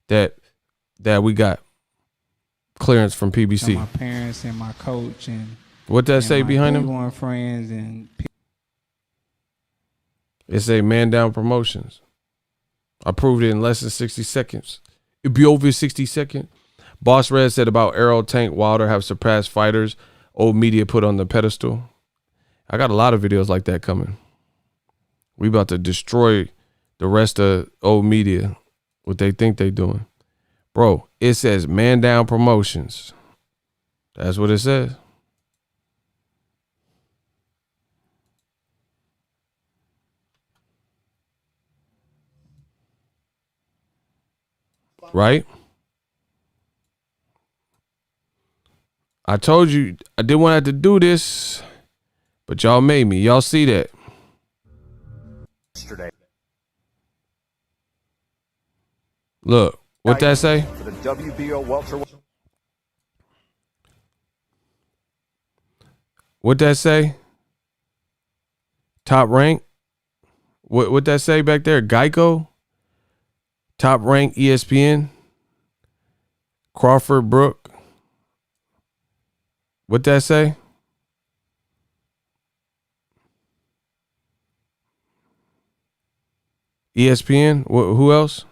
Speaker 1: that we got clearance from PBC.
Speaker 3: My parents and my coach and
Speaker 1: what that say behind him?
Speaker 3: One friends and
Speaker 1: it say Man Down Promotions. I proved it in less than 60 seconds. It'd be over 60 seconds. Boss Red said about Arrow, Tank, Wilder have surpassed fighters old media put on the pedestal. I got a lot of videos like that coming. We about to destroy the rest of old media, what they think they doing. Bro, it says Man Down Promotions. That's what it says. Right? I told you I didn't want to have to do this, but y'all made me. Y'all see that?
Speaker 4: Yesterday.
Speaker 1: Look, what that say?
Speaker 4: For the WBO welterweight.
Speaker 1: What that say? Top Rank? What that say back there? Geico? Top Rank ESPN? Crawford Brook? What that say? ESPN? Who else?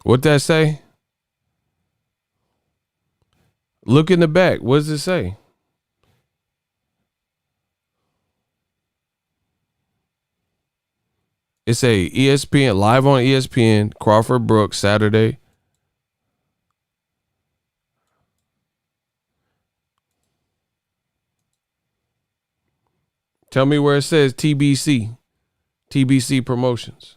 Speaker 1: What that say? Look in the back. What does it say? It say ESPN, live on ESPN, Crawford Brook, Saturday. Tell me where it says TBC Promotions.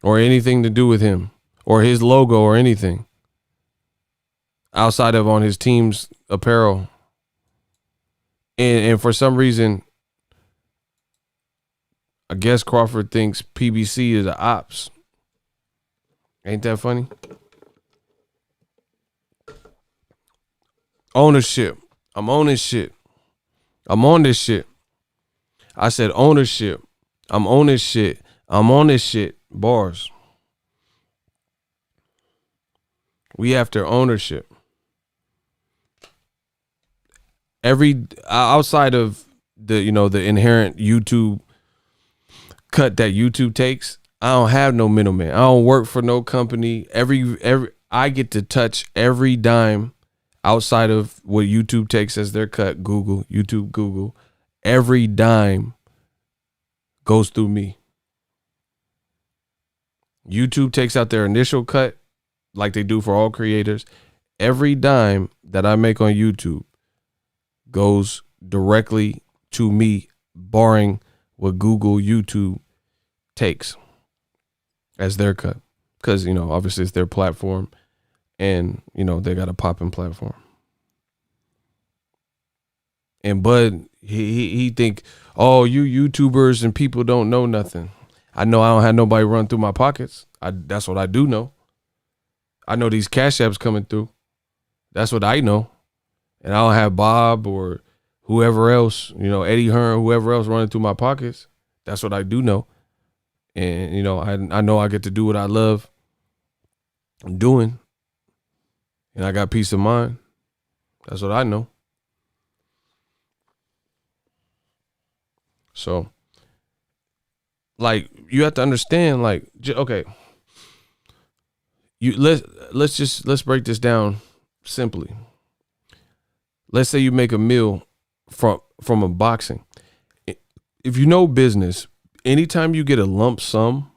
Speaker 1: Or anything to do with him. Or his logo or anything. Outside of on his team's apparel. And for some reason, I guess Crawford thinks PBC is the ops. Ain't that funny? Ownership. I'm on this shit. I'm on this shit. I said ownership. I'm on this shit. I'm on this shit. Bars. We after ownership. Every outside of the the inherent YouTube cut that YouTube takes, I don't have no middleman. I don't work for no company. Every I get to touch every dime outside of what YouTube takes as their cut. YouTube, every dime goes through me. YouTube takes out their initial cut like they do for all creators. Every dime that I make on YouTube goes directly to me, barring what YouTube takes as their cut. Because, obviously it's their platform and, they got a popping platform. And Bud, he think, oh, you YouTubers and people don't know nothing. I know I don't have nobody run through my pockets. That's what I do know. I know these cash apps coming through. That's what I know. And I don't have Bob or whoever else, Eddie Hearn, whoever else running through my pockets. That's what I do know. And, I know I get to do what I love doing. And I got peace of mind. That's what I know. So, like, you have to understand, like, okay, let's break this down simply. Let's say you make a meal from a boxing. If you know business, anytime you get a lump sum,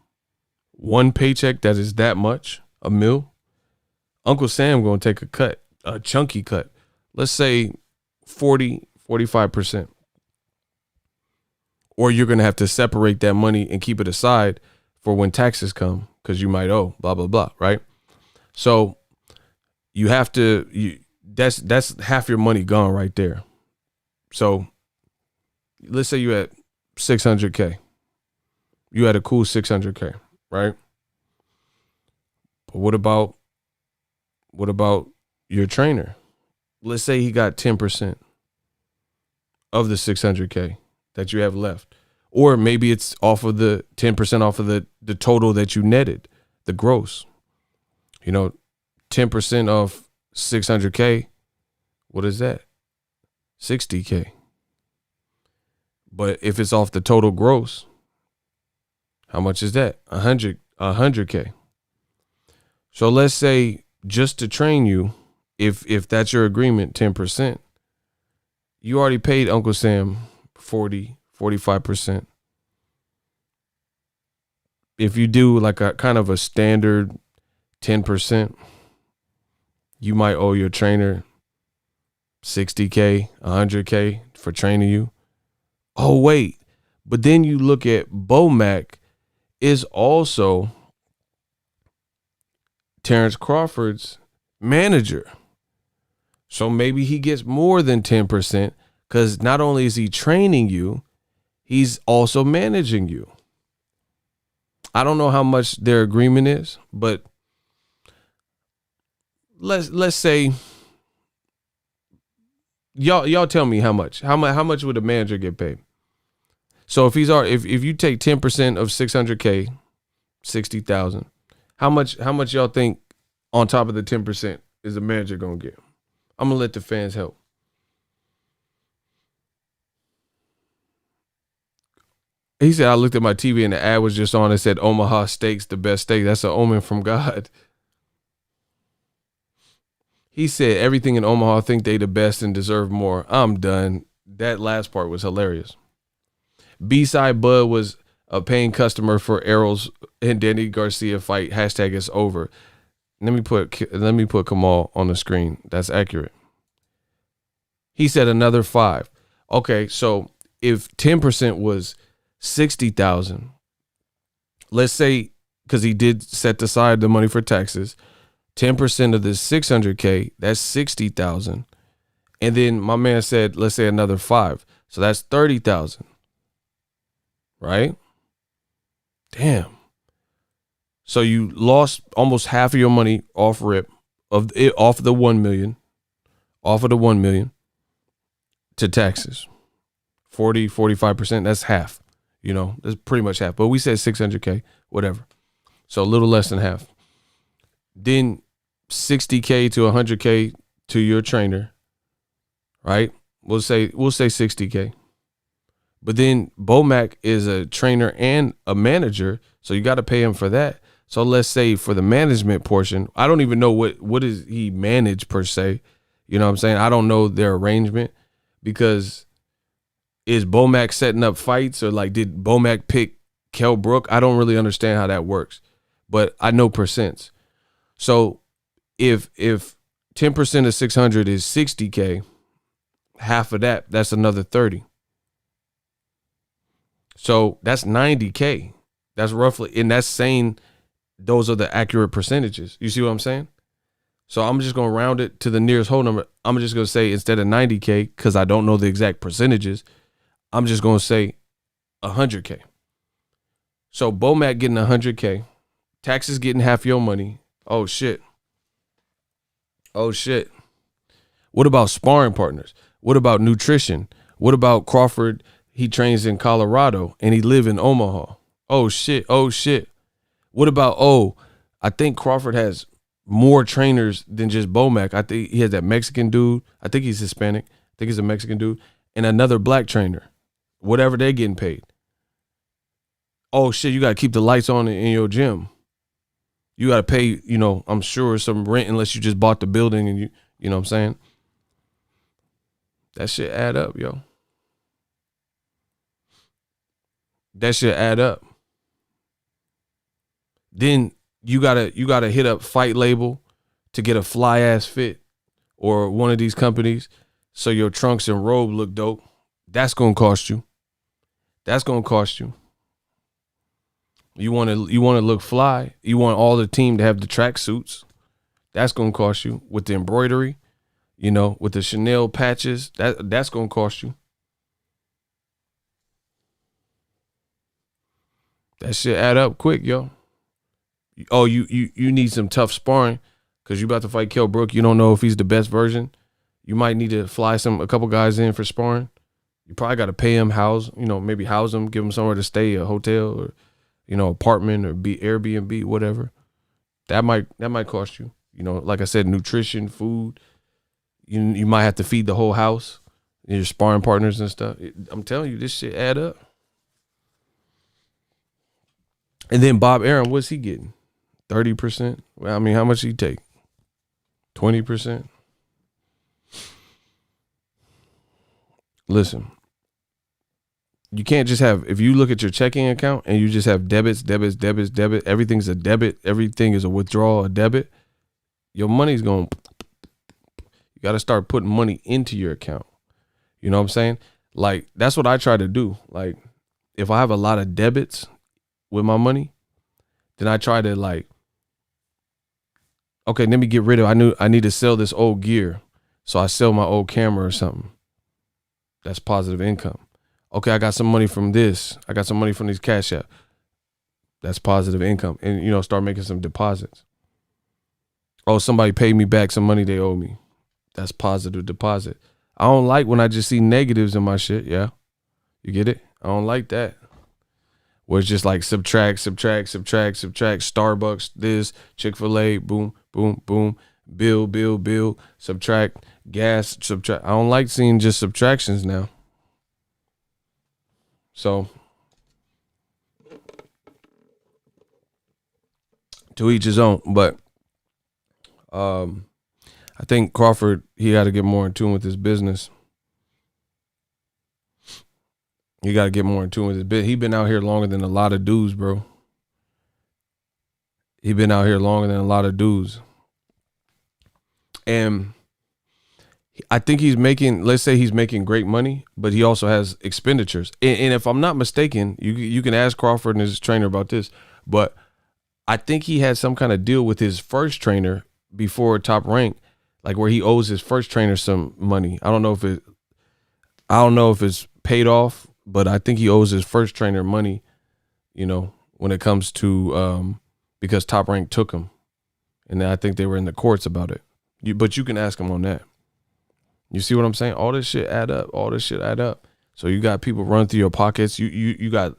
Speaker 1: one paycheck that is that much, a meal, Uncle Sam gonna take a cut, a chunky cut. Let's say 45%. Or you're going to have to separate that money and keep it aside for when taxes come because you might owe, blah, blah, blah, right? So you have to, that's half your money gone right there. So let's say you had $600K. You had a cool $600K, right? But what about your trainer? Let's say he got 10% of the $600K that you have left. Or maybe it's off of the 10% off of the total that you netted, the gross. 10% off $600K, what is that? $60K. But if it's off the total gross, how much is that? $100K. So let's say just to train you, if that's your agreement, 10%, you already paid Uncle Sam 45%. If you do like a kind of a standard 10%, you might owe your trainer $60K, $100K for training you. Oh, wait. But then you look at Bomac is also Terrence Crawford's manager. So maybe he gets more than 10%. Because not only is he training you, he's also managing you. I don't know how much their agreement is, but let's say y'all tell me how much. How much would a manager get paid? So if if you take 10% of $600K, $60,000, how much y'all think on top of the 10% is the manager gonna get? I'm gonna let the fans help. He said, I looked at my TV and the ad was just on and said, Omaha Steaks, the best steak. That's an omen from God. He said, everything in Omaha think they the best and deserve more. I'm done. That last part was hilarious. B-side Bud was a paying customer for Errol's and Danny Garcia fight. Hashtag it's over. Let me put Kamal on the screen. That's accurate. He said another 5. Okay, so if 10% was 60,000, let's say, because he did set aside the money for taxes, 10% of the 600K, that's 60,000. And then my man said, let's say another 5. So that's 30,000. Right? Damn. So you lost almost half of your money off rip off the 1 million, off of the 1 million to taxes. 45%, that's half. That's pretty much half. But we said 600K, whatever. So a little less than half. Then 60K to 100K to your trainer, right? We'll say 60K. But then Bomac is a trainer and a manager, so you got to pay him for that. So let's say for the management portion, I don't even know what is he manage per se. You know what I'm saying? I don't know their arrangement, because is Bomac setting up fights, or like did Bomac pick Kell Brook? I don't really understand how that works, but I know percents. So if 10% of 600 is 60K, half of that's another 30. So that's 90K. That's roughly, and that's saying those are the accurate percentages. You see what I'm saying? So I'm just going to round it to the nearest whole number. I'm just going to say, instead of 90K, because I don't know the exact percentages, I'm just going to say 100K. So Bomac getting 100K, taxes getting half your money. Oh, shit. What about sparring partners? What about nutrition? What about Crawford? He trains in Colorado and he live in Omaha. Oh, shit. What about, I think Crawford has more trainers than just Bomac. I think he has that Mexican dude. I think he's Hispanic. I think he's a Mexican dude. And another black trainer. Whatever they're getting paid. Oh, shit, you got to keep the lights on in your gym. You got to pay, I'm sure some rent, unless you just bought the building and you know what I'm saying? That shit add up, yo. That shit add up. Then you gotta hit up Fight Label to get a fly ass fit, or one of these companies, so your trunks and robe look dope. That's gonna cost you. You wanna look fly. You want all the team to have the track suits. That's gonna cost you, with the embroidery, with the Chanel patches. That's gonna cost you. That shit add up quick, yo. Oh, you need some tough sparring, because you about to fight Kell Brook. You don't know if he's the best version. You might need to fly a couple guys in for sparring. You probably got to pay him, maybe house him, give him somewhere to stay, a hotel, or apartment, or Airbnb, whatever. That might cost you. Like I said, nutrition, food. You might have to feed the whole house, your sparring partners and stuff. I'm telling you, this shit add up. And then Bob Arum, what's he getting? 30%? Well, I mean, how much did he take? 20%? Listen, you can't just have, if you look at your checking account and you just have debit, everything's a debit, everything is a withdrawal, a debit, your money's going, you got to start putting money into your account. You know what I'm saying? Like, that's what I try to do. Like, if I have a lot of debits with my money, then I try to, like, okay, let me get rid of, I need to sell this old gear. So I sell my old camera or something. That's positive income. Okay, I got some money from this. I got some money from these Cash App. That's positive income. And, start making some deposits. Oh, somebody paid me back some money they owe me. That's positive deposit. I don't like when I just see negatives in my shit. Yeah. You get it? I don't like that. Where it's just like subtract. Starbucks, this, Chick-fil-A, boom, boom, boom. Bill, subtract, gas, subtract. I don't like seeing just subtractions now. So, to each his own. But I think Crawford, he got to get more in tune with his business. He got to get more in tune with his business. He been out here longer than a lot of dudes, bro. He been out here longer than a lot of dudes. And I think he's making, let's say he's making great money, but he also has expenditures. And if I'm not mistaken, you can ask Crawford and his trainer about this, but I think he had some kind of deal with his first trainer before Top Rank, like where he owes his first trainer some money. I don't know if it's paid off, but I think he owes his first trainer money, when it comes to because Top Rank took him. And I think they were in the courts about it. But you can ask them on that. You see what I'm saying? All this shit add up. All this shit add up. So you got people run through your pockets. You got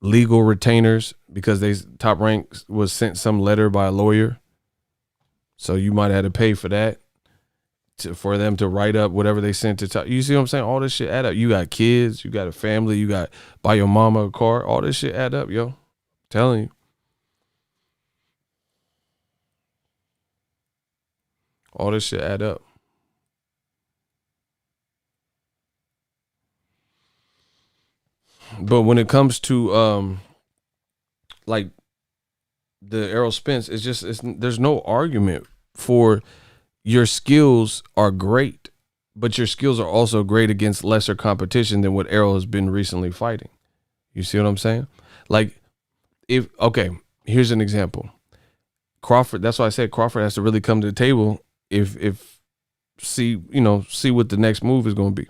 Speaker 1: legal retainers because Top Rank was sent some letter by a lawyer. So you might have to pay for that for them to write up whatever they sent to Top. You see what I'm saying? All this shit add up. You got kids. You got a family. You got buy your mama a car. All this shit add up, yo. I'm telling you. All this shit add up. But when it comes to like the Errol Spence, there's no argument for your skills are great, but your skills are also great against lesser competition than what Errol has been recently fighting. You see what I'm saying? Like here's an example. Crawford, that's why I said Crawford has to really come to the table if see what the next move is going to be.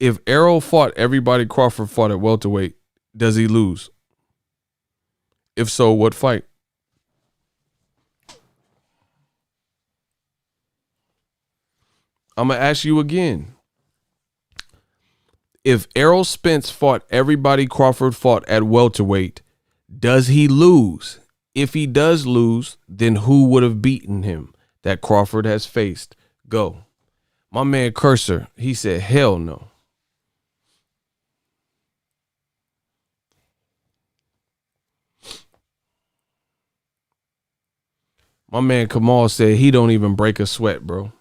Speaker 1: If Errol fought everybody Crawford fought at welterweight, does he lose? If so, what fight? I'm going to ask you again. If Errol Spence fought everybody Crawford fought at welterweight, does he lose? If he does lose, then who would have beaten him that Crawford has faced? Go. My man Cursor, he said, hell no. My man Kamal said he don't even break a sweat, bro.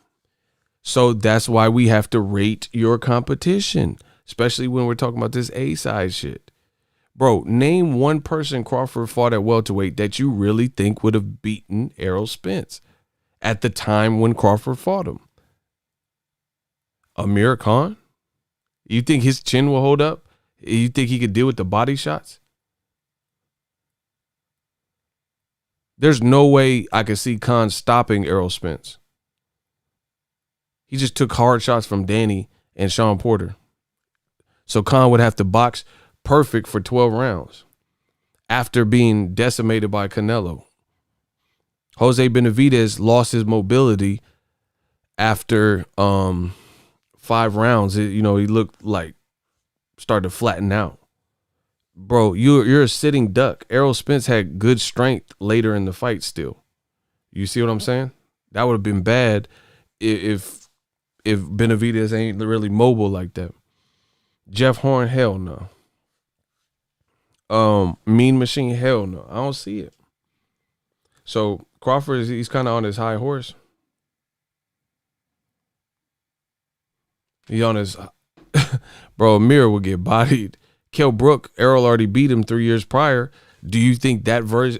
Speaker 1: So that's why we have to rate your competition, especially when we're talking about this A-side shit. Bro, name one person Crawford fought at welterweight that you really think would have beaten Errol Spence at the time when Crawford fought him. Amir Khan? You think his chin will hold up? You think he could deal with the body shots? There's no way I could see Khan stopping Errol Spence. He just took hard shots from Danny and Sean Porter. So Khan would have to box perfect for 12 rounds after being decimated by Canelo. Jose Benavidez lost his mobility after 5 rounds. He looked like started to flatten out. Bro, you're a sitting duck. Errol Spence had good strength later in the fight still. You see what I'm saying? That would have been bad if Benavidez ain't really mobile like that. Jeff Horn, hell no. Mean Machine, hell no. I don't see it. So Crawford, he's kind of on his high horse. He on his bro. Amir will get bodied. Kell Brook, Errol already beat him 3 years prior. Do you think that version?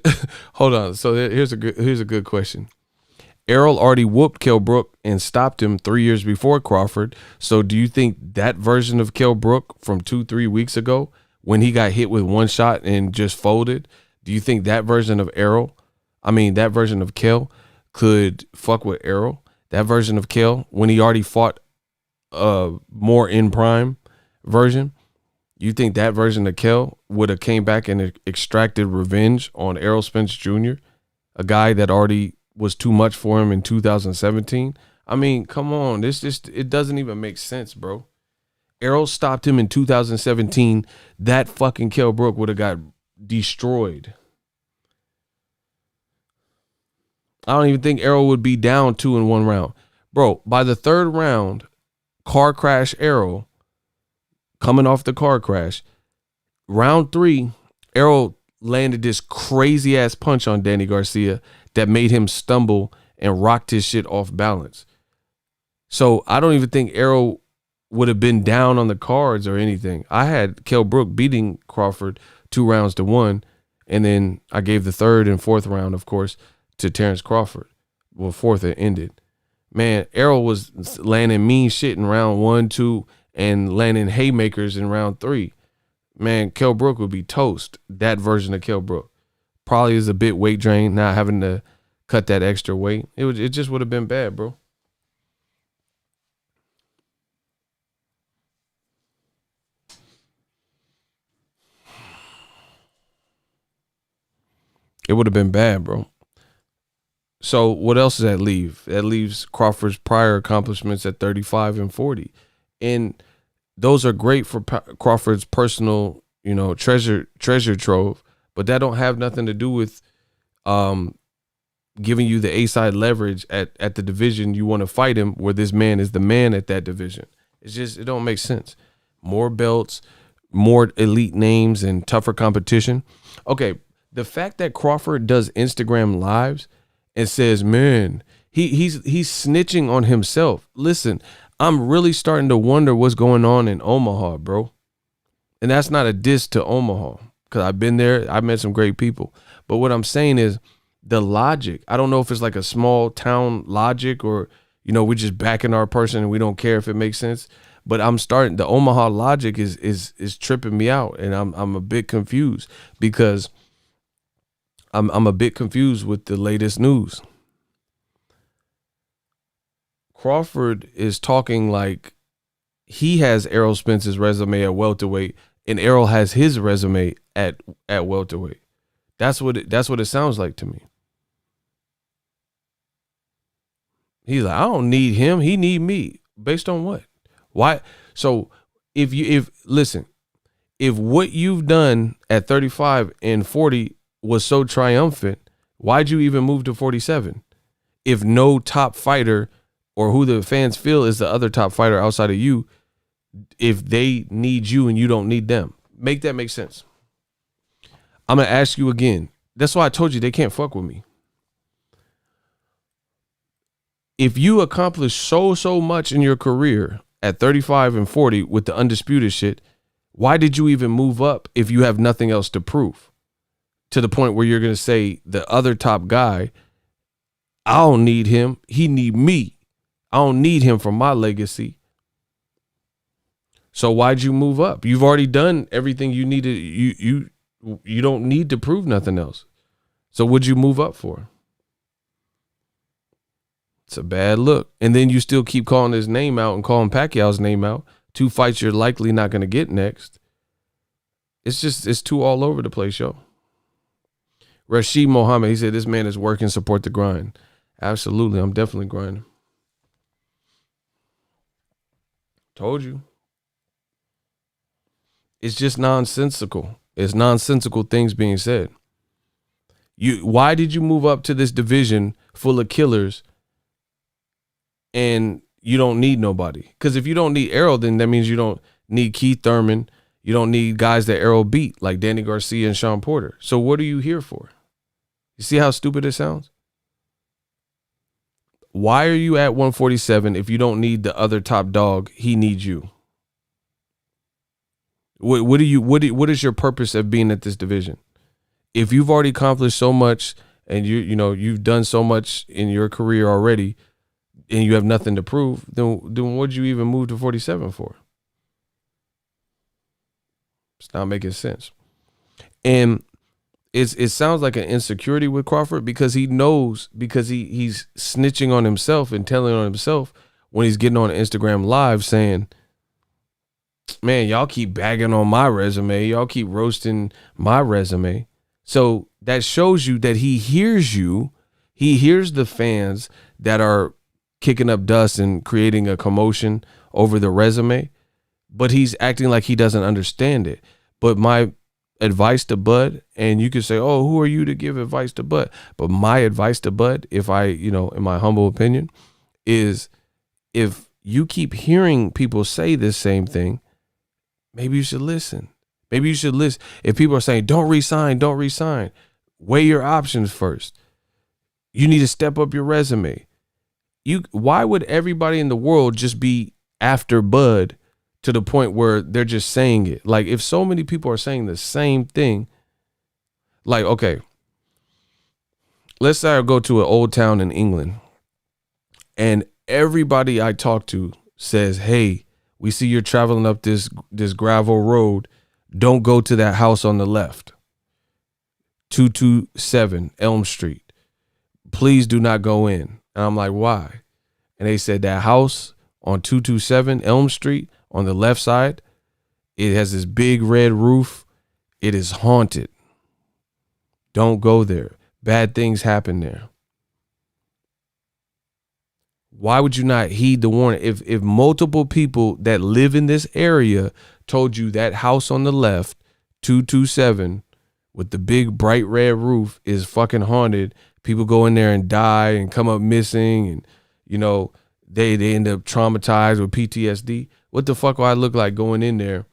Speaker 1: Hold on. So here's a good question. Errol already whooped Kell Brook and stopped him 3 years before Crawford. So do you think that version of Kell Brook from 2-3 weeks ago, when he got hit with one shot and just folded, do you think that version of that version of Kell could fuck with Errol? That version of Kell, when he already fought more in prime version, you think that version of Kell would have came back and extracted revenge on Errol Spence Jr., a guy that already was too much for him in 2017? I mean, come on. It doesn't even make sense, bro. Errol stopped him in 2017. That fucking Kell Brook would have got destroyed. I don't even think Errol would be down 2 in 1 round. Bro, by the 3rd round, car crash Errol, coming off the car crash, round 3, Errol landed this crazy ass punch on Danny Garcia that made him stumble and rocked his shit off balance. So I don't even think Errol would have been down on the cards or anything. I had Kell Brook beating Crawford 2-1, and then I gave the 3rd and 4th round, of course, to Terrence Crawford. Well, 4th it ended. Man, Errol was landing mean shit in round 1, 2, and landing haymakers in round 3. Man, Kell Brook would be toast. That version of Kell Brook probably is a bit weight drain, not having to cut that extra weight. It just would have been bad, bro. It would have been bad, bro. So what else does that leave? That leaves Crawford's prior accomplishments at 35 and 40. And those are great for Crawford's personal, treasure trove, but that don't have nothing to do with giving you the A-side leverage at the division you want to fight him, where this man is the man at that division. It's just, it don't make sense. More belts, more elite names, and tougher competition. Okay, the fact that Crawford does Instagram lives and says, man, he's snitching on himself. Listen, I'm really starting to wonder what's going on in Omaha, bro. And that's not a diss to Omaha, because I've been there. I've met some great people. But what I'm saying is the logic. I don't know if it's like a small town logic or, we're just backing our person and we don't care if it makes sense. But the Omaha logic is tripping me out. And I'm a bit confused because I'm a bit confused with the latest news. Crawford is talking like he has Errol Spence's resume at welterweight, and Errol has his resume at welterweight. That's what it sounds like to me. He's like, I don't need him. He need me. Based on what? Why? So if what you've done at 35 and 40 was so triumphant, why'd you even move to 47? If no top fighter or who the fans feel is the other top fighter outside of you, if they need you and you don't need them, make that make sense. I'm going to ask you again. That's why I told you they can't fuck with me. If you accomplish so much in your career at 35 and 40 with the undisputed shit, why did you even move up if you have nothing else to prove? To the point where you're going to say the other top guy, I don't need him. He need me. I don't need him for my legacy. So why'd you move up? You've already done everything you needed. You don't need to prove nothing else. So what'd you move up for? It's a bad look. And then you still keep calling his name out and calling Pacquiao's name out. 2 fights you're likely not going to get next. It's too all over the place, yo. Rashid Mohammed, he said, this man is working, support the grind. Absolutely. I'm definitely grinding. Told you. It's just nonsensical. It's nonsensical things being said. Why did you move up to this division full of killers and you don't need nobody? Because if you don't need Errol, then that means you don't need Keith Thurman. You don't need guys that Errol beat like Danny Garcia and Sean Porter. So what are you here for? You see how stupid it sounds? Why are you at 147 if you don't need the other top dog? He needs you. What is your purpose of being at this division? If you've already accomplished so much and you've done so much in your career already and you have nothing to prove, then what'd you even move to 47 for? It's not making sense. And it sounds like an insecurity with Crawford because he knows, because he's snitching on himself and telling on himself when he's getting on Instagram Live saying, man, y'all keep bagging on my resume. Y'all keep roasting my resume. So that shows you that he hears you. He hears the fans that are kicking up dust and creating a commotion over the resume, but he's acting like he doesn't understand it. But my advice to Bud, and you could say, oh, who are you to give advice to Bud? But my advice to Bud, if I, in my humble opinion, is if you keep hearing people say this same thing, maybe you should listen. Maybe you should listen. If people are saying, don't resign, weigh your options first. You need to step up your resume. Why would everybody in the world just be after Bud to the point where they're just saying it? Like, if so many people are saying the same thing, like, okay, let's say I go to an old town in England and everybody I talk to says, hey, we see you're traveling up this gravel road. Don't go to that house on the left. 227 Elm Street. Please do not go in. And I'm like, why? And they said that house on 227 Elm Street on the left side, it has this big red roof. It is haunted. Don't go there. bad things happen there. Why would you not heed the warning? If multiple people that live in this area told you that house on the left, 227, with the big bright red roof is fucking haunted, people go in there and die and come up missing, and you know, they end up traumatized with PTSD. What the fuck will I look like going in there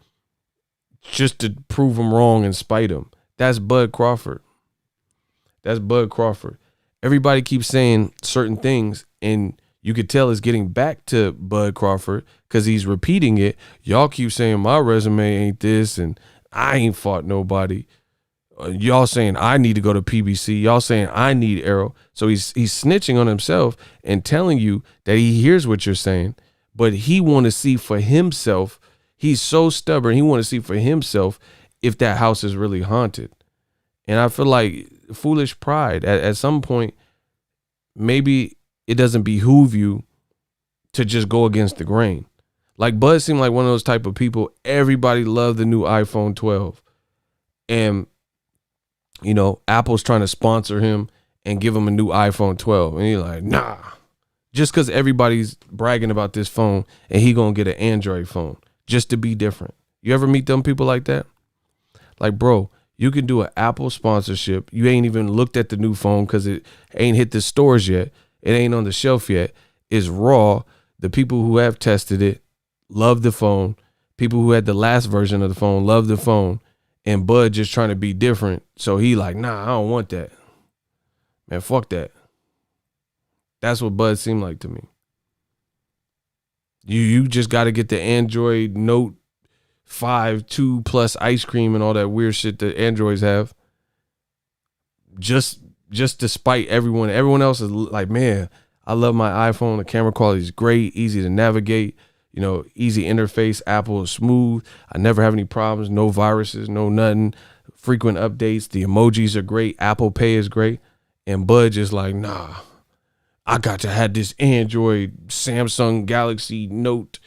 Speaker 1: just to prove them wrong and spite them? That's Bud Crawford. That's Bud Crawford. Everybody keeps saying certain things, and you could tell it's getting back to Bud Crawford because he's repeating it. Y'all keep saying my resume ain't this, and I ain't fought nobody. Y'all saying I need to go to PBC. Y'all saying I need Arrow. So he's snitching on himself and telling you that he hears what you're saying, but he want to see for himself. He's so stubborn. He want to see for himself if that house is really haunted. And I feel like foolish pride. At some point, maybe it doesn't behoove you to just go against the grain. Like Bud seemed like one of those type of people. Everybody loved the new iPhone 12. And you know, Apple's trying to sponsor him and give him a new iPhone 12. And he's like, nah, just because everybody's bragging about this phone and he going to get an Android phone just to be different. You ever meet them people like that? Like, bro, you can do an Apple sponsorship. You ain't even looked at the new phone because it ain't hit the stores yet. It ain't on the shelf yet. It's raw. The people who have tested it love the phone. People who had the last version of the phone love the phone. And Bud just trying to be different. So he like, nah, I don't want that. Man, fuck that. That's what Bud seemed like to me. You just got to get the Android Note 5 2 plus ice cream and all that weird shit that Androids have. Just to spite everyone. Everyone else is like, man, I love my iPhone. The camera quality is great, easy to navigate. You know, easy interface. Apple is smooth. I never have any problems. No viruses, no nothing. Frequent updates. The emojis are great. Apple Pay is great. And Bud just like, nah, I got to have this Android Samsung Galaxy Note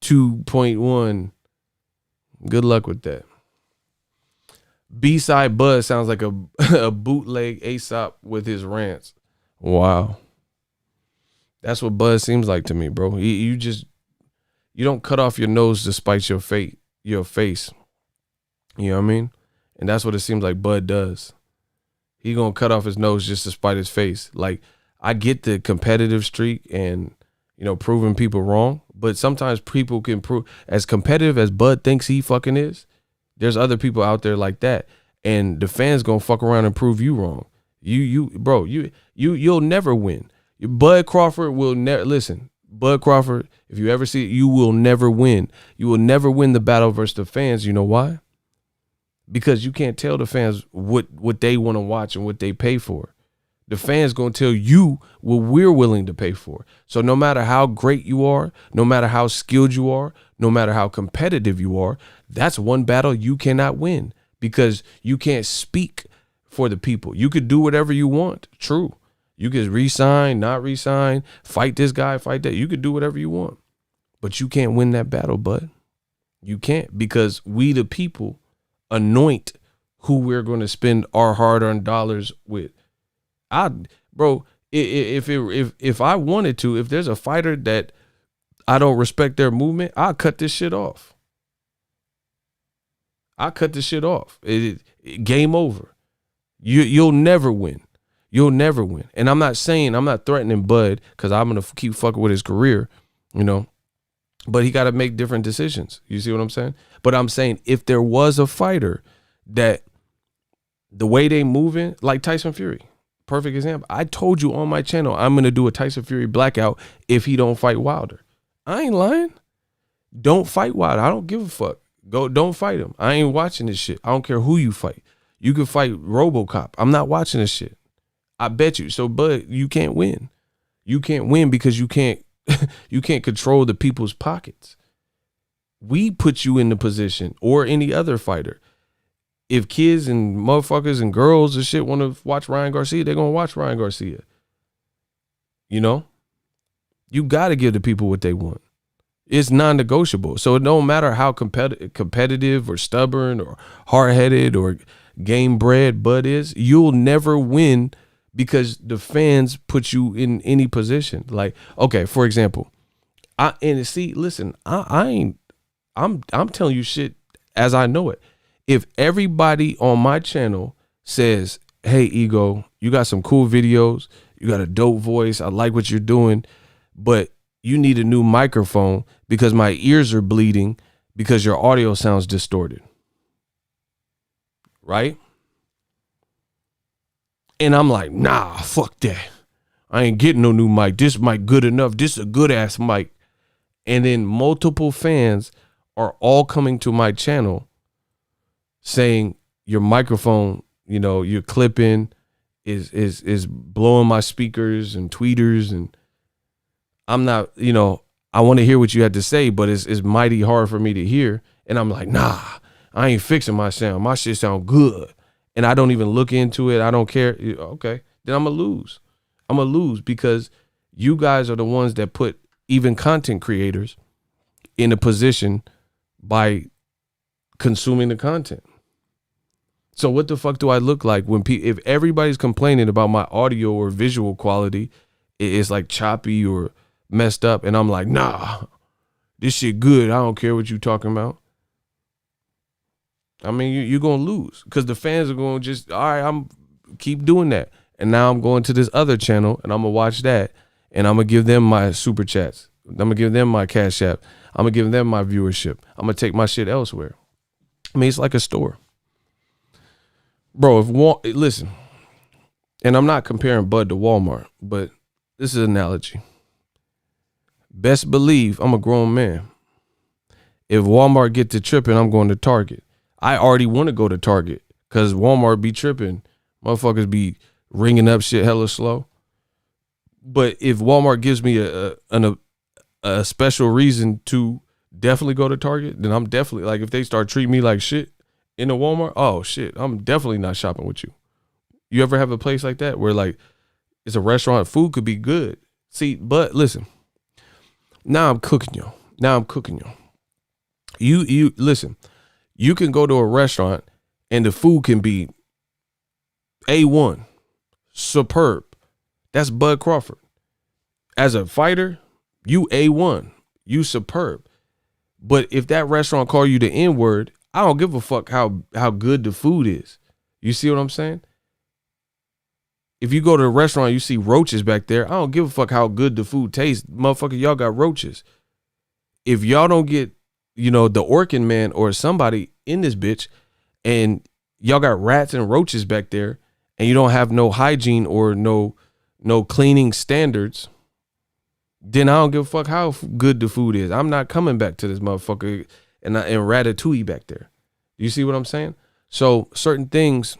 Speaker 1: 2.1. Good luck with that. B-side Bud sounds like a bootleg Aesop with his rants. Wow. That's what Bud seems like to me, bro. You don't cut off your nose to spite your face. You know what I mean? And that's what it seems like Bud does. He gonna cut off his nose just to spite his face. Like, I get the competitive streak and, you know, proving people wrong, but sometimes people can prove, as competitive as Bud thinks he fucking is, there's other people out there like that. And the fans gonna fuck around and prove you wrong. You'll never win. Bud Crawford will never listen. Bud Crawford, if you ever see it, you will never win. You will never win the battle versus the fans. You know why? Because you can't tell the fans what they want to watch and what they pay for. The fans going to tell you what we're willing to pay for. So no matter how great you are, no matter how skilled you are, no matter how competitive you are, that's one battle you cannot win because you can't speak for the people. You could do whatever you want. True. You could resign, not resign, fight this guy, fight that. You could do whatever you want. But you can't win that battle, bud. You can't, because we the people anoint who we're going to spend our hard-earned dollars with. If I wanted to, if there's a fighter that I don't respect their movement, I'll cut this shit off. Game over. You'll never win. You'll never win. And I'm not threatening Bud because I'm going to keep fucking with his career, you know, but he got to make different decisions. You see what I'm saying? But I'm saying if there was a fighter that the way they moving, like Tyson Fury, perfect example. I told you on my channel, I'm going to do a Tyson Fury blackout if he don't fight Wilder. I ain't lying. Don't fight Wilder. I don't give a fuck. Don't fight him. I ain't watching this shit. I don't care who you fight. You can fight RoboCop. I'm not watching this shit. I bet you. So, Bud, you can't win. You can't win because you can't control the people's pockets. We put you in the position, or any other fighter. If kids and motherfuckers and girls and shit want to watch Ryan Garcia, they're going to watch Ryan Garcia. You know? You got to give the people what they want. It's non-negotiable. So it don't matter how competitive or stubborn or hard-headed or game bred Bud is, you'll never win because the fans put you in any position. Like, okay, for example, I'm telling you shit as I know it. If everybody on my channel says, hey, Ego, you got some cool videos, you got a dope voice, I like what you're doing, but you need a new microphone because my ears are bleeding because your audio sounds distorted. Right? And I'm like, nah, fuck that. I ain't getting no new mic. This mic good enough. This is a good ass mic. And then multiple fans are all coming to my channel saying your microphone, you're clipping is blowing my speakers and tweeters, and I'm not, I want to hear what you had to say, but it's mighty hard for me to hear. And I'm like, nah, I ain't fixing my sound. My shit sound good. And I don't even look into it. I don't care. Okay, then I'm going to lose. I'm going to lose because you guys are the ones that put even content creators in a position by consuming the content. So what the fuck do I look like when if everybody's complaining about my audio or visual quality, it's like choppy or messed up, and I'm like, nah, this shit good. I don't care what you talking about. I mean, you're going to lose because the fans are going to just, all right, I'm keep doing that. And now I'm going to this other channel and I'm going to watch that. And I'm going to give them my super chats. I'm going to give them my Cash App. I'm going to give them my viewership. I'm going to take my shit elsewhere. I mean, it's like a store. Bro, listen, and I'm not comparing Bud to Walmart, but this is an analogy. Best believe I'm a grown man. If Walmart get to tripping, I'm going to Target. I already want to go to Target because Walmart be tripping. Motherfuckers be ringing up shit hella slow. But if Walmart gives me a special reason to definitely go to Target, then I'm definitely, like, if they start treating me like shit in a Walmart, oh shit, I'm definitely not shopping with you. You ever have a place like that where like it's a restaurant, food could be good. See, but listen, now I'm cooking you. You listen, you can go to a restaurant and the food can be A1, superb. That's Bud Crawford. As a fighter, you A1, you superb. But if that restaurant call you the N-word, I don't give a fuck how good the food is. You see what I'm saying? If you go to a restaurant, you see roaches back there, I don't give a fuck how good the food tastes. Motherfucker, y'all got roaches. If y'all don't get, the Orkin man or somebody in this bitch, and y'all got rats and roaches back there, and you don't have no hygiene or no cleaning standards, then I don't give a fuck how good the food is. I'm not coming back to this motherfucker and ratatouille back there. You see what I'm saying? So certain things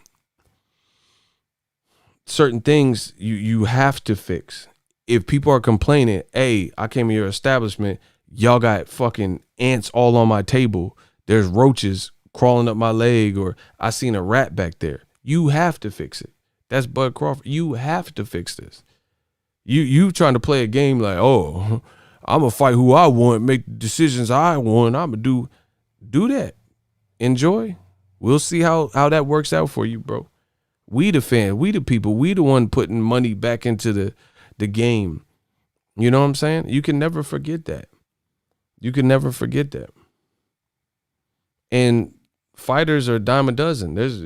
Speaker 1: you have to fix. If people are complaining, hey, I came to your establishment, y'all got fucking ants all on my table, there's roaches crawling up my leg, or I seen a rat back there, you have to fix it. That's Bud Crawford. You have to fix this. You trying to play a game like, oh, I'm gonna fight who I want, make decisions I want, I'm gonna do that. Enjoy. We'll see how that works out for you, bro. We the fan, we the people, we the one putting money back into the game. You know what I'm saying? You can never forget that. And fighters are a dime a dozen. There's,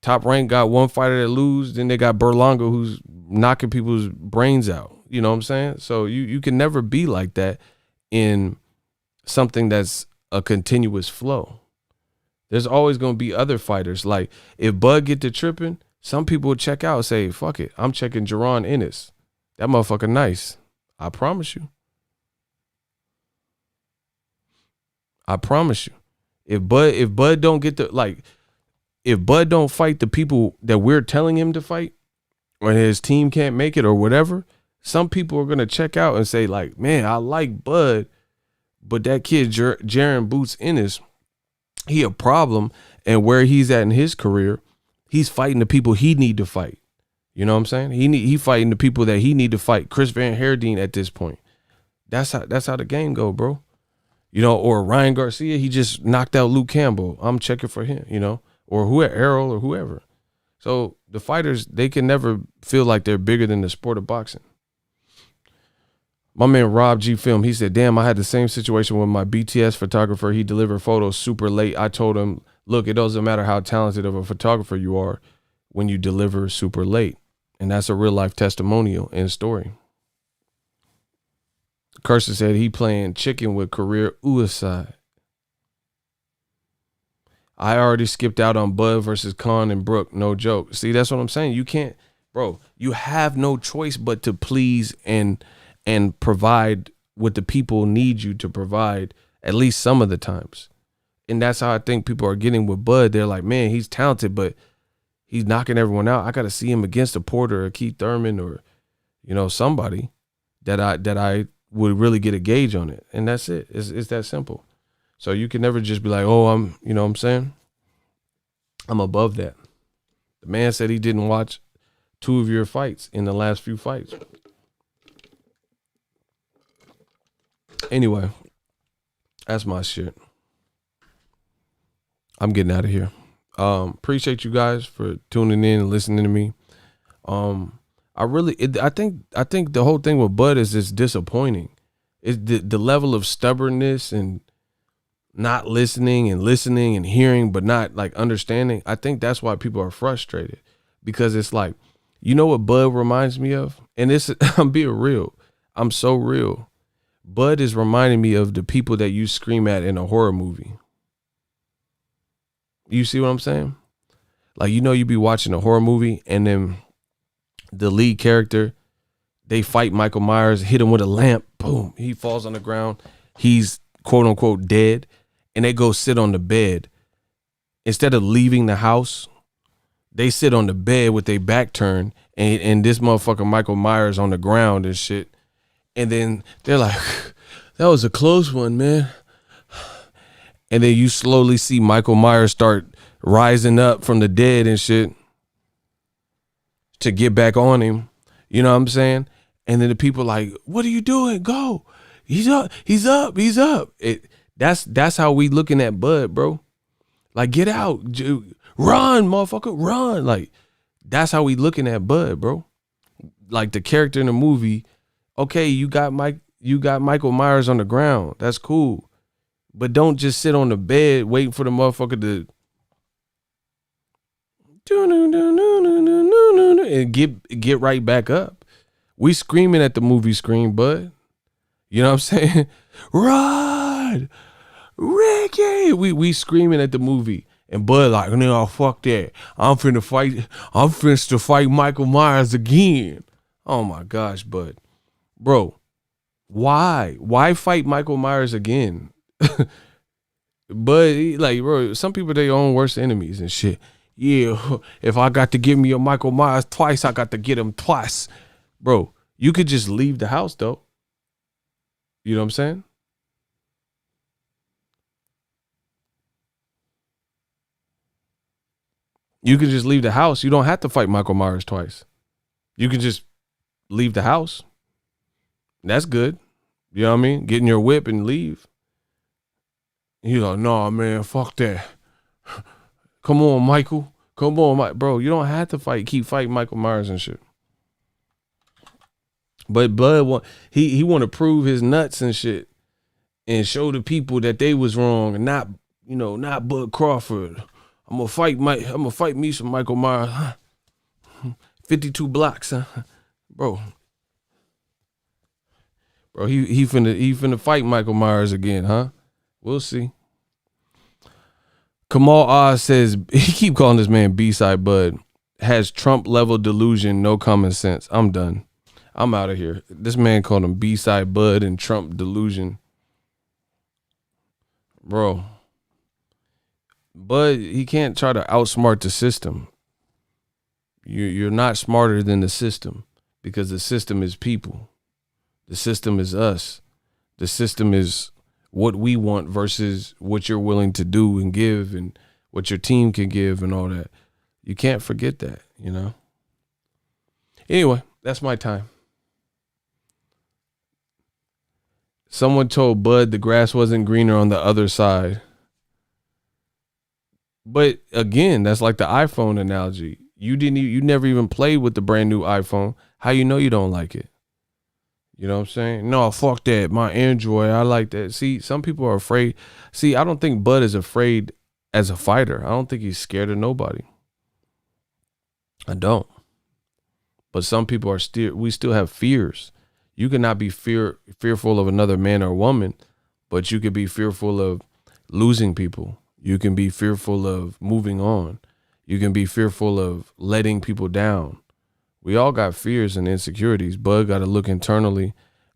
Speaker 1: Top Rank got one fighter that lose, then they got Berlanga who's knocking people's brains out. You know what I'm saying? So you can never be like that in something that's a continuous flow. There's always going to be other fighters. Like if Bud get to tripping, some people will check out and say, fuck it, I'm checking Jaron Ennis. That motherfucker nice. I promise you. If Bud don't get the, if Bud don't fight the people that we're telling him to fight, or his team can't make it or whatever, some people are going to check out and say like, man, I like Bud, but that kid, Jaron Boots Ennis, he a problem. And where he's at in his career, he's fighting the people he need to fight. You know what I'm saying? He fighting the people that he need to fight. Chris Van Herdeen at this point. That's how the game go, bro. Or Ryan Garcia, he just knocked out Luke Campbell. I'm checking for him, or Errol or whoever. So the fighters, they can never feel like they're bigger than the sport of boxing. My man Rob G Film, he said, damn, I had the same situation with my BTS photographer. He delivered photos super late. I told him, look, it doesn't matter how talented of a photographer you are when you deliver super late. And that's a real life testimonial and story. Carson said he playing chicken with career suicide. I already skipped out on Bud versus Khan and Brooke. No joke. See, that's what I'm saying. You can't, bro, you have no choice but to please and provide what the people need you to provide at least some of the times. And that's how I think people are getting with Bud. They're like, man, he's talented, but he's knocking everyone out. I got to see him against a Porter or Keith Thurman or, you know, somebody that I would really get a gauge on it. And that's it. It's that simple. So you can never just be like, oh, I'm, you know what I'm saying? I'm above that. The man said he didn't watch 2 of your fights in the last few fights. Anyway, that's my shit. I'm getting out of here. Appreciate you guys for tuning in and listening to me. I think the whole thing with Bud is it's disappointing. It's the level of stubbornness and not listening and hearing, but not like understanding. I think that's why people are frustrated, because it's like, you know what Bud reminds me of? And I'm being real. I'm so real. Bud is reminding me of the people that you scream at in a horror movie. You see what I'm saying? Like, you know, you be watching a horror movie and then the lead character, they fight Michael Myers, hit him with a lamp, boom, he falls on the ground. He's quote unquote dead. And they go sit on the bed. Instead of leaving the house, they sit on the bed with their back turned and this motherfucker Michael Myers on the ground and shit. And then they're like, that was a close one, man. And then you slowly see Michael Myers start rising up from the dead and shit to get back on him. You know what I'm saying? And then the people like, what are you doing? Go. He's up. He's up. He's up. That's how we looking at Bud, bro. Like, get out. Run, motherfucker. Run. Like, that's how we looking at Bud, bro. Like the character in the movie, okay, you got Michael Myers on the ground. That's cool. But don't just sit on the bed waiting for the motherfucker to and get right back up. We screaming at the movie screen, Bud. You know what I'm saying? Run! Ricky! We screaming at the movie. And Bud like, no, fuck that. I'm finna fight Michael Myers again. Oh my gosh, Bud. Bro, why? Why fight Michael Myers again? But like, bro, some people they own worst enemies and shit. Yeah, if I got to give me a Michael Myers twice, I got to get him twice. Bro, you could just leave the house though. You know what I'm saying? You can just leave the house. You don't have to fight Michael Myers twice. You can just leave the house. That's good. You know what I mean? Get in your whip and leave. You like, no, man, fuck that. Come on, Michael. Come on, Mike. Bro, you don't have to keep fighting Michael Myers and shit. But Bud, he want to prove his nuts and shit and show the people that they was wrong and not Bud Crawford. I'm gonna fight me some Michael Myers. 52 blocks, huh? Bro, he finna fight Michael Myers again, huh? We'll see. Kamal Oz says, he keep calling this man B-side Bud, has Trump level delusion, no common sense. I'm done. I'm out of here. This man called him B-side Bud and Trump delusion. Bro. Bud, he can't try to outsmart the system. You're not smarter than the system, because the system is people. The system is us. The system is what we want versus what you're willing to do and give and what your team can give and all that. You can't forget that, you know? Anyway, that's my time. Someone told Bud the grass wasn't greener on the other side. But again, that's like the iPhone analogy. You never even played with the brand new iPhone. How you know you don't like it? You know what I'm saying? No, fuck that. My Android, I like that. See, some people are afraid. See, I don't think Bud is afraid as a fighter. I don't think he's scared of nobody. I don't. But some people are we still have fears. You cannot be fearful of another man or woman, but you could be fearful of losing people. You can be fearful of moving on. You can be fearful of letting people down. We all got fears and insecurities. Bud got to look internally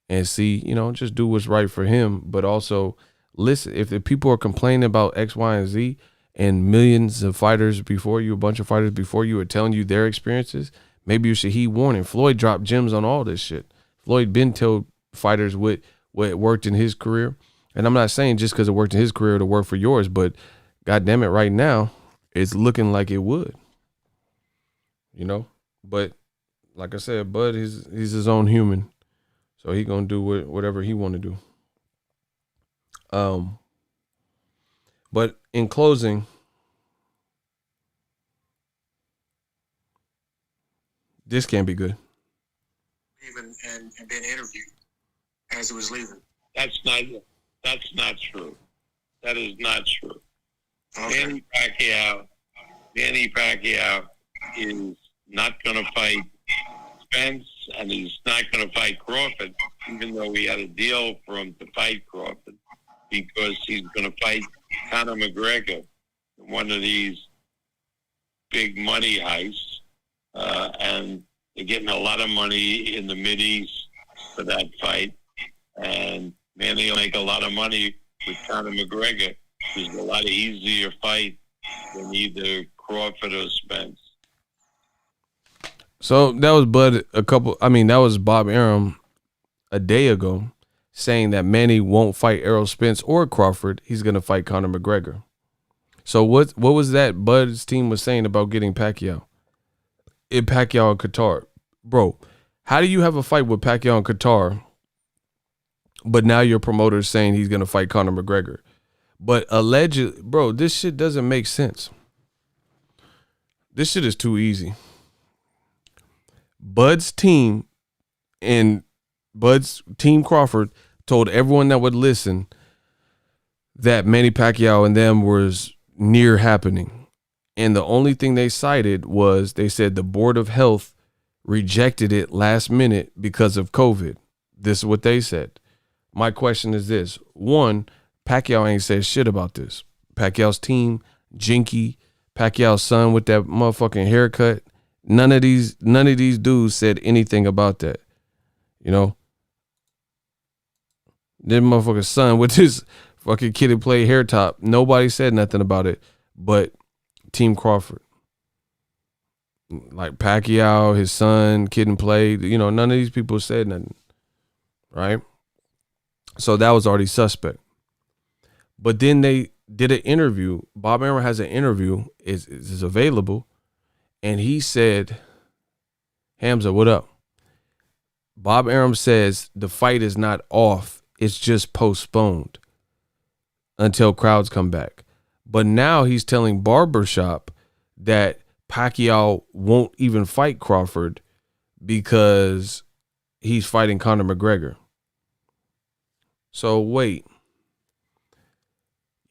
Speaker 1: and see, just do what's right for him. But also listen, if the people are complaining about X, Y, and Z and millions of fighters before you, a bunch of fighters before you are telling you their experiences, maybe you should heed warning. Floyd dropped gems on all this shit. Floyd been told fighters what worked in his career. And I'm not saying just because it worked in his career to work for yours, but God damn it, right now, it's looking like it would. But like I said, Bud, he's his own human. So he gonna do whatever he want to do. But in closing, this can't be good.
Speaker 5: And been interviewed as it was leaving.
Speaker 6: That's not true. That is not true.
Speaker 5: Okay.
Speaker 6: Manny Pacquiao is not going to fight Spence, and he's not going to fight Crawford, even though we had a deal for him to fight Crawford, because he's going to fight Conor McGregor in one of these big money heists, and they're getting a lot of money in the Mideast for that fight, and Manny will make a lot of money with Conor McGregor. It's a lot easier fight than either Crawford or Spence.
Speaker 1: So that was that was Bob Arum a day ago saying that Manny won't fight Errol Spence or Crawford. He's going to fight Conor McGregor. So what was that Bud's team was saying about getting Pacquiao? Pacquiao and Qatar. Bro, how do you have a fight with Pacquiao and Qatar, but now your promoter is saying he's going to fight Conor McGregor? But allegedly, bro, this shit doesn't make sense. This shit is too easy. Bud's team Crawford told everyone that would listen that Manny Pacquiao and them was near happening. And the only thing they cited was they said the Board of Health rejected it last minute because of COVID. This is what they said. My question is this. One, Pacquiao ain't said shit about this. Pacquiao's team, Jinky, Pacquiao's son with that motherfucking haircut. None of these dudes said anything about that. That motherfucker's son with his fucking kid who played hair top. Nobody said nothing about it but Team Crawford. Like Pacquiao, his son, kid and played. None of these people said nothing. Right? So that was already suspect. But then they did an interview. Bob Arum has an interview. Is available. And he said, Hamza, what up? Bob Arum says the fight is not off. It's just postponed until crowds come back. But now he's telling Barbershop that Pacquiao won't even fight Crawford because he's fighting Conor McGregor. So wait.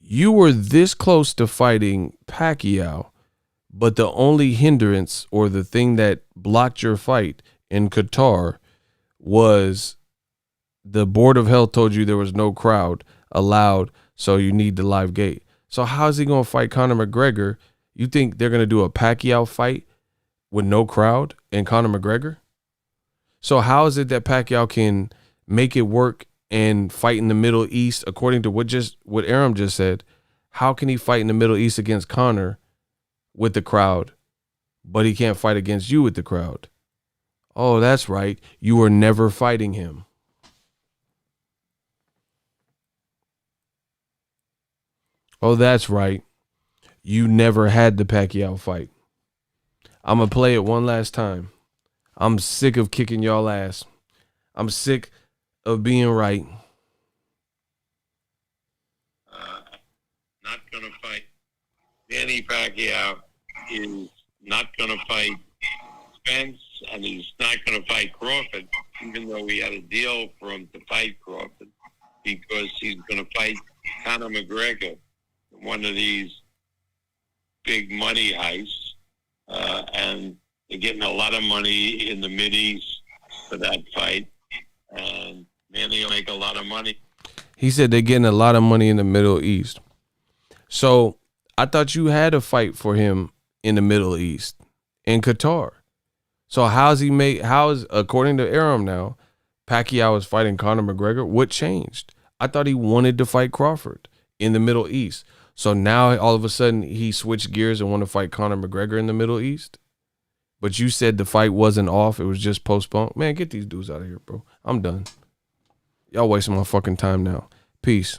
Speaker 1: You were this close to fighting Pacquiao, but the only hindrance or the thing that blocked your fight in Qatar was the Board of Health told you there was no crowd allowed, so you need the live gate. So how's he going to fight Conor McGregor? You think they're going to do a Pacquiao fight with no crowd and Conor McGregor? So how is it that Pacquiao can make it work and fight in the Middle East, according to what Arum just said? How can he fight in the Middle East against Conor with the crowd, but he can't fight against you with the crowd? Oh, that's right. You were never fighting him. Oh, that's right. You never had the Pacquiao fight. I'm going to play it one last time. I'm sick of kicking y'all ass. I'm sick of being right.
Speaker 6: Not going to fight Manny Pacquiao is not going to fight Spence, and he's not going to fight Crawford, even though we had a deal for him to fight Crawford, because he's going to fight Conor McGregor, one of these big money heists, and they're getting a lot of money in the Mideast for that fight, and Manny will make a lot of money.
Speaker 1: He said they're getting a lot of money in the Middle East. So I thought you had a fight for him in the Middle East, in Qatar. So how's according to Aram now, Pacquiao is fighting Conor McGregor? What changed? I thought he wanted to fight Crawford in the Middle East. So now all of a sudden he switched gears and want to fight Conor McGregor in the Middle East? But you said the fight wasn't off, it was just postponed. Man, get these dudes out of here, bro. I'm done. Y'all wasting my fucking time now. Peace.